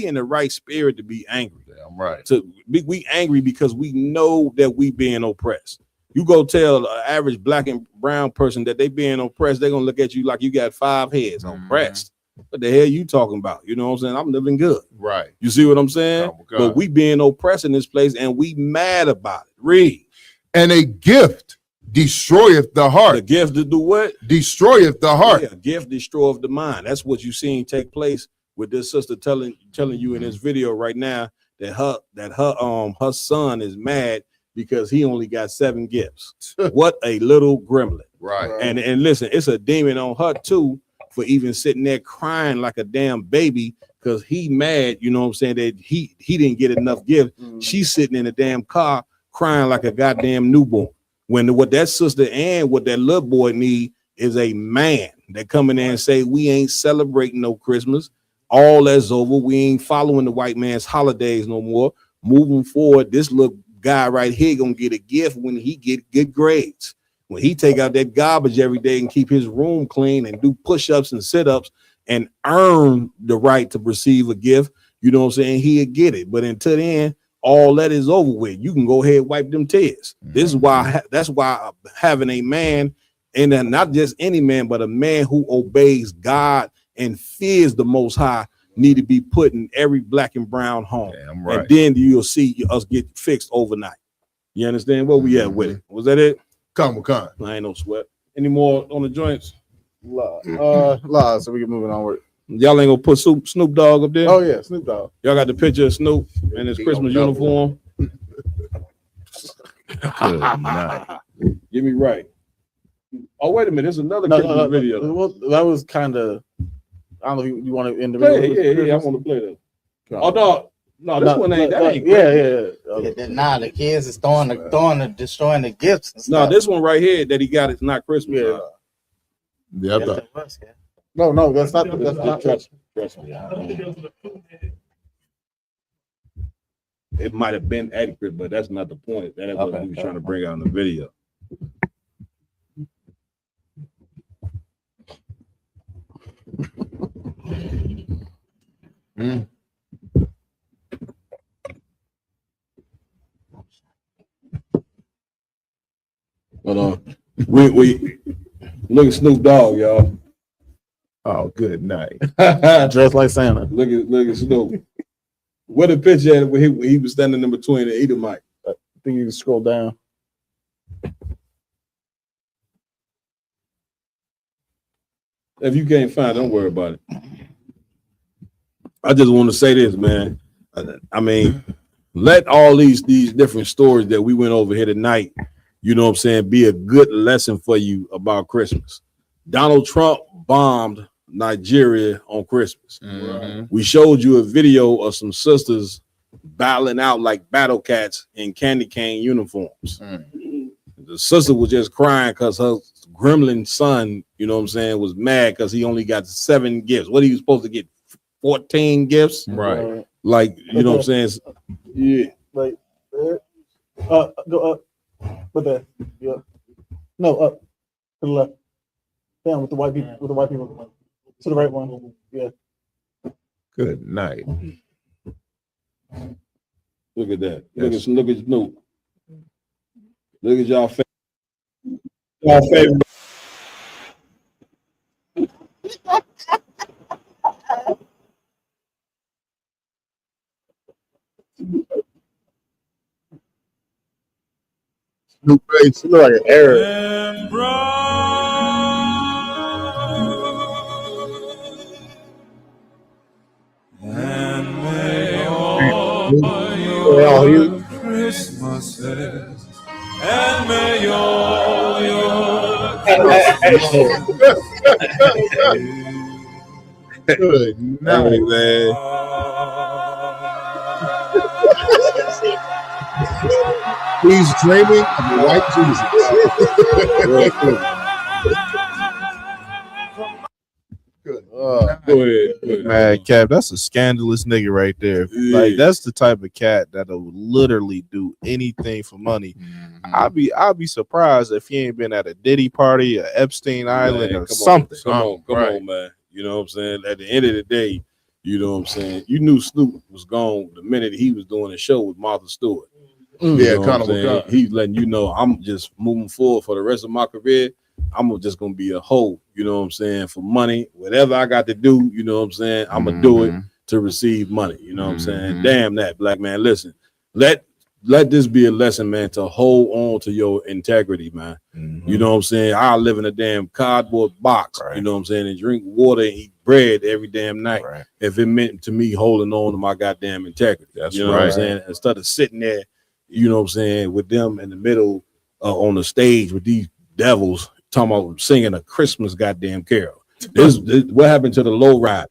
[SPEAKER 13] in the right spirit to be angry.
[SPEAKER 8] Damn right.
[SPEAKER 13] We angry because we know that we being oppressed. You go tell an average black and brown person that they being oppressed, they're gonna look at you like you got 5 heads. Oppressed. What the hell you talking about? You know what I'm saying? I'm living good.
[SPEAKER 8] Right.
[SPEAKER 13] You see what I'm saying? But we being oppressed in this place and we mad about it. Read.
[SPEAKER 8] And a gift destroyeth the heart.
[SPEAKER 13] The gift to do what?
[SPEAKER 8] Destroyeth the heart.
[SPEAKER 13] Yeah, gift destroyeth the mind. That's what you seen take place with this sister telling you in this video right now that her son is mad because he only got 7 gifts. What a little gremlin.
[SPEAKER 8] Right.
[SPEAKER 13] And listen, it's a demon on her too for even sitting there crying like a damn baby because he mad, you know what I'm saying, that he didn't get enough gift. She's sitting in a damn car crying like a goddamn newborn. When what that sister and what that little boy need is a man that come in there and say, we ain't celebrating no Christmas. All that's over. We ain't following the white man's holidays no more. Moving forward, this little guy right here gonna get a gift when he get good grades. When he take out that garbage every day and keep his room clean and do push-ups and sit-ups and earn the right to receive a gift, you know what I'm saying, he'll get it. But until then, all that is over with. You can go ahead and wipe them tears. This is why, that's why having a man, and not just any man, but a man who obeys God and fears the Most High need to be put in every black and brown home.
[SPEAKER 8] Right.
[SPEAKER 13] And then you'll see us get fixed overnight. You understand where we at with it? Was that it?
[SPEAKER 8] Come on.
[SPEAKER 13] I ain't no sweat. Any more on the joints?
[SPEAKER 10] So we can move it onward.
[SPEAKER 13] Y'all ain't gonna put Snoop Dogg up there?
[SPEAKER 10] Oh yeah, Snoop Dogg.
[SPEAKER 13] Y'all got the picture of Snoop in his Christmas uniform? Get me right. Oh, wait a minute. There's another Christmas video.
[SPEAKER 11] Well, that was kind of, I don't know if you want to end the
[SPEAKER 13] Play
[SPEAKER 11] video.
[SPEAKER 13] it. Yeah, I want to play that. Oh, no, this one ain't. That ain't.
[SPEAKER 11] Yeah.
[SPEAKER 19] Nah, the kids is destroying the gifts. And
[SPEAKER 13] No,
[SPEAKER 19] stuff.
[SPEAKER 13] this one right here that he got is not Christmas.
[SPEAKER 8] Yeah.
[SPEAKER 11] No, that's not. That's not.
[SPEAKER 13] Trust me. It might have been accurate, but that's not the point. That is what he was trying to bring out in the video. Hold on. We look at Snoop Dogg, y'all.
[SPEAKER 8] Oh, good night.
[SPEAKER 11] Dressed like Santa.
[SPEAKER 13] Look at Snoop. What a picture at where he was standing in between the Edomite.
[SPEAKER 11] I think you can scroll down.
[SPEAKER 13] If you can't find it, don't worry about it. I just want to say this, man. I mean, let all these different stories that we went over here tonight, you know what I'm saying, be a good lesson for you about Christmas. Donald Trump bombed Nigeria on Christmas. We showed you a video of some sisters battling out like battle cats in candy cane uniforms. The sister was just crying because her gremlin son, you know what I'm saying, was mad because he only got 7 gifts. What are you supposed to get? 14 gifts?
[SPEAKER 8] Right.
[SPEAKER 13] Like, you know what I'm saying? Yeah.
[SPEAKER 11] Like, go up. But there. Yeah. No, up. To the left. Down with the white people. With the white people. To the right one. Yeah.
[SPEAKER 8] Good night.
[SPEAKER 13] Look at that. Look at Snoop. Look at y'all favorite.
[SPEAKER 8] Snoop face look like an Arab.
[SPEAKER 9] Christmases and may all your
[SPEAKER 8] Good night,
[SPEAKER 13] man.
[SPEAKER 8] He's dreaming of the white Jesus. Good.
[SPEAKER 13] Go ahead.
[SPEAKER 10] Man, Cap, that's a scandalous nigga right there.
[SPEAKER 13] Yeah.
[SPEAKER 10] Like that's the type of cat that'll literally do anything for money. I'd be surprised if he ain't been at a Diddy party, a Epstein Island,
[SPEAKER 13] Man,
[SPEAKER 10] or
[SPEAKER 13] come
[SPEAKER 10] something.
[SPEAKER 13] on, come on, man. You know what I'm saying? At the end of the day, you know what I'm saying? You knew Snoop was gone the minute he was doing a show with Martha Stewart. You
[SPEAKER 8] Yeah,
[SPEAKER 13] know what I'm
[SPEAKER 8] Carnival
[SPEAKER 13] saying?
[SPEAKER 8] God.
[SPEAKER 13] He's letting you know I'm just moving forward for the rest of my career. I'm just gonna be a hoe, you know what I'm saying, for money. Whatever I got to do, you know what I'm saying, I'm gonna do it to receive money. You know what I'm saying? Damn that, black man. Listen, let this be a lesson, man, to hold on to your integrity, man. You know what I'm saying? I live in a damn cardboard box, you know what I'm saying, and drink water and eat bread every damn night. If it meant to me holding on to my goddamn integrity.
[SPEAKER 8] That's
[SPEAKER 13] you know what I'm saying? Instead of sitting there, you know what I'm saying, with them in the middle on the stage with these devils talking about singing a Christmas goddamn carol. This what happened to the low riders?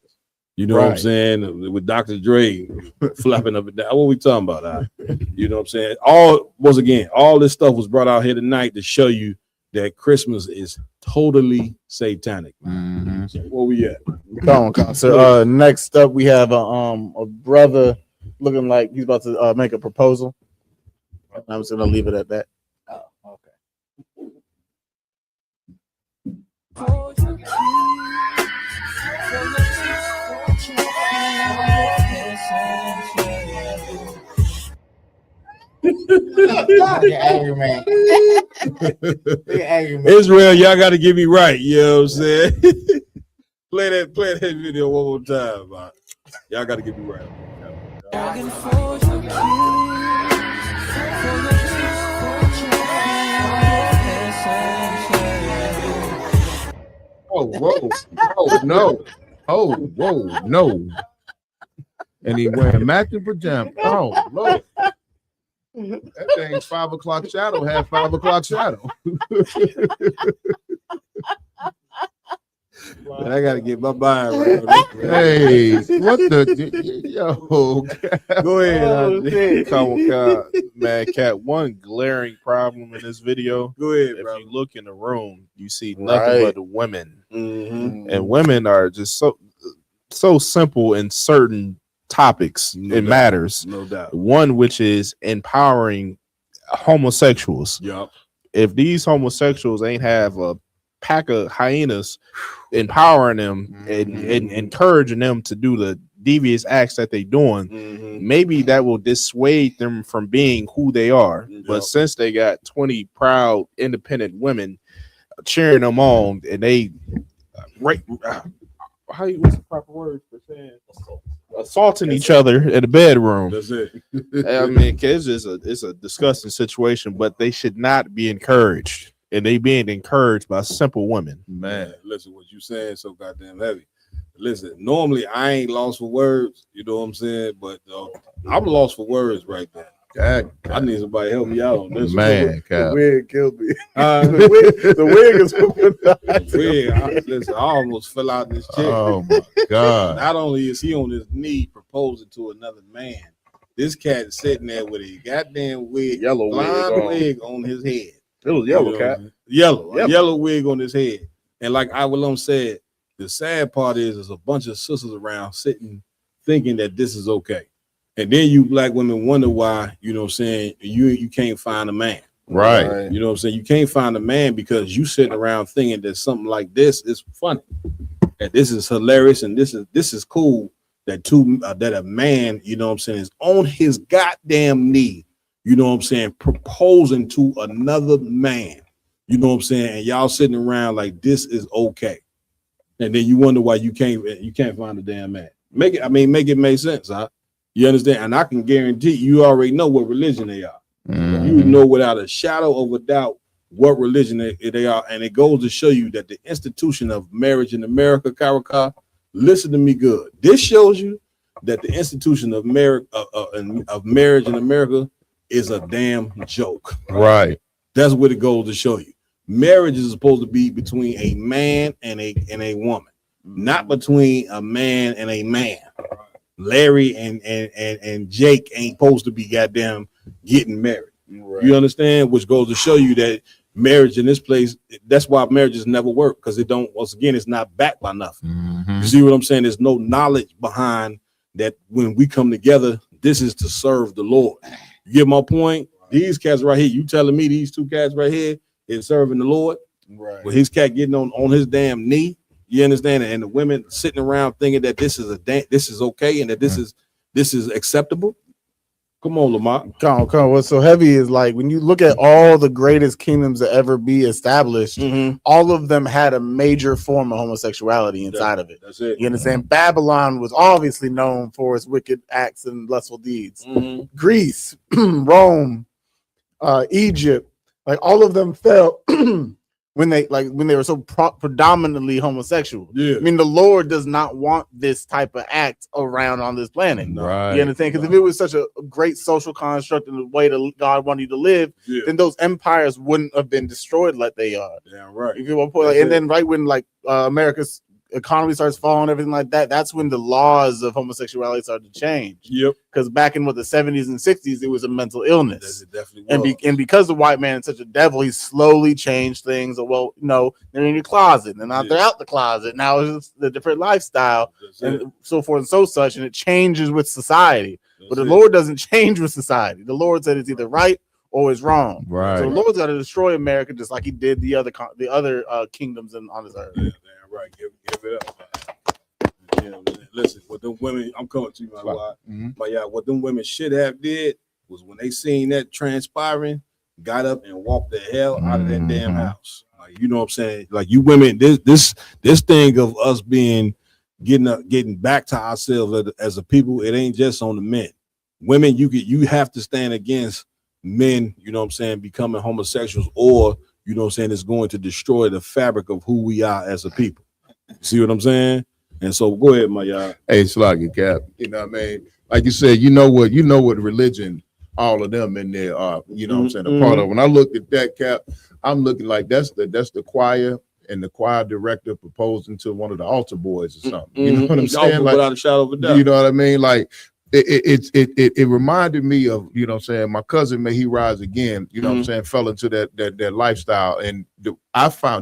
[SPEAKER 13] You know what I'm saying? With Dr. Dre flapping up and down. What we talking about? You know what I'm saying? All this stuff was brought out here tonight to show you that Christmas is totally satanic. So where we at?
[SPEAKER 11] Come on. So next up we have a brother looking like he's about to make a proposal. I'm just gonna leave it at that.
[SPEAKER 19] Angry man.
[SPEAKER 13] Israel, y'all got to get me right. You know what I'm saying? play that video one more time, man. Y'all got to get me right.
[SPEAKER 8] Oh, whoa. Oh, no. Oh, whoa, no. And he wearing matching pajamas. Oh, Lord. That thing's 5 o'clock shadow, had 5 o'clock shadow.
[SPEAKER 13] I got to get my mind right.
[SPEAKER 8] Hey, what the yo?
[SPEAKER 13] Go ahead.
[SPEAKER 10] Come on, God. Man, Cat, one glaring problem in this video.
[SPEAKER 13] Go ahead,
[SPEAKER 10] if
[SPEAKER 13] bro.
[SPEAKER 10] you look in the room, you see nothing but the women. And women are just so simple in certain topics.
[SPEAKER 13] No
[SPEAKER 10] it
[SPEAKER 13] doubt.
[SPEAKER 10] matters.
[SPEAKER 13] No doubt.
[SPEAKER 10] One which is empowering homosexuals.
[SPEAKER 13] Yup.
[SPEAKER 10] If these homosexuals ain't have a pack of hyenas empowering them and encouraging them to do the devious acts that they doing, maybe that will dissuade them from being who they are. But since they got 20 proud independent women cheering them on, and they what's the proper word for saying assaulting each other in the bedroom.
[SPEAKER 13] That's it.
[SPEAKER 10] I mean, it's a disgusting situation, but they should not be encouraged. And they being encouraged by simple women.
[SPEAKER 13] Man, listen, what you saying so goddamn heavy. Listen, normally I ain't lost for words, you know what I'm saying? But I'm lost for words right now. I need somebody to help me out on this.
[SPEAKER 8] Man,
[SPEAKER 11] the wig killed me. The wig is
[SPEAKER 13] listen, I almost fell out in this chair.
[SPEAKER 8] Oh my God.
[SPEAKER 13] Not only is he on his knee proposing to another man, this cat is sitting there with a goddamn wig, blonde wig on his head.
[SPEAKER 10] It was yellow, Cat.
[SPEAKER 13] Yellow wig on his head. And like Iwalum said, the sad part is there's a bunch of sisters around sitting thinking that this is okay. And then you black women wonder why, you know what I'm saying, you can't find a man.
[SPEAKER 8] Right.
[SPEAKER 13] You know what I'm saying? You can't find a man because you sitting around thinking that something like this is funny. And this is hilarious and this is cool that a man, you know what I'm saying, is on his goddamn knee, you know what I'm saying, proposing to another man. You know what I'm saying? And y'all sitting around like this is okay. And then you wonder why you can't find a damn man. Make it make sense, huh? You understand? And I can guarantee you already know what religion they are. You know without a shadow of a doubt what religion they are. And it goes to show you that the institution of marriage in America, Karaka, listen to me good. This shows you that the institution of marriage in America is a damn joke.
[SPEAKER 8] Right.
[SPEAKER 13] That's what it goes to show you. Marriage is supposed to be between a man and a woman, not between a man and a man. Larry and Jake ain't supposed to be goddamn getting married. Right. You understand? Which goes to show you that marriage in this place, that's why marriages never work, because it don't, once again, it's not backed by nothing.
[SPEAKER 8] Mm-hmm.
[SPEAKER 13] You see what I'm saying? There's no knowledge behind that. When we come together, this is to serve the Lord. You get my point? These cats right here, you telling me these two cats right here is serving the Lord?
[SPEAKER 8] Right.
[SPEAKER 13] With his cat getting on his damn knee, you understand? And the women sitting around thinking that this is okay and that this is acceptable. Come on, Lamont.
[SPEAKER 11] Come on. What's so heavy is like when you look at all the greatest kingdoms to ever be established, all of them had a major form of homosexuality inside of it.
[SPEAKER 13] That's it.
[SPEAKER 11] You understand? Babylon was obviously known for its wicked acts and lustful deeds. Greece, Rome, Egypt, like all of them fell when they were so predominantly homosexual.
[SPEAKER 13] Yeah.
[SPEAKER 11] I mean, the Lord does not want this type of act around on this planet.
[SPEAKER 8] Right.
[SPEAKER 11] You understand? Because if it was such a great social construct and the way that God wanted you to live, then those empires wouldn't have been destroyed like they are.
[SPEAKER 13] Yeah, right.
[SPEAKER 11] You get my point? Like, and then right when America's economy starts falling, everything like that, that's when the laws of homosexuality started to change.
[SPEAKER 13] Yep.
[SPEAKER 11] Because back in the 70s and 60s, it was a mental illness.
[SPEAKER 13] It definitely was.
[SPEAKER 11] And because the white man is such a devil, he slowly changed things. Well, they're in your closet, and now they're out the closet. Now it's just a different lifestyle, and so forth and so such, and it changes with society. But the Lord doesn't change with society. The Lord said it's either right or it's wrong.
[SPEAKER 8] Right.
[SPEAKER 11] So the Lord's got to destroy America just like he did the other kingdoms on this earth.
[SPEAKER 13] Yeah, right. Give it up. Listen, what them women, I'm coming to you, my wife. But yeah, what them women should have did was when they seen that transpiring, got up and walked the hell out of that damn house. Like, you know what I'm saying? Like, you women, this thing of us getting back to ourselves as a people, it ain't just on the men. Women, you have to stand against men, you know what I'm saying, becoming homosexuals, or you know what I'm saying, it's going to destroy the fabric of who we are as a people. See what I'm saying? And so go ahead, my y'all.
[SPEAKER 8] Hey, Sluggy Cap. You know what I mean? Like you said, you know what religion all of them in there are, you know what I'm saying, a part of. When I looked at that, Cap, I'm looking like that's the choir and the choir director proposing to one of the altar boys or something. You know what I'm saying? Like,
[SPEAKER 13] without a shadow of a doubt.
[SPEAKER 8] You know what I mean? Like it reminded me of, you know what I'm saying, my cousin, may he rise again, you know what I'm saying, fell into that lifestyle. And the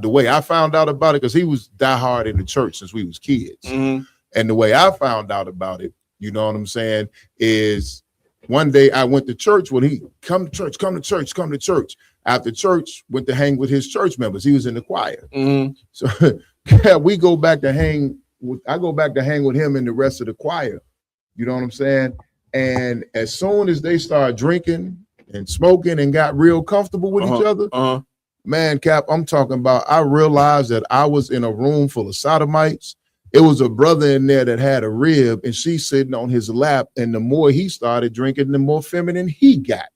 [SPEAKER 8] way I found out about it, because he was diehard in the church since we was kids. And the way I found out about it, you know what I'm saying, is one day I went to church when he come to church. After church, went to hang with his church members. He was in the choir. So we go back to hang I go back to hang with him and the rest of the choir. You know what I'm saying? And as soon as they started drinking and smoking and got real comfortable with each other, man, Cap, I'm talking about, I realized that I was in a room full of sodomites. It was a brother in there that had a rib, and she's sitting on his lap. And the more he started drinking, the more feminine he got.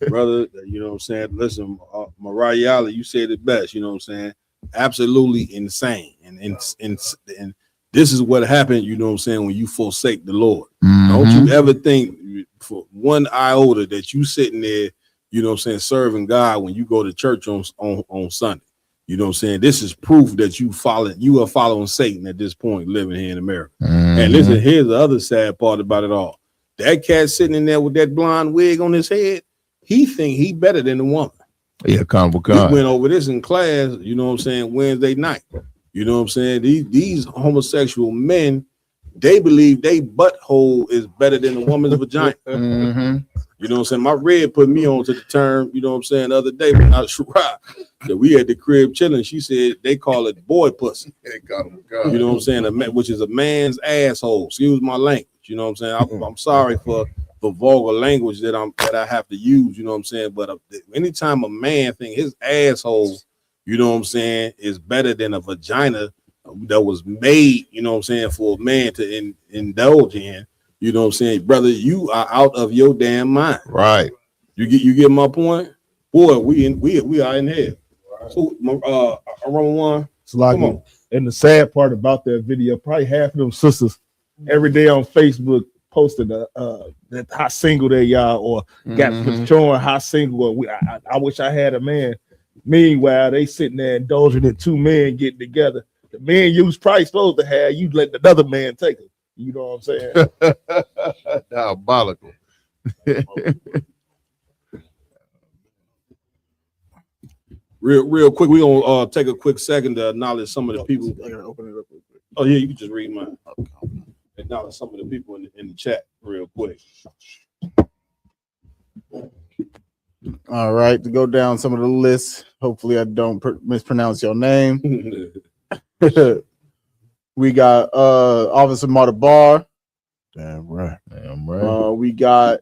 [SPEAKER 13] Brother, you know what I'm saying? Listen, Mariah Ali, you said it best, you know what I'm saying? Absolutely insane. And this is what happened, you know what I'm saying, when you forsake the Lord. Don't you ever think for one iota that you sitting there, you know what I'm saying, serving God when you go to church on Sunday. You know what I'm saying? This is proof that you are following Satan at this point, living here in America. And listen, here's the other sad part about it all. That cat sitting in there with that blonde wig on his head, he think he better than the woman.
[SPEAKER 8] Yeah,
[SPEAKER 13] We went over this in class, you know what I'm saying, Wednesday night. You know what I'm saying? These homosexual men, they believe they butthole is better than a woman's vagina. You know what I'm saying? My red put me on to the term, you know what I'm saying, the other day when I was that we at the crib chilling. She said they call it boy pussy. You know what I'm saying? Which is a man's asshole. Excuse my language. You know what I'm saying? I'm sorry for the vulgar language that I have to use. You know what I'm saying? But anytime a man think his asshole, you know what I'm saying, is better than a vagina that was made, you know what I'm saying, for a man to indulge in, you know what I'm saying, brother, you are out of your damn mind.
[SPEAKER 8] Right.
[SPEAKER 13] You get my point? Boy, we are in here. So one.
[SPEAKER 15] It's like, and the sad part about that video, probably half of them sisters every day on Facebook posting that how single they are, or got showing how single. I wish I had a man. Meanwhile, they sitting there indulging in two men getting together. The man you was probably supposed to have, you let another man take it. You know what I'm saying?
[SPEAKER 8] Diabolical.
[SPEAKER 13] Real quick, we're gonna take a quick second to acknowledge some of the people.
[SPEAKER 11] I gotta open it up real quick.
[SPEAKER 13] Oh yeah, you can just read mine. Acknowledge some of the people in the chat real quick.
[SPEAKER 11] All right, to go down some of the lists. Hopefully, I don't mispronounce your name. We got Officer Marta Barr.
[SPEAKER 8] Damn right.
[SPEAKER 11] We got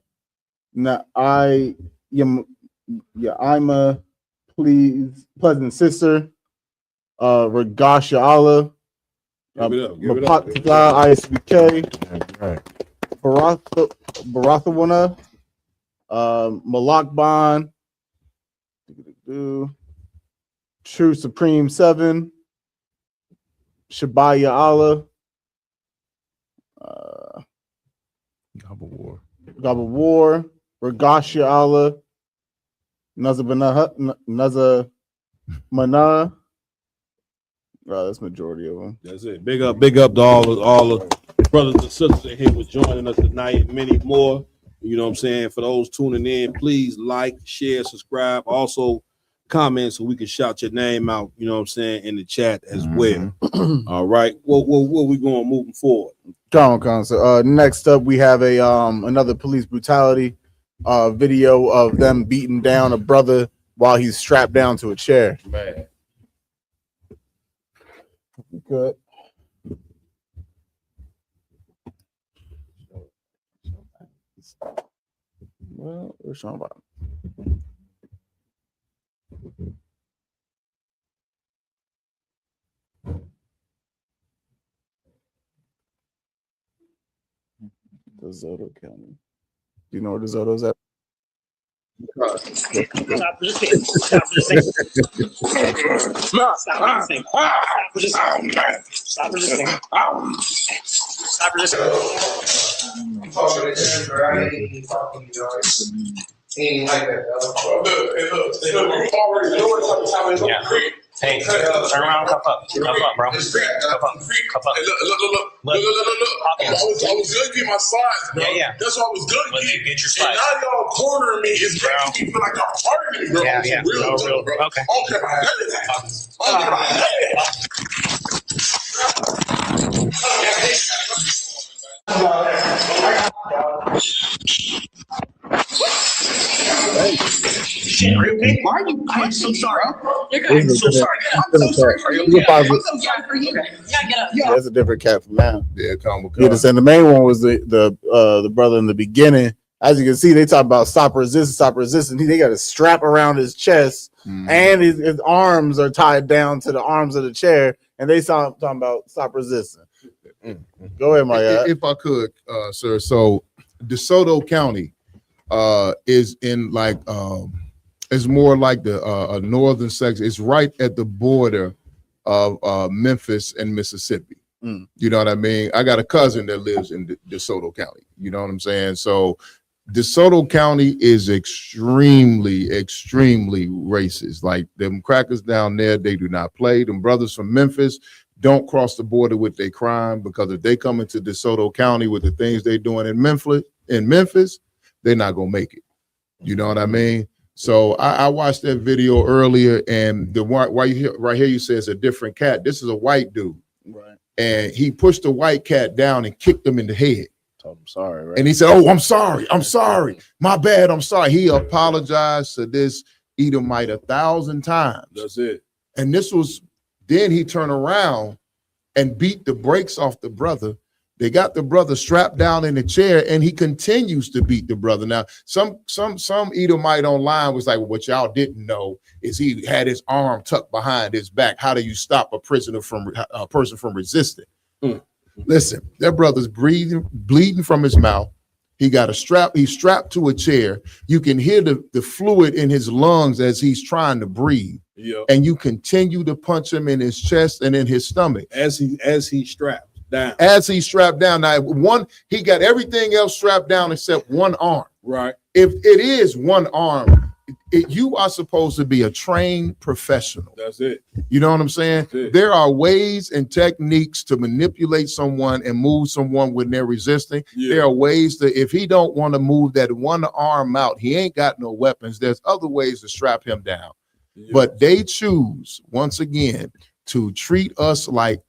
[SPEAKER 11] Pleasant Sister, Regasha Allah, Mapatza ISBK, Barathawana, Malak Bond, True Supreme 7, Shabaya Allah, Gabba War, Regasha Allah, Naza Mana. That's majority of them.
[SPEAKER 13] That's it. Big up to all the brothers and sisters that here was joining us tonight, and many more. You know what I'm saying? For those tuning in, please like, share, subscribe. Also, comment so we can shout your name out, you know what I'm saying, in the chat as well. All right. What we going moving forward?
[SPEAKER 11] So next up we have a another police brutality video of them beating down a brother while he's strapped down to a chair.
[SPEAKER 13] Man.
[SPEAKER 11] Good. Well, we're talking about. DeSoto County. Do you know where DeSoto's at?
[SPEAKER 1] Stop resisting. Stop resisting. Stop resisting. Stop resisting. Stop resisting. He ain't like that, though. Yeah. Hey, turn around, cup up, bro. Cup up.
[SPEAKER 5] Look. I was good to my slides, bro. Yeah. That's what I was good to get. Get your slides. And now y'all cornering me is making me feel like I'm targeting, bro. Yeah. Real, bro. Okay. Okay, none of
[SPEAKER 1] Shit, are you okay? Why are you? I'm so sorry. You're good. I'm so sorry. I'm so sorry for you. I'm so sorry for you. Yeah, get up.
[SPEAKER 11] That's a different cat from now.
[SPEAKER 8] Yeah, come.
[SPEAKER 11] Yeah, and the main one was the brother in the beginning. As you can see, they talk about stop resisting. They got a strap around his chest, and his arms are tied down to the arms of the chair, and they talking about stop resisting. Go ahead, Maya.
[SPEAKER 8] If I could, sir. So DeSoto County is in like it's more like the northern section. It's right at the border of Memphis and Mississippi. You know what I mean? I got a cousin that lives in DeSoto County. You know what I'm saying? So DeSoto County is extremely racist. Like them crackers down there, they do not play. Them brothers from Memphis don't cross the border with their crime, because if they come into DeSoto County with the things they're doing in Memphis, they're not gonna make it. You know what I mean? So I watched that video earlier, and the one right here you say it's a different cat. This is a white dude,
[SPEAKER 11] right?
[SPEAKER 8] And he pushed the white cat down and kicked him in the head.
[SPEAKER 11] Told him sorry, right?
[SPEAKER 8] And he said, "Oh, I'm sorry, my bad, I'm sorry." He apologized to this Edomite 1,000 times.
[SPEAKER 13] That's it.
[SPEAKER 8] And this was. Then he turned around and beat the brakes off the brother. They got the brother strapped down in the chair, and he continues to beat the brother. Now, some Edomite online was like, well, what y'all didn't know is he had his arm tucked behind his back. How do you stop a person from resisting? Listen, that brother's bleeding from his mouth. He got a strap. He's strapped to a chair. You can hear the fluid in his lungs as he's trying to breathe.
[SPEAKER 13] Yeah.
[SPEAKER 8] And you continue to punch him in his chest and in his stomach
[SPEAKER 13] as he strapped down.
[SPEAKER 8] As he's strapped down. Now, he got everything else strapped down except one arm.
[SPEAKER 13] Right.
[SPEAKER 8] If it is one arm, you are supposed to be a trained professional.
[SPEAKER 13] That's it.
[SPEAKER 8] You know what I'm saying? There are ways and techniques to manipulate someone and move someone when they're resisting. Yeah. There are ways that if he don't want to move that one arm out, he ain't got no weapons. There's other ways to strap him down. but they choose once again to treat us like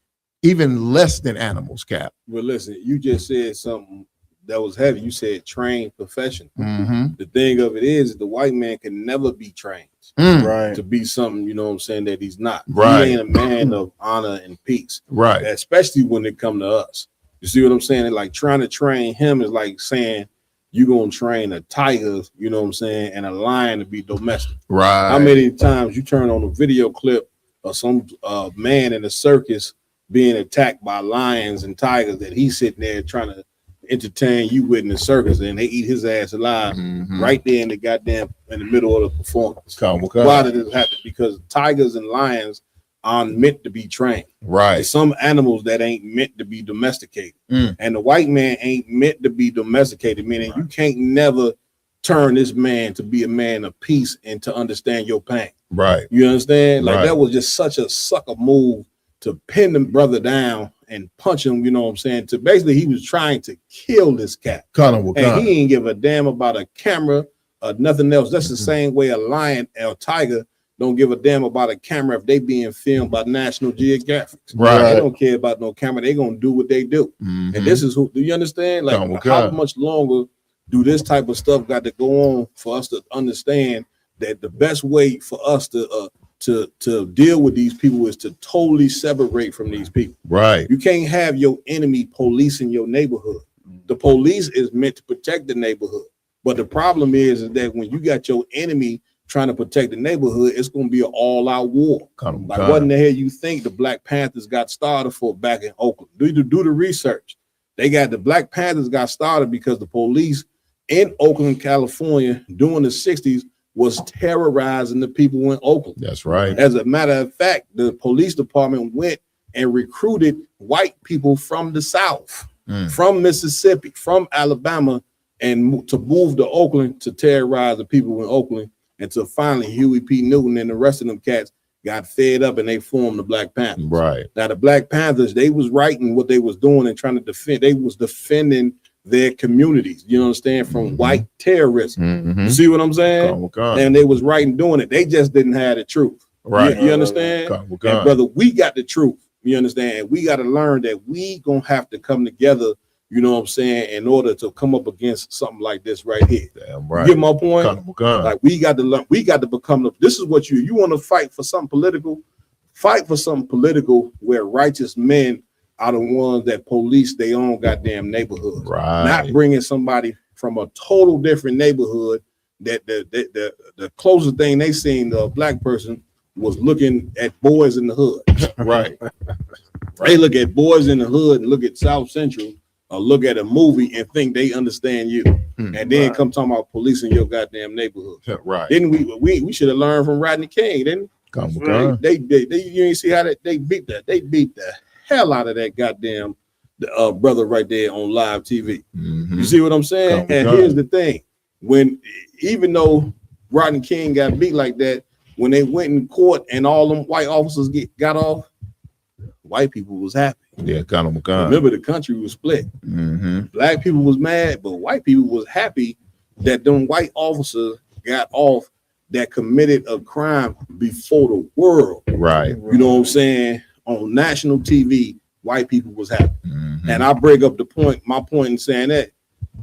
[SPEAKER 8] even less than animals, Cap.
[SPEAKER 13] Well, listen, you just said something that was heavy. You said trained profession.
[SPEAKER 8] Mhm.
[SPEAKER 13] The thing of it is the white man can never be trained
[SPEAKER 8] Right.
[SPEAKER 13] to be something, you know what I'm saying, that he's not.
[SPEAKER 8] Right.
[SPEAKER 13] He ain't a man of honor and peace.
[SPEAKER 8] Right.
[SPEAKER 13] Especially when it come to us. You see what I'm saying? And like trying to train him is like saying you're gonna train a tiger, you know what I'm saying, and a lion to be domestic.
[SPEAKER 8] Right.
[SPEAKER 13] How many times you turn on a video clip of some man in a circus being attacked by lions and tigers that he's sitting there trying to entertain you with in the circus, and they eat his ass alive right there in the middle of the performance. Why did it happen? Because tigers and lions aren't meant to be trained.
[SPEAKER 8] Right.
[SPEAKER 13] There's some animals that ain't meant to be domesticated.
[SPEAKER 8] Mm.
[SPEAKER 13] And the white man ain't meant to be domesticated, meaning you can't never turn this man to be a man of peace and to understand your pain.
[SPEAKER 8] Right.
[SPEAKER 13] You understand? Like
[SPEAKER 8] Right.
[SPEAKER 13] that was just such a sucker move to pin the brother down and punch him, you know what I'm saying? To basically he was trying to kill this cat. And he ain't give a damn about a camera or nothing else. That's the same way a lion or a tiger don't give a damn about a camera if they being filmed by National Geographic.
[SPEAKER 8] Right.
[SPEAKER 13] They don't care about no camera. They gonna do what they do. And this is who, do you understand? Like how much longer do this type of stuff got to go on for us to understand that the best way for us to deal with these people is to totally separate from these people.
[SPEAKER 8] Right.
[SPEAKER 13] You can't have your enemy policing your neighborhood. The police is meant to protect the neighborhood. But the problem is that when you got your enemy trying to protect the neighborhood, it's going to be an all-out war. Like what in the hell you think the Black Panthers got started for back in Oakland? Do the research. The Black Panthers got started because the police in Oakland, California during the 60s was terrorizing the people in Oakland.
[SPEAKER 8] That's right.
[SPEAKER 13] As a matter of fact, the police department went and recruited white people from the South, from Mississippi, from Alabama, and to move to Oakland to terrorize the people in Oakland until finally Huey P. Newton and the rest of them cats got fed up and they formed the Black Panthers.
[SPEAKER 8] Right.
[SPEAKER 13] Now the Black Panthers, they was writing what they was doing and trying to defend. They was defending their communities, you understand, from white terrorism. You see what I'm saying? And they was writing, doing it. They just didn't have the truth.
[SPEAKER 8] Right.
[SPEAKER 13] You understand? And brother, we got the truth. You understand? We got to learn that we gonna have to come together, you know what I'm saying, in order to come up against something like this right here.
[SPEAKER 8] Damn right.
[SPEAKER 13] You get my point? Like we got to learn, we got to become this is what you want to fight for something political, fight for something political where righteous men are the ones that police their own goddamn neighborhood.
[SPEAKER 8] Right.
[SPEAKER 13] Not bringing somebody from a total different neighborhood that the closest thing they seen to a black person was looking at Boys in the Hood.
[SPEAKER 8] Right.
[SPEAKER 13] They look at Boys in the Hood and look at South Central or look at a movie and think they understand you. And then come talking about policing your goddamn neighborhood.
[SPEAKER 8] Right.
[SPEAKER 13] Didn't we should have learned from Rodney King, didn't we? They you ain't see how they beat the hell out of that goddamn brother right there on live TV. You see what I'm saying? And here's the thing: when even though Rodney King got beat like that, when they went in court and all them white officers got off, white people was happy.
[SPEAKER 8] Yeah,
[SPEAKER 13] remember the country was split. Black people was mad, but white people was happy that them white officers got off that committed a crime before the world.
[SPEAKER 8] Right.
[SPEAKER 13] You know what I'm saying? On national TV, white people was happy. And I break up my point in saying that.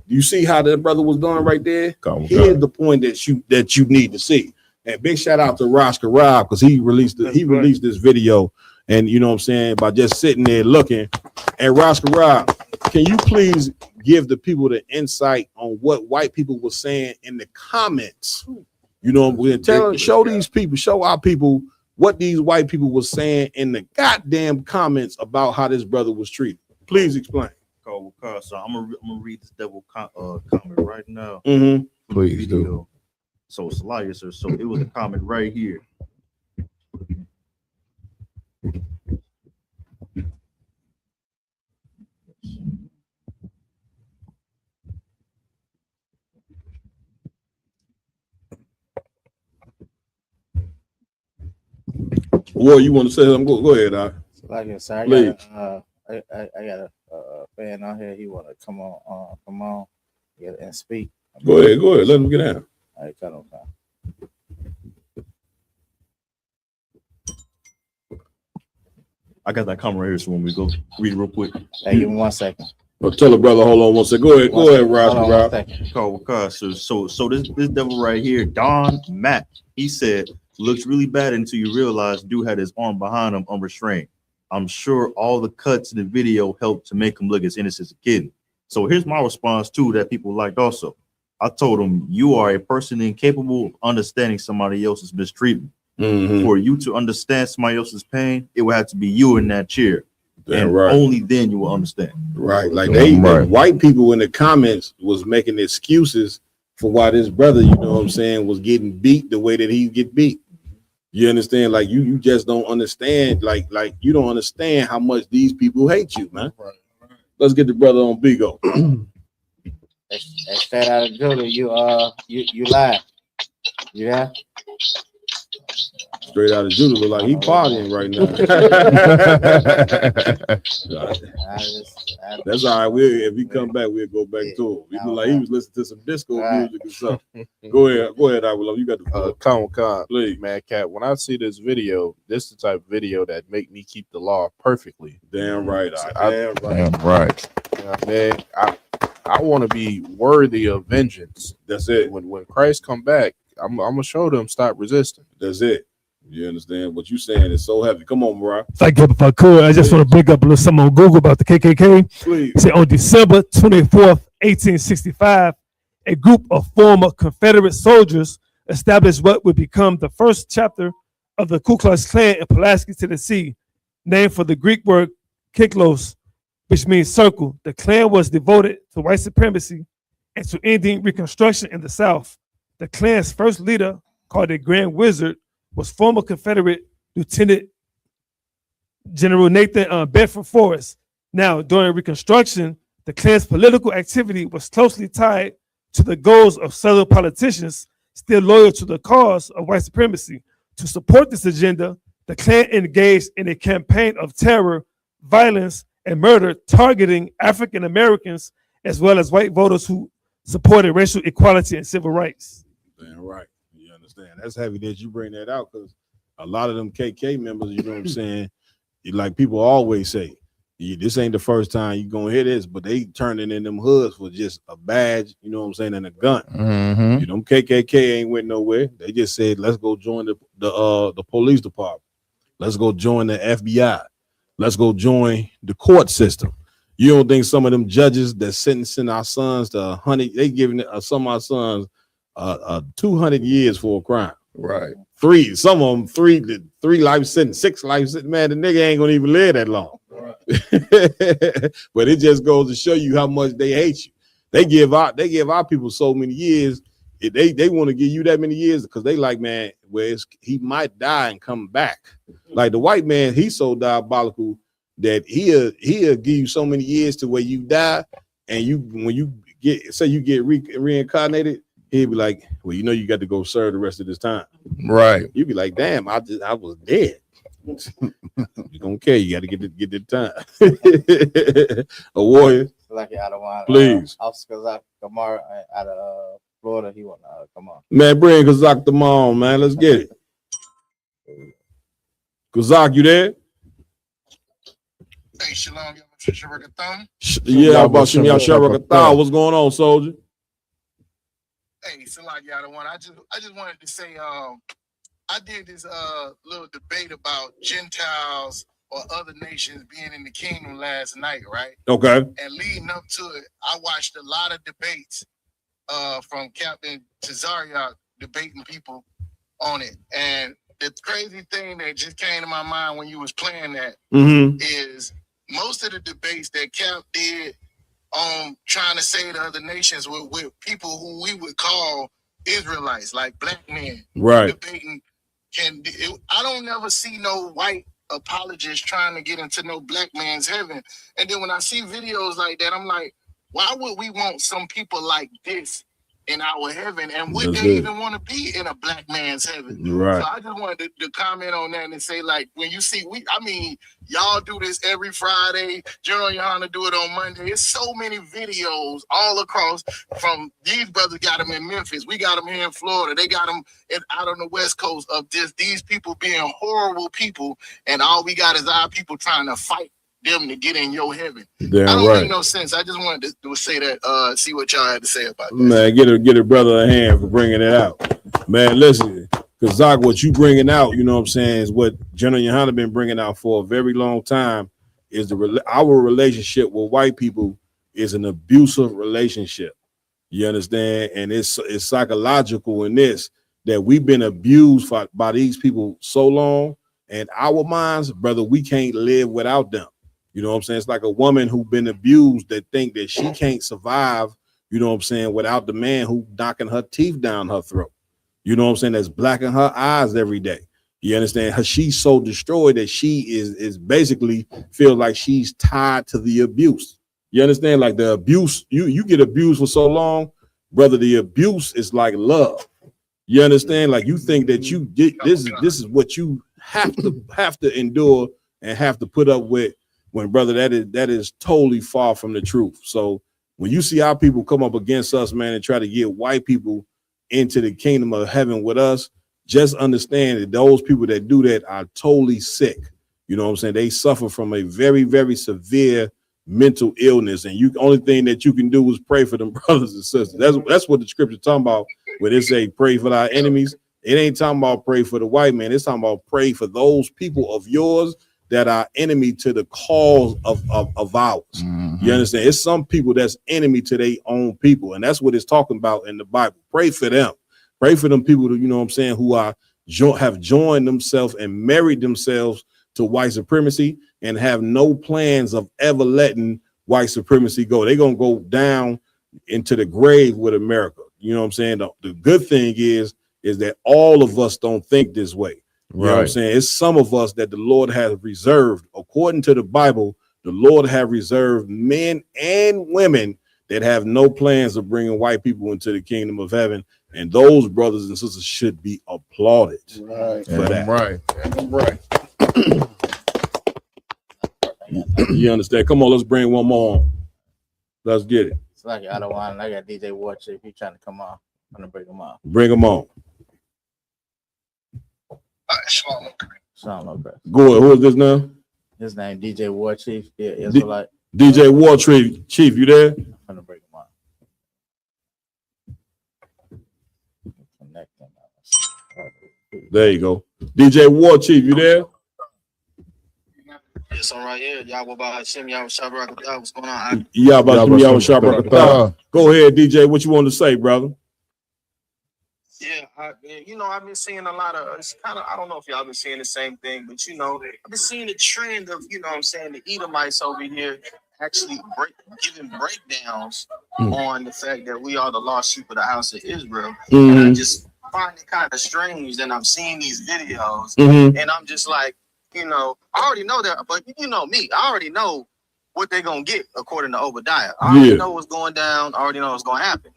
[SPEAKER 13] You see how that brother was doing right there? Here's the point that you need to see. And big shout out to Roscoe Rob because he released this video. And you know what I'm saying, by just sitting there looking. And Roscoe Rob, can you please give the people the insight on what white people were saying in the comments? You know, show our people what these white people were saying in the goddamn comments about how this brother was treated. Please explain.
[SPEAKER 7] So I'm gonna read this devil comment right now.
[SPEAKER 8] Please do.
[SPEAKER 7] So Salaya, sir. So it was a comment right here.
[SPEAKER 13] Well, you want to say something? Go ahead,
[SPEAKER 19] Like I said, I got a fan out here. He want to come on, and speak.
[SPEAKER 13] Go ahead. Let him get out.
[SPEAKER 19] All right, come on.
[SPEAKER 7] I got that comment right here, so when we go read it real quick.
[SPEAKER 19] Hey, give me 1 second.
[SPEAKER 13] Well, tell a brother, hold on one second. Go ahead, Rob.
[SPEAKER 7] So this devil right here, Don Matt, he said, looks really bad until you realize dude had his arm behind him unrestrained. I'm sure all the cuts in the video helped to make him look as innocent as a kid. So here's my response too that people liked also. I told him, you are a person incapable of understanding somebody else's mistreatment. For you to understand somebody else's pain, it would have to be you in that chair. And only then you will understand.
[SPEAKER 13] Right. Like the white people in the comments was making excuses for why this brother, you know what I'm saying, was getting beat the way that he get beat. You understand? Like you just don't understand. Like you don't understand how much these people hate you, man. Let's get the brother on Bigo.
[SPEAKER 19] That's straight out of Judah. You lied. Yeah.
[SPEAKER 13] Straight out of Judah, look like he partying right now. That's all right. If we come back, we'll go back to it. He look like he was listening to some disco music or something. Go ahead, I will. You got the
[SPEAKER 10] Con, please, man, Cat. When I see this video, this is the type of video that make me keep the law perfectly.
[SPEAKER 13] Damn right,
[SPEAKER 10] man. I want to be worthy of vengeance.
[SPEAKER 13] That's it.
[SPEAKER 10] When Christ come back, I'm gonna show them stop resisting.
[SPEAKER 13] That's it. You understand what you saying is so heavy. Come on, Mariah.
[SPEAKER 14] Thank you. If I could, I just want to bring up a little something on Google about the KKK.
[SPEAKER 13] Please.
[SPEAKER 14] It said on December 24th, 1865, a group of former Confederate soldiers established what would become the first chapter of the Ku Klux Klan in Pulaski, Tennessee, named for the Greek word kiklos, which means circle. The Klan was devoted to white supremacy and to ending Reconstruction in the South. The Klan's first leader, called the Grand Wizard, was former Confederate Lieutenant General Nathan Bedford Forrest. Now, during Reconstruction, the Klan's political activity was closely tied to the goals of Southern politicians still loyal to the cause of white supremacy. To support this agenda, the Klan engaged in a campaign of terror, violence, and murder targeting African Americans as well as white voters who supported racial equality and civil rights.
[SPEAKER 13] Damn right. You understand? That's heavy that you bring that out because a lot of them KK members, you know what I'm saying? Like people always say, this ain't the first time you're gonna hear this, but they turning in them hoods for just a badge, you know what I'm saying, and a gun. You know, KKK ain't went nowhere. They just said, let's go join the police department. Let's go join the FBI. Let's go join the court system. You don't think some of them judges that sentencing our sons to 100, they giving some of our sons 200 years for a crime.
[SPEAKER 8] Right.
[SPEAKER 13] Some of them three life sentence, 6 life sentence. Man, the nigga ain't gonna even live that long. Right. But it just goes to show you how much they hate you. They give our people so many years. They want to give you that many years because they like, man, he might die and come back. Like the white man, he's so diabolical that he'll give you so many years to where you die, and when you get reincarnated, he'll be like, well, you know, you got to go serve the rest of this time.
[SPEAKER 8] Right.
[SPEAKER 13] You be like, damn, I was dead. You don't care. You got to get the time. A warrior. Please.
[SPEAKER 19] Oscar Kamar out of Florida. He want to come on.
[SPEAKER 13] Man, bring Kazak them on, man. Let's get it. Kazak, you there?
[SPEAKER 6] Hey, Shalom,
[SPEAKER 13] yeah, about Shimmy Sharakatha. What's going on, soldier?
[SPEAKER 6] Hey, Salah Yadawan. I just wanted to say, I did this little debate about Gentiles or other nations being in the kingdom last night, right?
[SPEAKER 13] Okay.
[SPEAKER 6] And leading up to it, I watched a lot of debates from Captain Tazariak debating people on it. And the crazy thing that just came to my mind when you was playing that is most of the debates that Cap did on trying to say to other nations with people who we would call Israelites, like black men.
[SPEAKER 13] Right.
[SPEAKER 6] Debating. I don't never see no white apologists trying to get into no black man's heaven. And then when I see videos like that, I'm like, why would we want some people like this in our heaven, and would
[SPEAKER 13] That's
[SPEAKER 6] they
[SPEAKER 13] it.
[SPEAKER 6] even want to be in a black man's heaven?
[SPEAKER 13] Right.
[SPEAKER 6] So I just wanted to comment on that and say, like, when you see, y'all do this every Friday. General Yohana do it on Monday. It's so many videos all across. From these brothers got them in Memphis, we got them here in Florida, they got them out on the West Coast of these people being horrible people, and all we got is our people trying to fight them to get in your heaven.
[SPEAKER 13] Damn
[SPEAKER 6] I don't
[SPEAKER 13] right.
[SPEAKER 6] make no sense. I just wanted to say that. See what y'all had to say about that.
[SPEAKER 13] Man, get a brother a hand for bringing it out. Man, listen, because Zach, what you bringing out, you know what I'm saying, is what General Yohana been bringing out for a very long time. Is our relationship with white people is an abusive relationship. You understand? And it's psychological in this, that we've been abused by these people so long, and our minds, brother, we can't live without them. You know what I'm saying? It's like a woman who's been abused that think that she can't survive, you know what I'm saying, without the man who knocking her teeth down her throat. You know what I'm saying? That's blacking her eyes every day. You understand? She's so destroyed that she is basically feels like she's tied to the abuse. You understand? Like the abuse, you get abused for so long, brother, the abuse is like love. You understand? Like you think that you get this is what you have to endure and have to put up with, when, brother, that is totally far from the truth. So when you see our people come up against us, man, and try to get white people into the kingdom of heaven with us, just understand that those people that do that are totally sick. You know what I'm saying? They suffer from a very, very severe mental illness, and only thing that you can do is pray for them brothers and sisters. That's what the scripture talking about when it say pray for our enemies. It ain't talking about pray for the white man. It's talking about pray for those people of yours that are enemy to the cause of ours. You understand? It's some people that's enemy to their own people, and that's what it's talking about in the Bible. Pray for them. Pray for them people, you know what I'm saying, who have joined themselves and married themselves to white supremacy and have no plans of ever letting white supremacy go. They're going to go down into the grave with America. You know what I'm saying? The good thing is that all of us don't think this way. You know what I'm saying? It's some of us that the Lord has reserved, according to the Bible, the Lord have reserved men and women that have no plans of bringing white people into the kingdom of heaven. And those brothers and sisters should be applauded for that.
[SPEAKER 8] Right.
[SPEAKER 13] You understand? Come on, let's bring one more on. Let's get it.
[SPEAKER 19] It's like I don't want. I got DJ Watch. If he's trying to come on, I'm gonna bring him on.
[SPEAKER 13] Bring him on.
[SPEAKER 19] Shalom, bro.
[SPEAKER 13] Go ahead. Who is this now?
[SPEAKER 19] His name DJ War Chief. Yeah, Israelite.
[SPEAKER 13] DJ War Chief, you there?
[SPEAKER 19] I'm gonna bring him on.
[SPEAKER 13] There you go. DJ War Chief, you there?
[SPEAKER 12] Yes, I'm right here. Y'all about Hashem, y'all Shabbat. What's going on?
[SPEAKER 13] Yeah, about Go ahead, DJ. What you want to say, brother?
[SPEAKER 12] Yeah, I've been seeing a lot of, it's kind of, I don't know if y'all been seeing the same thing, but I've been seeing the trend of, you know what I'm saying, the Edomites over here actually giving breakdowns on the fact that we are the lost sheep of the house of Israel. And I just find it kind of strange that I'm seeing these videos and I'm just like, I already know that, but you know me, I already know what they're going to get according to Obadiah. I already know what's going down. I already know what's going to happen.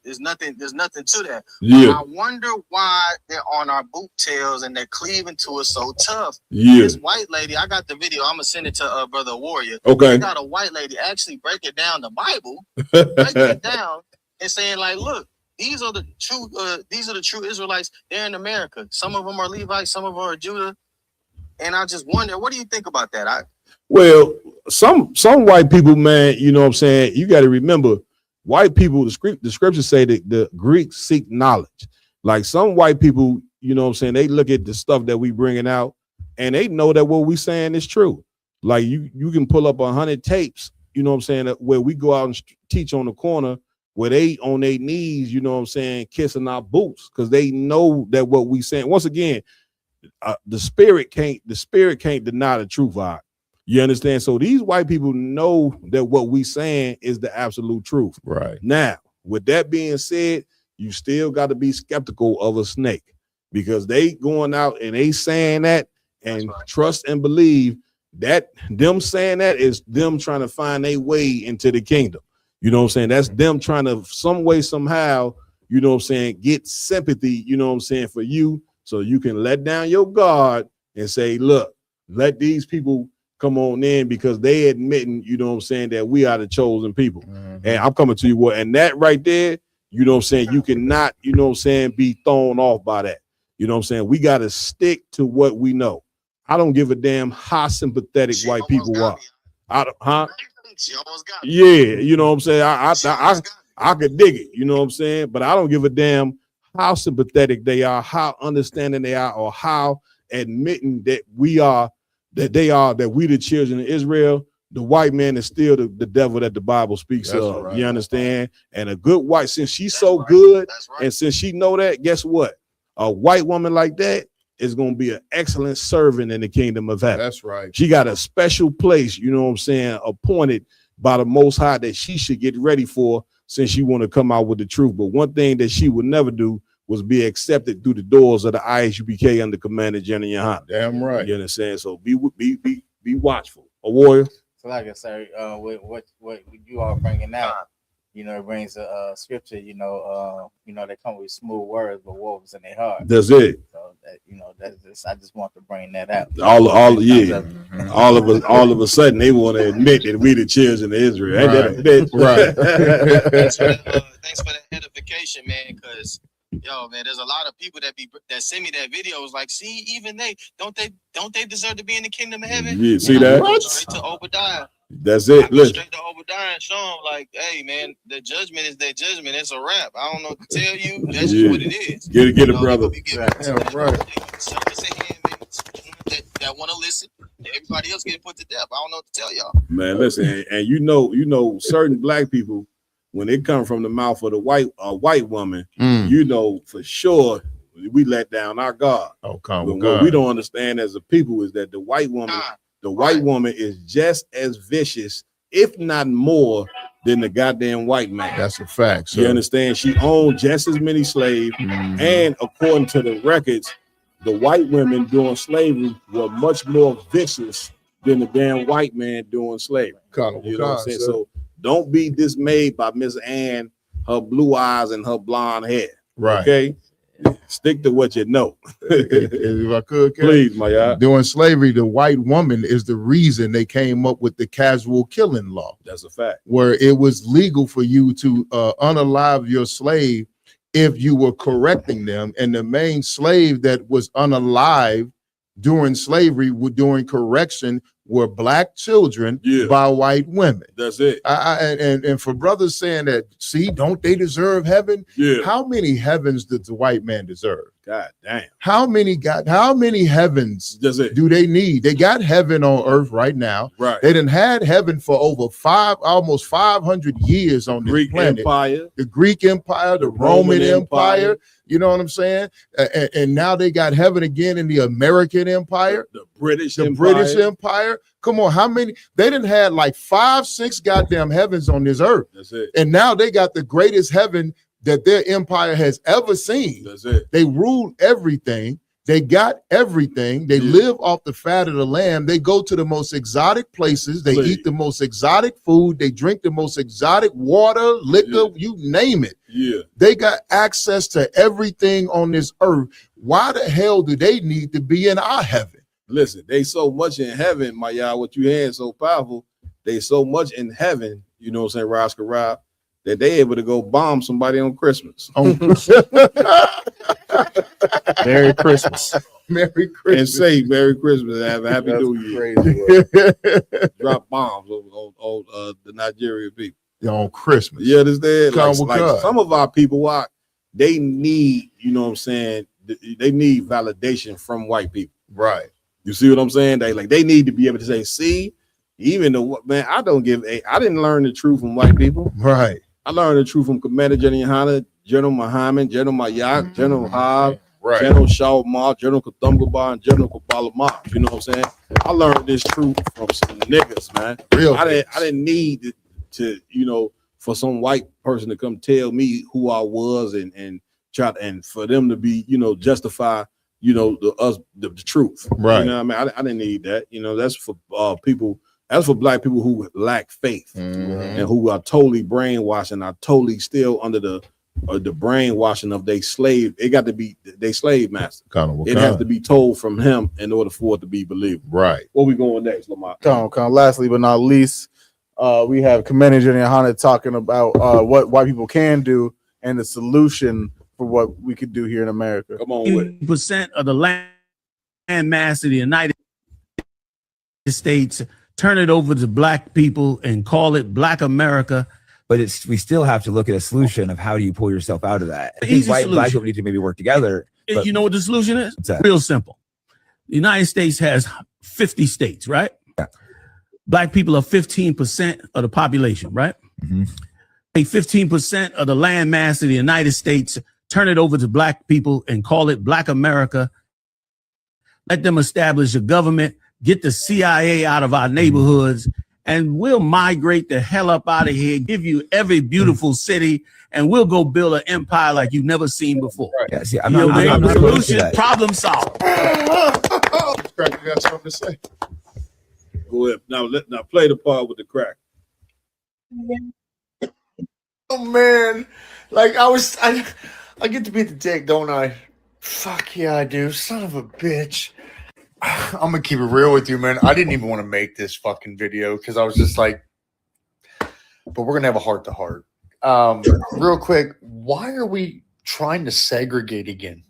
[SPEAKER 12] There's nothing to that. I wonder why they're on our boot tails and they're cleaving to us so tough. This white lady, I got the video. I'm gonna send it to Brother Warrior.
[SPEAKER 13] Okay.
[SPEAKER 12] We got a white lady actually break it down the Bible, break it down and saying like, look, these are the true Israelites. They're in America. Some of them are Levites, some of them are Judah. And I just wonder, what do you think about that?
[SPEAKER 13] Well, some white people, man, you know what I'm saying? You got to remember, white people, the scriptures say that the Greeks seek knowledge. Like some white people, you know what I'm saying, they look at the stuff that we bringing out and they know that what we saying is true. Like you can pull up 100 tapes, you know what I'm saying, where we go out and teach on the corner where they on their knees, you know what I'm saying, kissing our boots because they know that what we saying. Once again, the spirit can't deny the truth. You understand? So these white people know that what we saying is the absolute truth.
[SPEAKER 10] Right.
[SPEAKER 13] Now, with that being said, you still got to be skeptical of a snake because they going out and they saying that and trust and believe that them saying that is them trying to find their way into the kingdom. You know what I'm saying? That's them trying to some way, somehow you know what I'm saying, get sympathy, you know what I'm saying, for you, so you can let down your guard and say, look, let these people come on in because they admitting, you know what I'm saying, that we are the chosen people. And I'm coming to you, what, and that right there, you know what I'm saying, you cannot, you know what I'm saying, be thrown off by that. You know what I'm saying? We got to stick to what we know. I don't give a damn how sympathetic white people are. Yeah, you know what I'm saying? I could dig it, you know what I'm saying? But I don't give a damn how sympathetic they are, how understanding they are, or how admitting that we the children of Israel. The white man is still the devil that the Bible speaks of. Right. You understand? And a good white, since she's so good, and since she know that, guess what? A white woman like that is going to be an excellent servant in the kingdom of heaven.
[SPEAKER 8] That's right.
[SPEAKER 13] She got a special place, you know what I'm saying, appointed by the Most High that she should get ready for, since she want to come out with the truth. But one thing that she would never do was be accepted through the doors of the ISUPK under Commander General Yohana.
[SPEAKER 8] Damn right.
[SPEAKER 13] You understand? So be watchful. A warrior.
[SPEAKER 19] So like I say, what you are bringing out, you know, it brings a scripture, you know, they come with smooth words, but wolves in their heart.
[SPEAKER 13] That's it.
[SPEAKER 19] So that, you know, that's just, I just want to bring that out.
[SPEAKER 13] All of a sudden they want to admit that we the children of Israel.
[SPEAKER 12] Right. Thanks for the edification, man, because yo, man, there's a lot of people that send me that videos like, see, even they don't deserve to be in the kingdom of heaven?
[SPEAKER 13] Yeah, see that?
[SPEAKER 12] Straight to Obadiah.
[SPEAKER 13] That's it. Listen.
[SPEAKER 12] Straight to Obadiah and show them like, hey, man, the judgment is their judgment. It's a wrap. I don't know what to tell you. That's just what it is.
[SPEAKER 13] Get it, brother.
[SPEAKER 12] That want to listen. Everybody else getting put to death. I don't know what to tell y'all.
[SPEAKER 13] Man, listen, and you know, certain black people, when they come from the mouth of the white woman, you know for sure we let down our guard.
[SPEAKER 8] Oh, come on.
[SPEAKER 13] What we don't understand as a people is that the white woman is just as vicious, if not more, than the goddamn white man.
[SPEAKER 8] That's a fact.
[SPEAKER 13] You understand? She owned just as many slaves, and according to the records, the white women during slavery were much more vicious than the damn white man during slavery. You know what I'm saying? So don't be dismayed by Miss Ann, her blue eyes and her blonde hair.
[SPEAKER 8] Right.
[SPEAKER 13] Okay. Stick to what you know.
[SPEAKER 8] If I could,
[SPEAKER 13] please, my God.
[SPEAKER 8] During slavery, the white woman is the reason they came up with the casual killing law.
[SPEAKER 13] That's a fact.
[SPEAKER 8] Where it was legal for you to unalive your slave if you were correcting them, and the main slave that was unalived during slavery, during correction, were black children by white women.
[SPEAKER 13] That's it.
[SPEAKER 8] And for brothers saying that, see, don't they deserve heaven?
[SPEAKER 13] Yeah.
[SPEAKER 8] How many heavens does the white man deserve?
[SPEAKER 13] God damn.
[SPEAKER 8] How many heavens do they need? They got heaven on earth right now.
[SPEAKER 13] Right.
[SPEAKER 8] They done had heaven for over almost 500 years on this planet.
[SPEAKER 13] Empire.
[SPEAKER 8] The Greek Empire, the Roman Empire. You know what I'm saying? And now they got heaven again in the American Empire.
[SPEAKER 13] The British
[SPEAKER 8] Empire. Come on, how many? They done had like 5-6 goddamn heavens on this earth.
[SPEAKER 13] That's it.
[SPEAKER 8] And now they got the greatest heaven that their empire has ever seen.
[SPEAKER 13] That's it.
[SPEAKER 8] They ruled everything. They got everything. They live off the fat of the land. They go to the most exotic places. They eat the most exotic food. They drink the most exotic water, liquor, you name it.
[SPEAKER 13] Yeah.
[SPEAKER 8] They got access to everything on this earth. Why the hell do they need to be in our heaven?
[SPEAKER 13] Listen, they so much in heaven, my y'all, what you had so powerful. They so much in heaven, you know what I'm saying, Roscoe Rob, that they able to go bomb somebody on Christmas.
[SPEAKER 10] Merry Christmas.
[SPEAKER 8] Merry Christmas.
[SPEAKER 13] And say Merry Christmas and have a Happy New Year. Drop bombs on the Nigerian people.
[SPEAKER 8] On Christmas.
[SPEAKER 13] You understand?
[SPEAKER 8] Like
[SPEAKER 13] some of our people they need, you know what I'm saying, they need validation from white people.
[SPEAKER 8] Right.
[SPEAKER 13] You see what I'm saying? They need to be able to say, see, even though, man, I didn't learn the truth from white people.
[SPEAKER 8] Right.
[SPEAKER 13] I learned the truth from Commander General Yohana, General Muhammad, General Mayak, General Hobb, General Shawmar, General Kathumgabar, and General Kabalamar. You know what I'm saying? I learned this truth from some niggas, man. I didn't need to, you know, for some white person to come tell me who I was and for them to be, you know, justify, you know, the truth.
[SPEAKER 8] Right.
[SPEAKER 13] You know what I mean? I didn't need that. You know, that's for people. That's for black people who lack faith and who are totally brainwashed and are totally still under the the brainwashing of they slave. It got to be they slave master. It has
[SPEAKER 8] kind?
[SPEAKER 13] to be told from him in order for it to be believable.
[SPEAKER 8] Right.
[SPEAKER 13] Where we going next, Lamar?
[SPEAKER 11] Lastly but not least, we have Commander Jenny Hanna talking about what white people can do and the solution for what we could do here in America.
[SPEAKER 13] Come on with it.
[SPEAKER 3] 80% of the land mass of the United States, turn it over to black people and call it Black America.
[SPEAKER 22] But we still have to look at a solution of how do you pull yourself out of that. I think
[SPEAKER 3] Easy
[SPEAKER 22] black
[SPEAKER 3] solution.
[SPEAKER 22] people need to maybe work together.
[SPEAKER 3] You know what the solution is?
[SPEAKER 22] What's that?
[SPEAKER 3] Real simple. The United States has 50 states, right?
[SPEAKER 22] Yeah.
[SPEAKER 3] Black people are 15% of the population, right?
[SPEAKER 22] Mm-hmm.
[SPEAKER 3] 15% of the land mass of the United States, turn it over to black people and call it Black America. Let them establish a government, get the CIA out of our neighborhoods, and we'll migrate the hell up out of here, give you every beautiful city, and we'll go build an empire like you've never seen before.
[SPEAKER 22] Yeah, see, I'm not
[SPEAKER 3] solution, problem solved.
[SPEAKER 8] Crack, you got something to say?
[SPEAKER 13] Go ahead. Now play the part with the crack.
[SPEAKER 23] Oh man, like I get to be the dick, don't I? Fuck yeah, I do. Son of a bitch. I'm gonna keep it real with you, man. I didn't even want to make this fucking video because I was just like, but we're gonna have a heart to heart. Real quick, why are we trying to segregate again?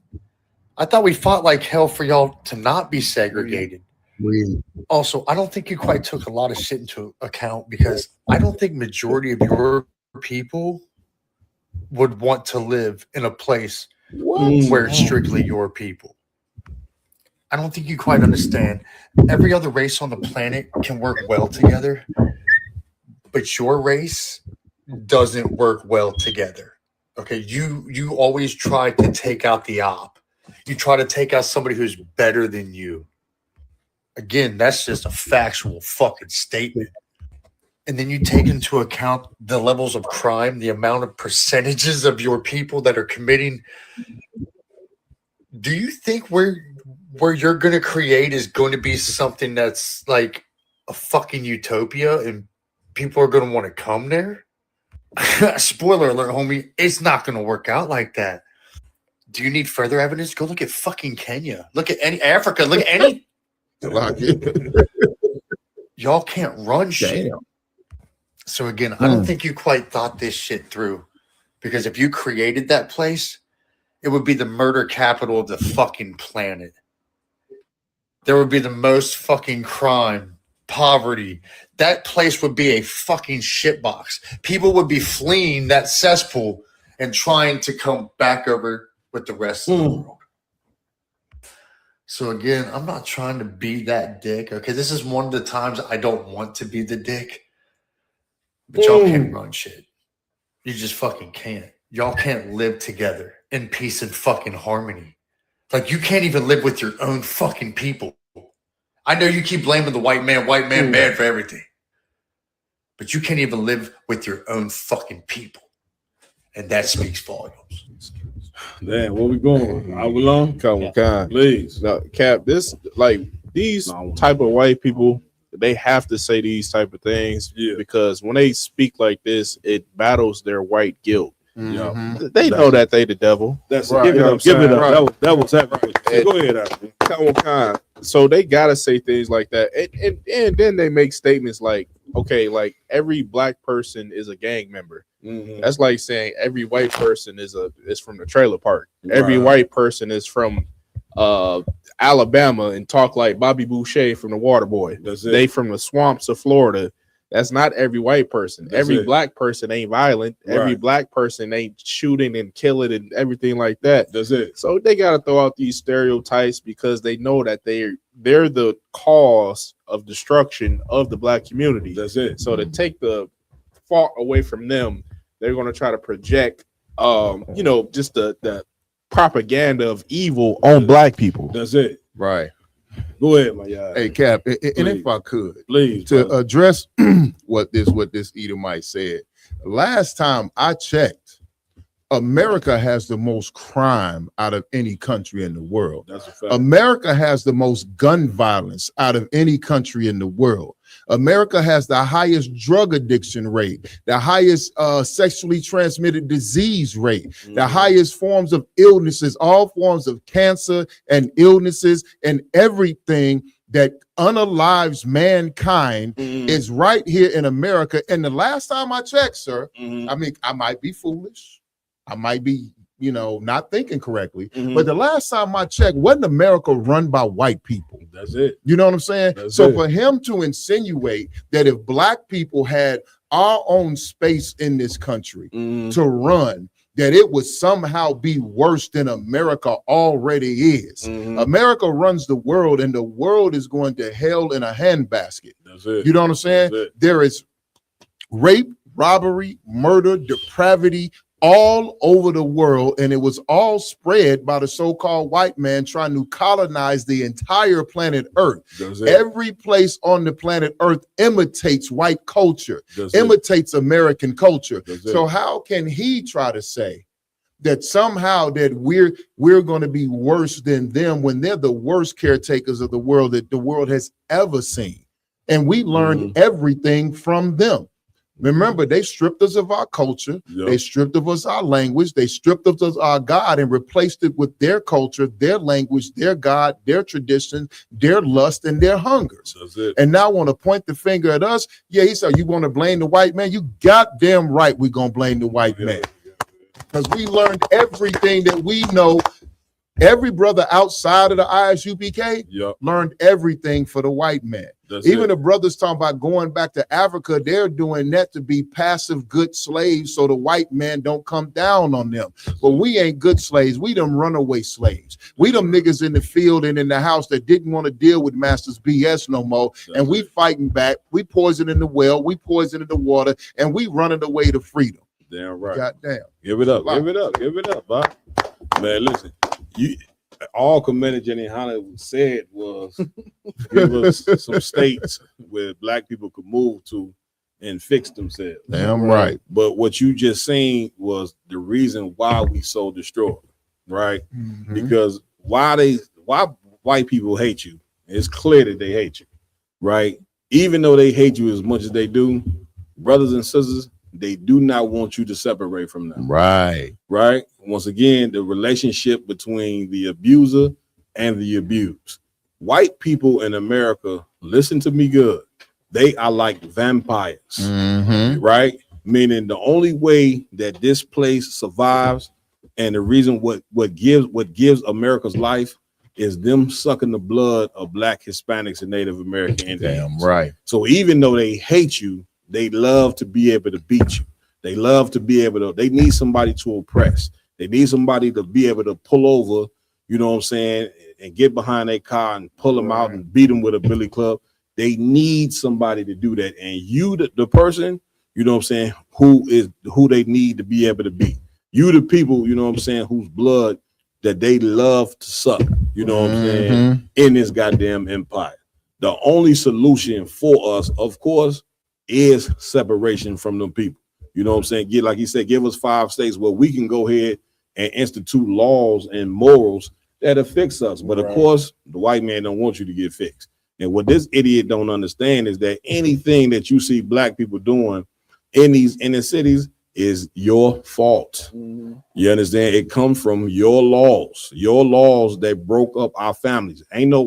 [SPEAKER 23] I thought we fought like hell for y'all to not be segregated. Also, I don't think you quite took a lot of shit into account because I don't think majority of your people would want to live in a place where it's strictly your people. I don't think you quite understand. Every other race on the planet can work well together, but your race doesn't work well together. Okay, you always try to take out the op. You try to take out somebody who's better than you. Again, that's just a factual fucking statement. And then you take into account the levels of crime, the amount of percentages of your people that are committing. Do you think where you're going to create is going to be something that's like a fucking utopia and people are going to want to come there? Spoiler alert, homie, it's not going to work out like that. Do you need further evidence? Go look at fucking Kenya. Look at any Africa. Look at any. Y'all can't run shit. So again, I don't think you quite thought this shit through, because if you created that place, it would be the murder capital of the fucking planet. There would be the most fucking crime, poverty. That place would be a fucking shitbox. People would be fleeing that cesspool and trying to come back over with the rest of the world. So again, I'm not trying to be that dick. Okay, this is one of the times I don't want to be the dick. But y'all can't run shit. You just fucking can't. Y'all can't live together in peace and fucking harmony. Like, you can't even live with your own fucking people. I know you keep blaming the white man bad for everything. But you can't even live with your own fucking people. And that speaks volumes.
[SPEAKER 13] Damn, where we going? Are we long?
[SPEAKER 10] Come on,
[SPEAKER 13] please.
[SPEAKER 10] No, Cap, this like these type of white people, they have to say these type of things because when they speak like this, it battles their white guilt.
[SPEAKER 8] Mm-hmm.
[SPEAKER 10] They know that they the devil.
[SPEAKER 13] That's
[SPEAKER 10] right.
[SPEAKER 13] Give it up. Give it up.
[SPEAKER 10] Right.
[SPEAKER 13] That was happening. Go ahead, Ashley.
[SPEAKER 10] So they gotta say things like that, and then they make statements like, okay, like every black person is a gang member.
[SPEAKER 13] Mm-hmm.
[SPEAKER 10] That's like saying every white person is from the trailer park. Every white person is from Alabama and talk like Bobby Boucher from the Waterboy. They from the swamps of Florida. That's not every white person. Every black person ain't violent. Every black person ain't shooting and killing and everything like that.
[SPEAKER 13] That's it.
[SPEAKER 10] So they got to throw out these stereotypes because they know that they're the cause of destruction of the black community.
[SPEAKER 13] That's it.
[SPEAKER 10] So to take the fault away from them, they're going to try to project, just the propaganda of evil on black people.
[SPEAKER 13] That's it.
[SPEAKER 8] Right.
[SPEAKER 13] Go ahead, my guy.
[SPEAKER 8] Hey, Cap, and if I could,
[SPEAKER 13] please,
[SPEAKER 8] to address what this Edomite said. Last time I checked, America has the most crime out of any country in the world.
[SPEAKER 13] That's a fact.
[SPEAKER 8] America has the most gun violence out of any country in the world. America has the highest drug addiction rate, the highest sexually transmitted disease rate, the highest forms of illnesses, all forms of cancer and illnesses and everything that unalives mankind is right here in America. And the last time I checked, sir, I mean, I might be foolish. I might be, not thinking correctly. But the last time I checked, wasn't America run by white people?
[SPEAKER 13] That's it.
[SPEAKER 8] You know what I'm saying? For him to insinuate that if black people had our own space in this country to run, that it would somehow be worse than America already is. America runs the world, and the world is going to hell in a handbasket.
[SPEAKER 13] That's it.
[SPEAKER 8] You know what I'm saying? There is rape, robbery, murder, depravity all over the world, and it was all spread by the so-called white man trying to colonize the entire planet Earth. Every place on the planet Earth imitates white culture, imitates American culture. So how can he try to say that somehow that we're going to be worse than them when they're the worst caretakers of the world that the world has ever seen? And we learned everything from them. Remember, they stripped us of our culture. They stripped of us our language. They stripped of us our God and replaced it with their culture, their language, their God, their traditions, their lust, and their hungers. And now want to point the finger at us. Yeah, he said, you want to blame the white man? You goddamn right we're going to blame the white man. Because we learned everything that we know. Every brother outside of the ISUPK learned everything for the white man. Even the brothers talking about going back to Africa, they're doing that to be passive good slaves so the white man don't come down on them. But we ain't good slaves. We them runaway slaves. We them niggas in the field and in the house that didn't want to deal with master's BS no more. And we fighting back. We poisoning the well. We poisoning the water. And we running away to freedom.
[SPEAKER 13] Damn right.
[SPEAKER 8] Goddamn.
[SPEAKER 13] Give it up. Give it up. Give it up, Bob. Man, listen. All Commander Jenny Holland said was give us some states where black people could move to and fix themselves.
[SPEAKER 8] Damn right.
[SPEAKER 13] But what you just seen was the reason why we so destroyed, right? Because why white people hate you, it's clear that they hate you, right? Even though they hate you as much as they do, brothers and sisters, they do not want you to separate from them.
[SPEAKER 8] Right.
[SPEAKER 13] Once again, the relationship between the abuser and the abused. White people in America, listen to me good. They are like vampires, right? Meaning the only way that this place survives and the reason what gives America's life is them sucking the blood of Black, Hispanics, and Native American Indians.
[SPEAKER 8] Damn right.
[SPEAKER 13] So even though they hate you, they love to be able to beat you. They love to be able to, they need somebody to oppress. They need somebody to be able to pull over, you know what I'm saying, and get behind their car and pull them out and beat them with a billy club. They need somebody to do that. And you, the person, you know what I'm saying, who they need to be able to beat. You, the people, you know what I'm saying, whose blood that they love to suck, you know what I'm saying, in this goddamn empire. The only solution for us, of course, is separation from them people. You know what I'm saying? Like he said, give us 5 states where we can go ahead and institute laws and morals that'll fix us. But of course, the white man don't want you to get fixed. And what this idiot don't understand is that anything that you see black people doing in these inner cities is your fault. You understand? It comes from your laws that broke up our families. Ain't no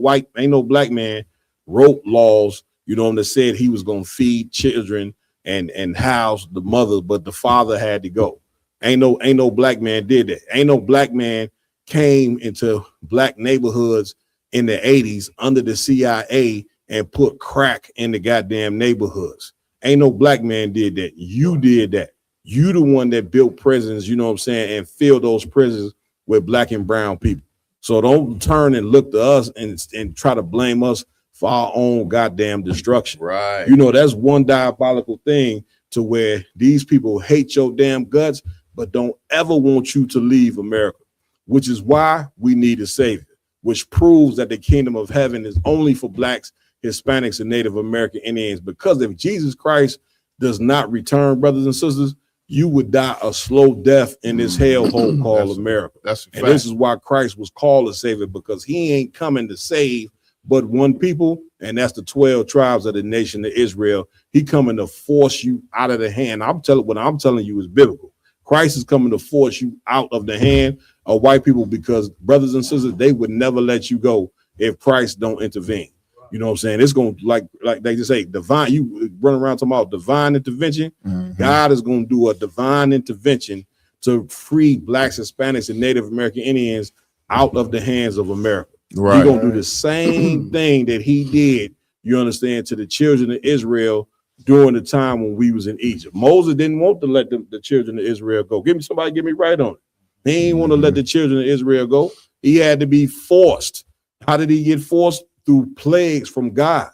[SPEAKER 13] black man wrote laws, you know, that said he was going to feed children and house the mother, but the father had to go. Ain't no black man did that. Ain't no black man came into black neighborhoods in the 80s under the CIA and put crack in the goddamn neighborhoods. Ain't no black man did that. You did that. You the one that built prisons, you know what I'm saying, and filled those prisons with black and brown people. So don't turn and look to us and try to blame us for our own goddamn destruction.
[SPEAKER 8] Right.
[SPEAKER 13] You know, that's one diabolical thing to where these people hate your damn guts, but don't ever want you to leave America, which is why we need a savior, which proves that the kingdom of heaven is only for blacks, Hispanics, and Native American Indians. Because if Jesus Christ does not return, brothers and sisters, you would die a slow death in this hellhole called America.
[SPEAKER 8] That's a
[SPEAKER 13] and
[SPEAKER 8] fact.
[SPEAKER 13] this is why Christ was called a savior, because he ain't coming to save but one people, and that's the 12 tribes of the nation of Israel. He coming to force you out of the hand. What I'm telling you is biblical. Christ is coming to force you out of the hand of white people, because brothers and sisters, they would never let you go if Christ don't intervene. You know what I'm saying? It's going to, like they just say, divine. You run around talking about divine intervention. God is going to do a divine intervention to free blacks, Hispanics, and Native American Indians out of the hands of America.
[SPEAKER 8] Right.
[SPEAKER 13] He's going to do the same thing that he did, you understand, to the children of Israel during the time when we was in Egypt. Moses didn't want to let the children of Israel go. Get me right on it. He didn't want to let the children of Israel go. He had to be forced. How did he get forced? Through plagues from God.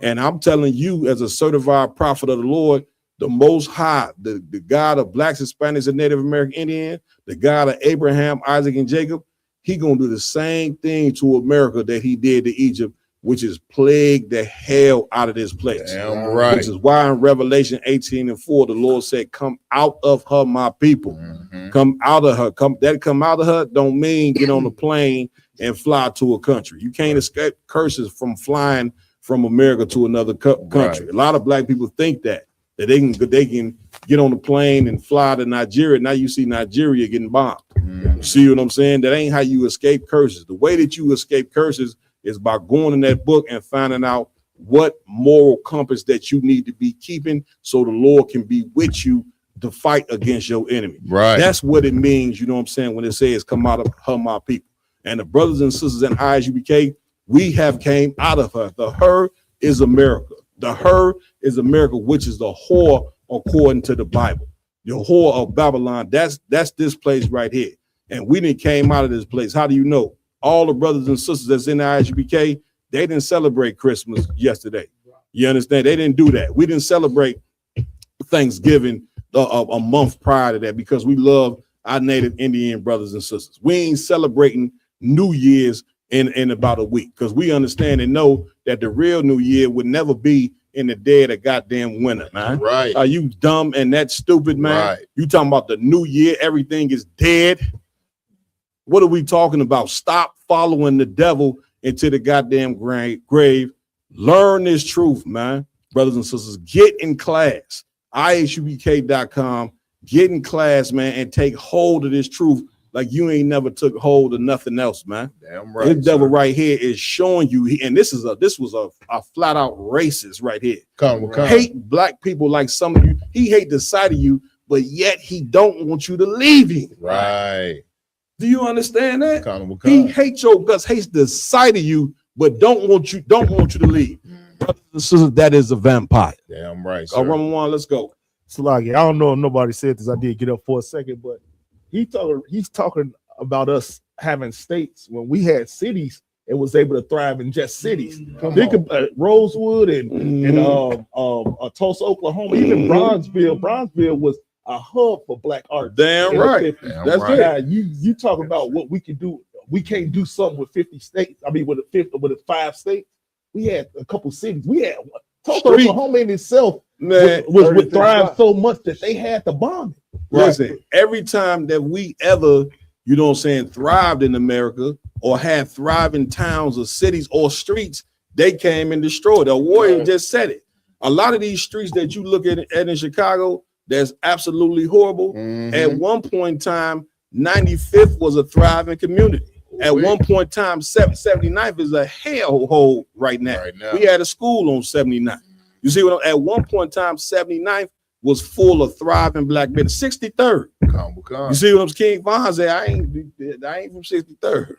[SPEAKER 13] And I'm telling you, as a certified prophet of the Lord, the Most High, the God of blacks, Hispanics, and Native American Indians, the God of Abraham, Isaac, and Jacob, he gonna do the same thing to America that he did to Egypt, which is plague the hell out of this place.
[SPEAKER 8] Damn right.
[SPEAKER 13] Which is why in Revelation 18:4, the Lord said, come out of her, my people. Come out of her. Come out of her don't mean get on a plane and fly to a country. You can't escape curses from flying from America to another country.
[SPEAKER 8] Right.
[SPEAKER 13] A lot of black people think that they can get on a plane and fly to Nigeria. Now you see Nigeria getting bombed. See what I'm saying? That ain't how you escape curses. The way that you escape curses is by going in that book and finding out what moral compass that you need to be keeping so the Lord can be with you to fight against your enemy.
[SPEAKER 8] Right.
[SPEAKER 13] That's what it means, you know what I'm saying, when it says come out of her, my people. And the brothers and sisters in ISUBK, we have came out of her. The her is America. The her is America, which is the whore according to the Bible. The whore of Babylon, that's this place right here. And we didn't came out of this place. How do you know? All the brothers and sisters that's in the ISUBK, they didn't celebrate Christmas yesterday. You understand? They didn't do that. We didn't celebrate Thanksgiving a month prior to that because we love our Native Indian brothers and sisters. We ain't celebrating New Year's in about a week because we understand and know that the real New Year would never be in the dead of goddamn winter, man.
[SPEAKER 8] Right.
[SPEAKER 13] Are you dumb and that stupid, man?
[SPEAKER 8] Right.
[SPEAKER 13] You talking about the New Year, everything is dead. What are we talking about? Stop following the devil into the goddamn grave. Learn this truth, man. Brothers and sisters, get in class. ISUBK.com. Get in class, man, and take hold of this truth like you ain't never took hold of nothing else, man.
[SPEAKER 8] Damn right.
[SPEAKER 13] This devil right here is showing you, and this was a flat out racist right here.
[SPEAKER 8] Come.
[SPEAKER 13] Hate black people like some of you. He hate the sight of you, but yet he don't want you to leave him.
[SPEAKER 8] Right.
[SPEAKER 13] Do you understand that?
[SPEAKER 8] Come.
[SPEAKER 13] He hates your guts, hates the sight of you, but don't want you to leave. Brothers and sisters, that is a vampire.
[SPEAKER 8] Damn right.
[SPEAKER 13] Roman 1, let's go.
[SPEAKER 15] Sluggy, I don't know if nobody said this. I did get up for a second, but he's talking about us having states when we had cities and was able to thrive in just cities. Think about Rosewood and Tulsa, Oklahoma, even Bronzeville. Bronzeville was a hub for black art.
[SPEAKER 13] Damn right.
[SPEAKER 15] That's right. Now, you talk about what we can do. We can't do something with 50 states. I mean, with 5 states, we had a couple cities. We had Tulsa, Oklahoma in itself.
[SPEAKER 13] Man,
[SPEAKER 15] would thrive so much that they had to bomb it.
[SPEAKER 13] Listen, every time that we ever, you know what I'm saying, thrived in America or had thriving towns or cities or streets, they came and destroyed. The warrior just said it. A lot of these streets that you look at in Chicago, that's absolutely horrible. At one point in time, 95th was a thriving community. At one point in time, 79th is a hellhole right now. We had a school on 79th. You see what at one point in time, 79th was full of thriving black men. 63rd. You see what I'm saying? King Von said, I ain't from 63rd.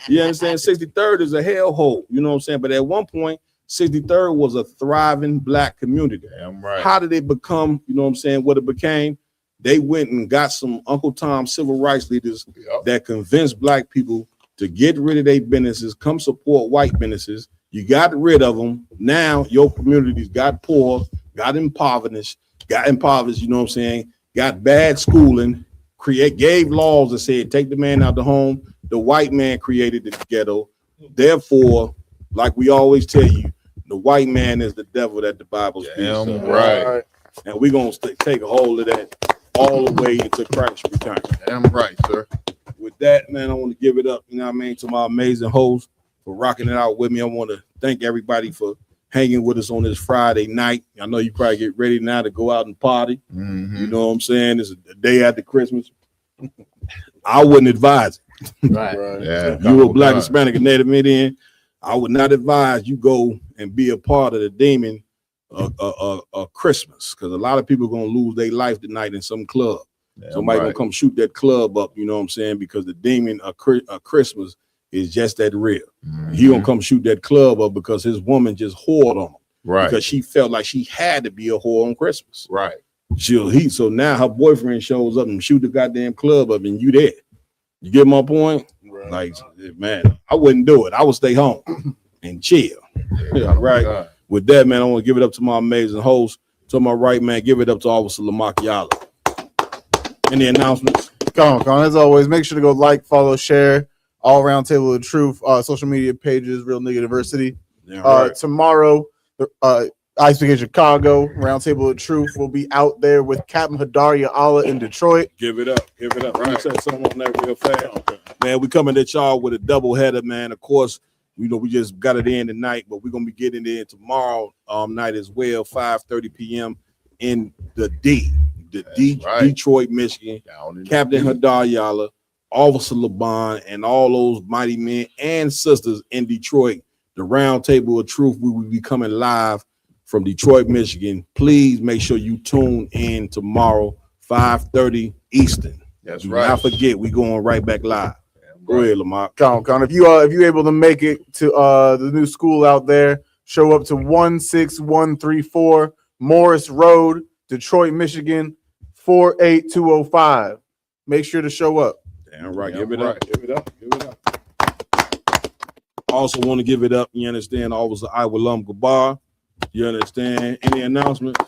[SPEAKER 13] You understand? 63rd is a hellhole. You know what I'm saying? But at one point, 63rd was a thriving black community.
[SPEAKER 8] Damn right.
[SPEAKER 13] How did it become, you know what I'm saying, what it became? They went and got some Uncle Tom civil rights leaders that convinced black people to get rid of their businesses, come support white businesses. You got rid of them. Now your communities got poor, got impoverished, you know what I'm saying, got bad schooling, gave laws that said take the man out the home. The white man created the ghetto. Therefore, like we always tell you, the white man is the devil that the Bible speaks of.
[SPEAKER 8] Right.
[SPEAKER 13] and we're gonna take a hold of that all the way into Christ's return.
[SPEAKER 8] Damn right, sir.
[SPEAKER 13] With that, man, I want to give it up, you know what I mean, to my amazing host for rocking it out with me. I want to thank everybody for hanging with us on this Friday night. I know you probably get ready now to go out and party. You know what I'm saying? It's a day after Christmas. I wouldn't advise it.
[SPEAKER 19] Right.
[SPEAKER 8] Yeah.
[SPEAKER 13] If you were Black, Hispanic, and Native Indian, I would not advise you go and be a part of the demon Christmas, because a lot of people are gonna lose their life tonight in some club. Somebody gonna come shoot that club up, you know what I'm saying? Because the demon of Christmas is just that real. He gonna come shoot that club up because his woman just whored on him.
[SPEAKER 8] Right.
[SPEAKER 13] Because she felt like she had to be a whore on Christmas.
[SPEAKER 8] Right.
[SPEAKER 13] So now her boyfriend shows up and shoot the goddamn club up and you there. You get my point? Right. Like, man, I wouldn't do it. I would stay home and chill. Right. With that, man, I want to give it up to my amazing host. To my right, man, give it up to Officer Lamar Yala. Any announcements?
[SPEAKER 11] Come on. As always, make sure to go like, follow, share all around Table of Truth, social media pages, Real Nigga University.
[SPEAKER 13] Yeah, right.
[SPEAKER 11] Tomorrow, Ice Week in Chicago, Round Table of Truth will be out there with Captain Hadaria Allah in Detroit.
[SPEAKER 13] Give it up. Give it up. Let me say something on that real fast. Man, we coming at y'all with a double header, man. Of course, you know, we just got it in tonight, but we're going to be getting it in tomorrow night as well, 5:30 p.m. in the Detroit, Michigan. Captain Hadar Yala, Officer Laban, and all those mighty men and sisters in Detroit. The Round Table of Truth, we will be coming live from Detroit, Michigan. Please make sure you tune in tomorrow, 5:30 Eastern.
[SPEAKER 8] That's
[SPEAKER 13] Do
[SPEAKER 8] right.
[SPEAKER 13] not forget, we going right back live. Go ahead, Lamar.
[SPEAKER 11] Con. If you able to make it to the new school out there, show up to 16134 Morris Road, Detroit, Michigan, 48205. Make sure to show up.
[SPEAKER 13] Damn right. Give it up. Give it up. Give it up. Also want to give it up. You understand? Officer Iwalam Gabar. You understand? Any announcements?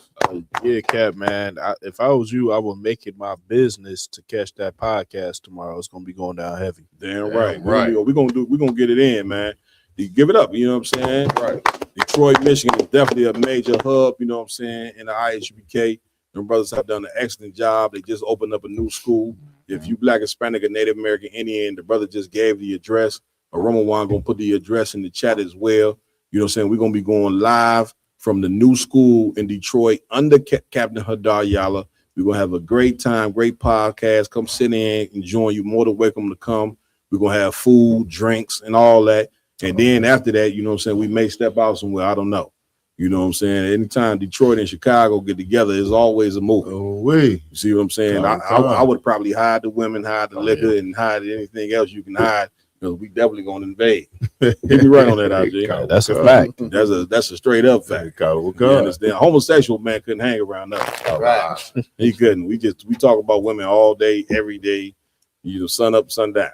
[SPEAKER 10] Yeah, Cap, man. If I was you, I would make it my business to catch that podcast tomorrow. It's gonna be going down heavy.
[SPEAKER 13] Damn right. We're gonna get it in, man. You give it up, you know what I'm saying? Right. Detroit, Michigan is definitely a major hub, you know what I'm saying, in the IHBK. Them brothers have done an excellent job. They just opened up a new school. If you Black, Hispanic, or Native American Indian, the brother just gave the address. Roman gonna put the address in the chat as well. You know what I'm saying? We're gonna be going live from the new school in Detroit under Captain Hadar Yala. We're gonna have a great time, great podcast. Come sit in and join. You more than welcome to come. We're gonna have food, drinks, and all that. And then after that, you know what I'm saying, we may step out somewhere. I don't know. You know what I'm saying? Anytime Detroit and Chicago get together, there's always a movie. You see what I'm saying? I would probably hide the women, hide the liquor, and hide anything else you can hide. Because we definitely gonna invade. Hit me right on that, RJ.
[SPEAKER 10] That's a fact.
[SPEAKER 13] That's a straight up fact. You understand? A homosexual man couldn't hang around us.
[SPEAKER 19] Right.
[SPEAKER 13] He couldn't. We talk about women all day, every day. You know, sun up, sun down.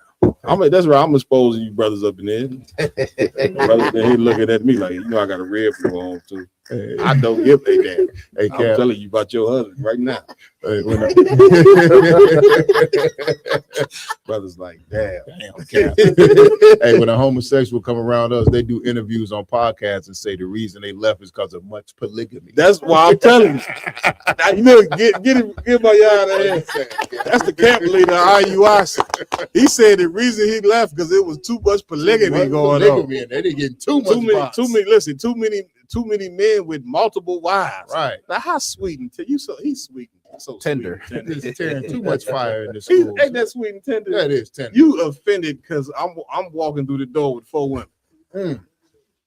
[SPEAKER 13] That's right. I'm exposing you brothers up in there. Brothers in here looking at me like, you know, I got a red blue on too. I don't give a damn.
[SPEAKER 8] Hey,
[SPEAKER 13] I'm
[SPEAKER 8] Cap.
[SPEAKER 13] telling you about your husband right now. Brothers like, damn.
[SPEAKER 8] Cap. Hey, when a homosexual come around us, they do interviews on podcasts and say the reason they left is because of much polygamy.
[SPEAKER 13] That's why I'm telling you. You know, get my y'all out of here. That's the camp leader of IUIC. He said the reason he left because it was too much polygamy going on.
[SPEAKER 8] And they didn't get too
[SPEAKER 13] many men with multiple wives.
[SPEAKER 8] Right.
[SPEAKER 13] Now how sweet and he's sweet and so
[SPEAKER 10] tender.
[SPEAKER 8] It's tearing too much fire in this school.
[SPEAKER 13] Ain't that sweet and tender?
[SPEAKER 8] That is tender.
[SPEAKER 13] You offended because I'm walking through the door with 4 women.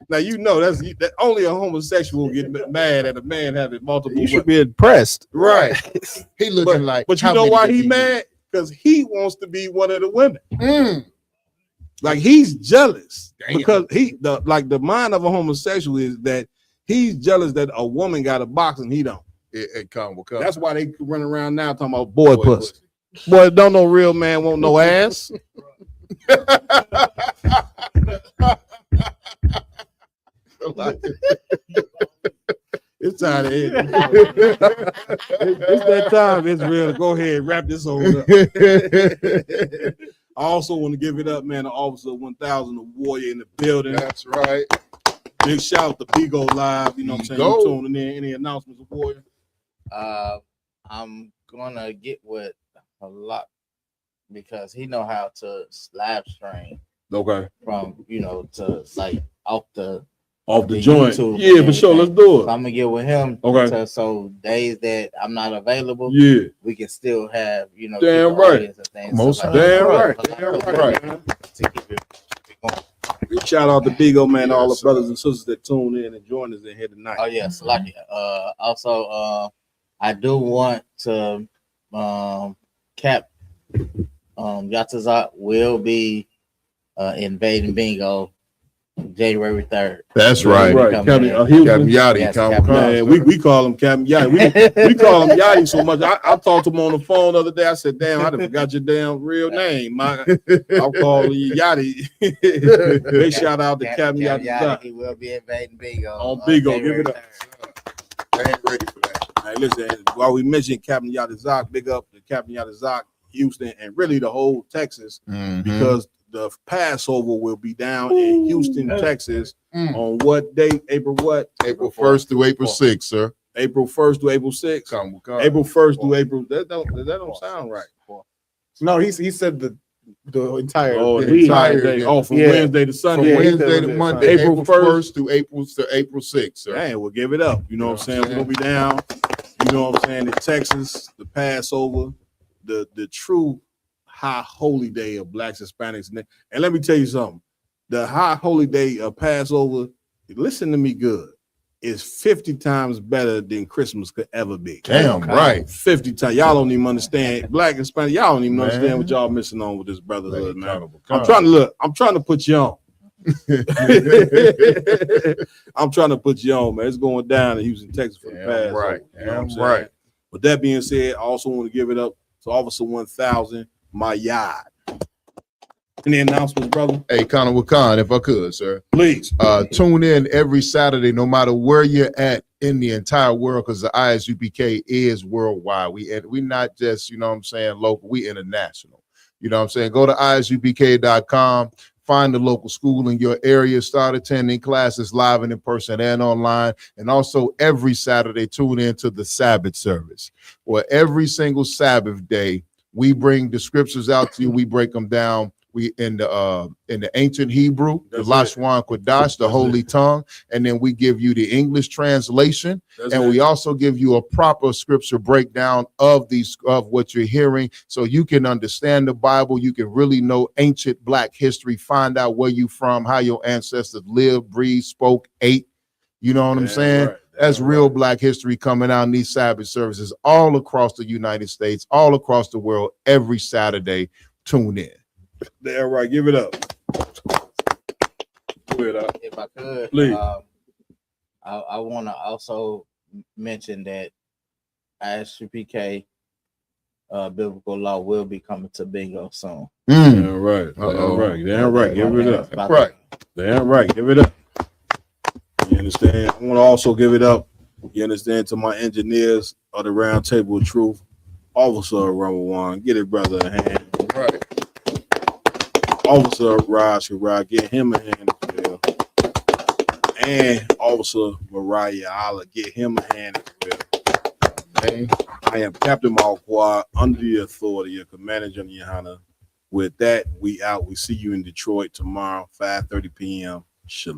[SPEAKER 13] Now you know that only a homosexual get mad at a man having multiple.
[SPEAKER 10] You should be impressed,
[SPEAKER 13] right?
[SPEAKER 8] He looking
[SPEAKER 13] but you know why he mad? Because he wants to be one of the women. Like he's jealous.
[SPEAKER 8] Damn.
[SPEAKER 13] Because the mind of a homosexual is that he's jealous that a woman got a box and he don't. That's why they run around now talking about boy pussy. Boy, don't no real man want no ass. It's time to end. It's that time. It's real. Go ahead, wrap this on up. I also want to give it up, man, to Officer 1000, the warrior in the building.
[SPEAKER 8] That's right.
[SPEAKER 13] Big shout out to Bigo Live. You know what I'm saying? You tuning in. Any announcements of warrior?
[SPEAKER 19] I'm gonna get with a lot because he know how to slap string.
[SPEAKER 13] Okay.
[SPEAKER 19] From to like off the
[SPEAKER 13] joint.
[SPEAKER 19] YouTube
[SPEAKER 13] Yeah, for sure. Let's do it.
[SPEAKER 19] So I'm gonna get with him.
[SPEAKER 13] Okay.
[SPEAKER 19] So days that I'm not available,
[SPEAKER 13] yeah,
[SPEAKER 19] we can still have
[SPEAKER 13] damn right.
[SPEAKER 19] And things,
[SPEAKER 13] Most
[SPEAKER 19] like
[SPEAKER 13] damn
[SPEAKER 19] that.
[SPEAKER 13] right. Damn right. To keep it going. Shout out to Big O, man, all the brothers and sisters that tune in and join us in here tonight.
[SPEAKER 19] Oh yes, lucky. Also, I do want to Cap Yatazak will be invading bingo January 3rd.
[SPEAKER 8] That's right.
[SPEAKER 13] Captain Yachty.
[SPEAKER 19] Yes,
[SPEAKER 13] Man, we call him Captain Yachty. We call him Yachty so much. I talked to him on the phone the other day. I said, damn, I forgot your damn real name. I'm calling you Yachty. Big shout out to Captain Yachty.
[SPEAKER 19] He will be invading bingo.
[SPEAKER 13] On bingo, give it up. I ain't ready for that. Hey, listen, while we mentioned Captain Yatazak, big up to Captain Yatazak, Houston, and really the whole Texas, because the Passover will be down in Houston, Texas, on what date? April what?
[SPEAKER 8] April 1st through April 6th, sir.
[SPEAKER 13] April 1st to April 6th. April 1st to April. That don't sound right.
[SPEAKER 11] No, he said the entire
[SPEAKER 13] entire day. Oh, from Wednesday to Sunday.
[SPEAKER 8] From Wednesday to Monday. April 1st to April 6th, sir.
[SPEAKER 13] Dang, we'll give it up. You know what I'm saying? We're gonna be down. You know what I'm saying? In Texas, the Passover, the true high holy day of Blacks, Hispanics, and let me tell you something. The high holy day of Passover, listen to me good, is 50 times better than Christmas could ever be.
[SPEAKER 8] Damn right.
[SPEAKER 13] 50 times. Y'all don't even understand. Black and Hispanic, y'all don't even understand what y'all missing on with this brotherhood, man. I'm trying to put you on. I'm trying to put you on, man. It's going down in Houston, Texas for the Passover.
[SPEAKER 8] Right.
[SPEAKER 13] You know what I'm
[SPEAKER 8] Right.
[SPEAKER 13] saying? With that being said, I also want to give it up to Officer 1000, my yard. Any announcements, brother?
[SPEAKER 8] Hey, Connor Wakan, if I could, sir.
[SPEAKER 13] Please.
[SPEAKER 8] Tune in every Saturday, no matter where you're at in the entire world, because the ISUPK is worldwide. We not just, you know what I'm saying, local, we international. You know what I'm saying? Go to isupk.com, find the local school in your area, start attending classes live and in person and online. And also every Saturday, tune in to the Sabbath service, where every single Sabbath day, we bring the scriptures out to you. We break them down. We in the ancient Hebrew, the Lashon Kodash, the Holy Tongue, and then we give you the English translation, we also give you a proper scripture breakdown of what you're hearing, so you can understand the Bible. You can really know ancient Black history, find out where you from, how your ancestors lived, breathed, spoke, ate. You know what I'm saying? Right. That's real Black history coming out in these Sabbath services all across the United States, all across the world, every Saturday. Tune in.
[SPEAKER 13] There, right. Give it up.
[SPEAKER 19] If I could,
[SPEAKER 13] please.
[SPEAKER 19] I want to also mention that ISUPK biblical law will be coming to bingo soon.
[SPEAKER 13] Damn right. Damn right. Damn right. Give it up.
[SPEAKER 8] Right.
[SPEAKER 13] Damn right. Give it up. You understand? I want to also give it up. You understand, to my engineers of the Round Table of Truth, Officer Ramawan. Get it, brother, a hand.
[SPEAKER 8] Right.
[SPEAKER 13] Officer Raj Raj, get him a hand as well. And Officer Mariah Allah, get him a hand as well. Okay. I am Captain Malquad, under the authority of Commander General Yohana. With that, we out. We see you in Detroit tomorrow, 5:30 p.m. Shalom.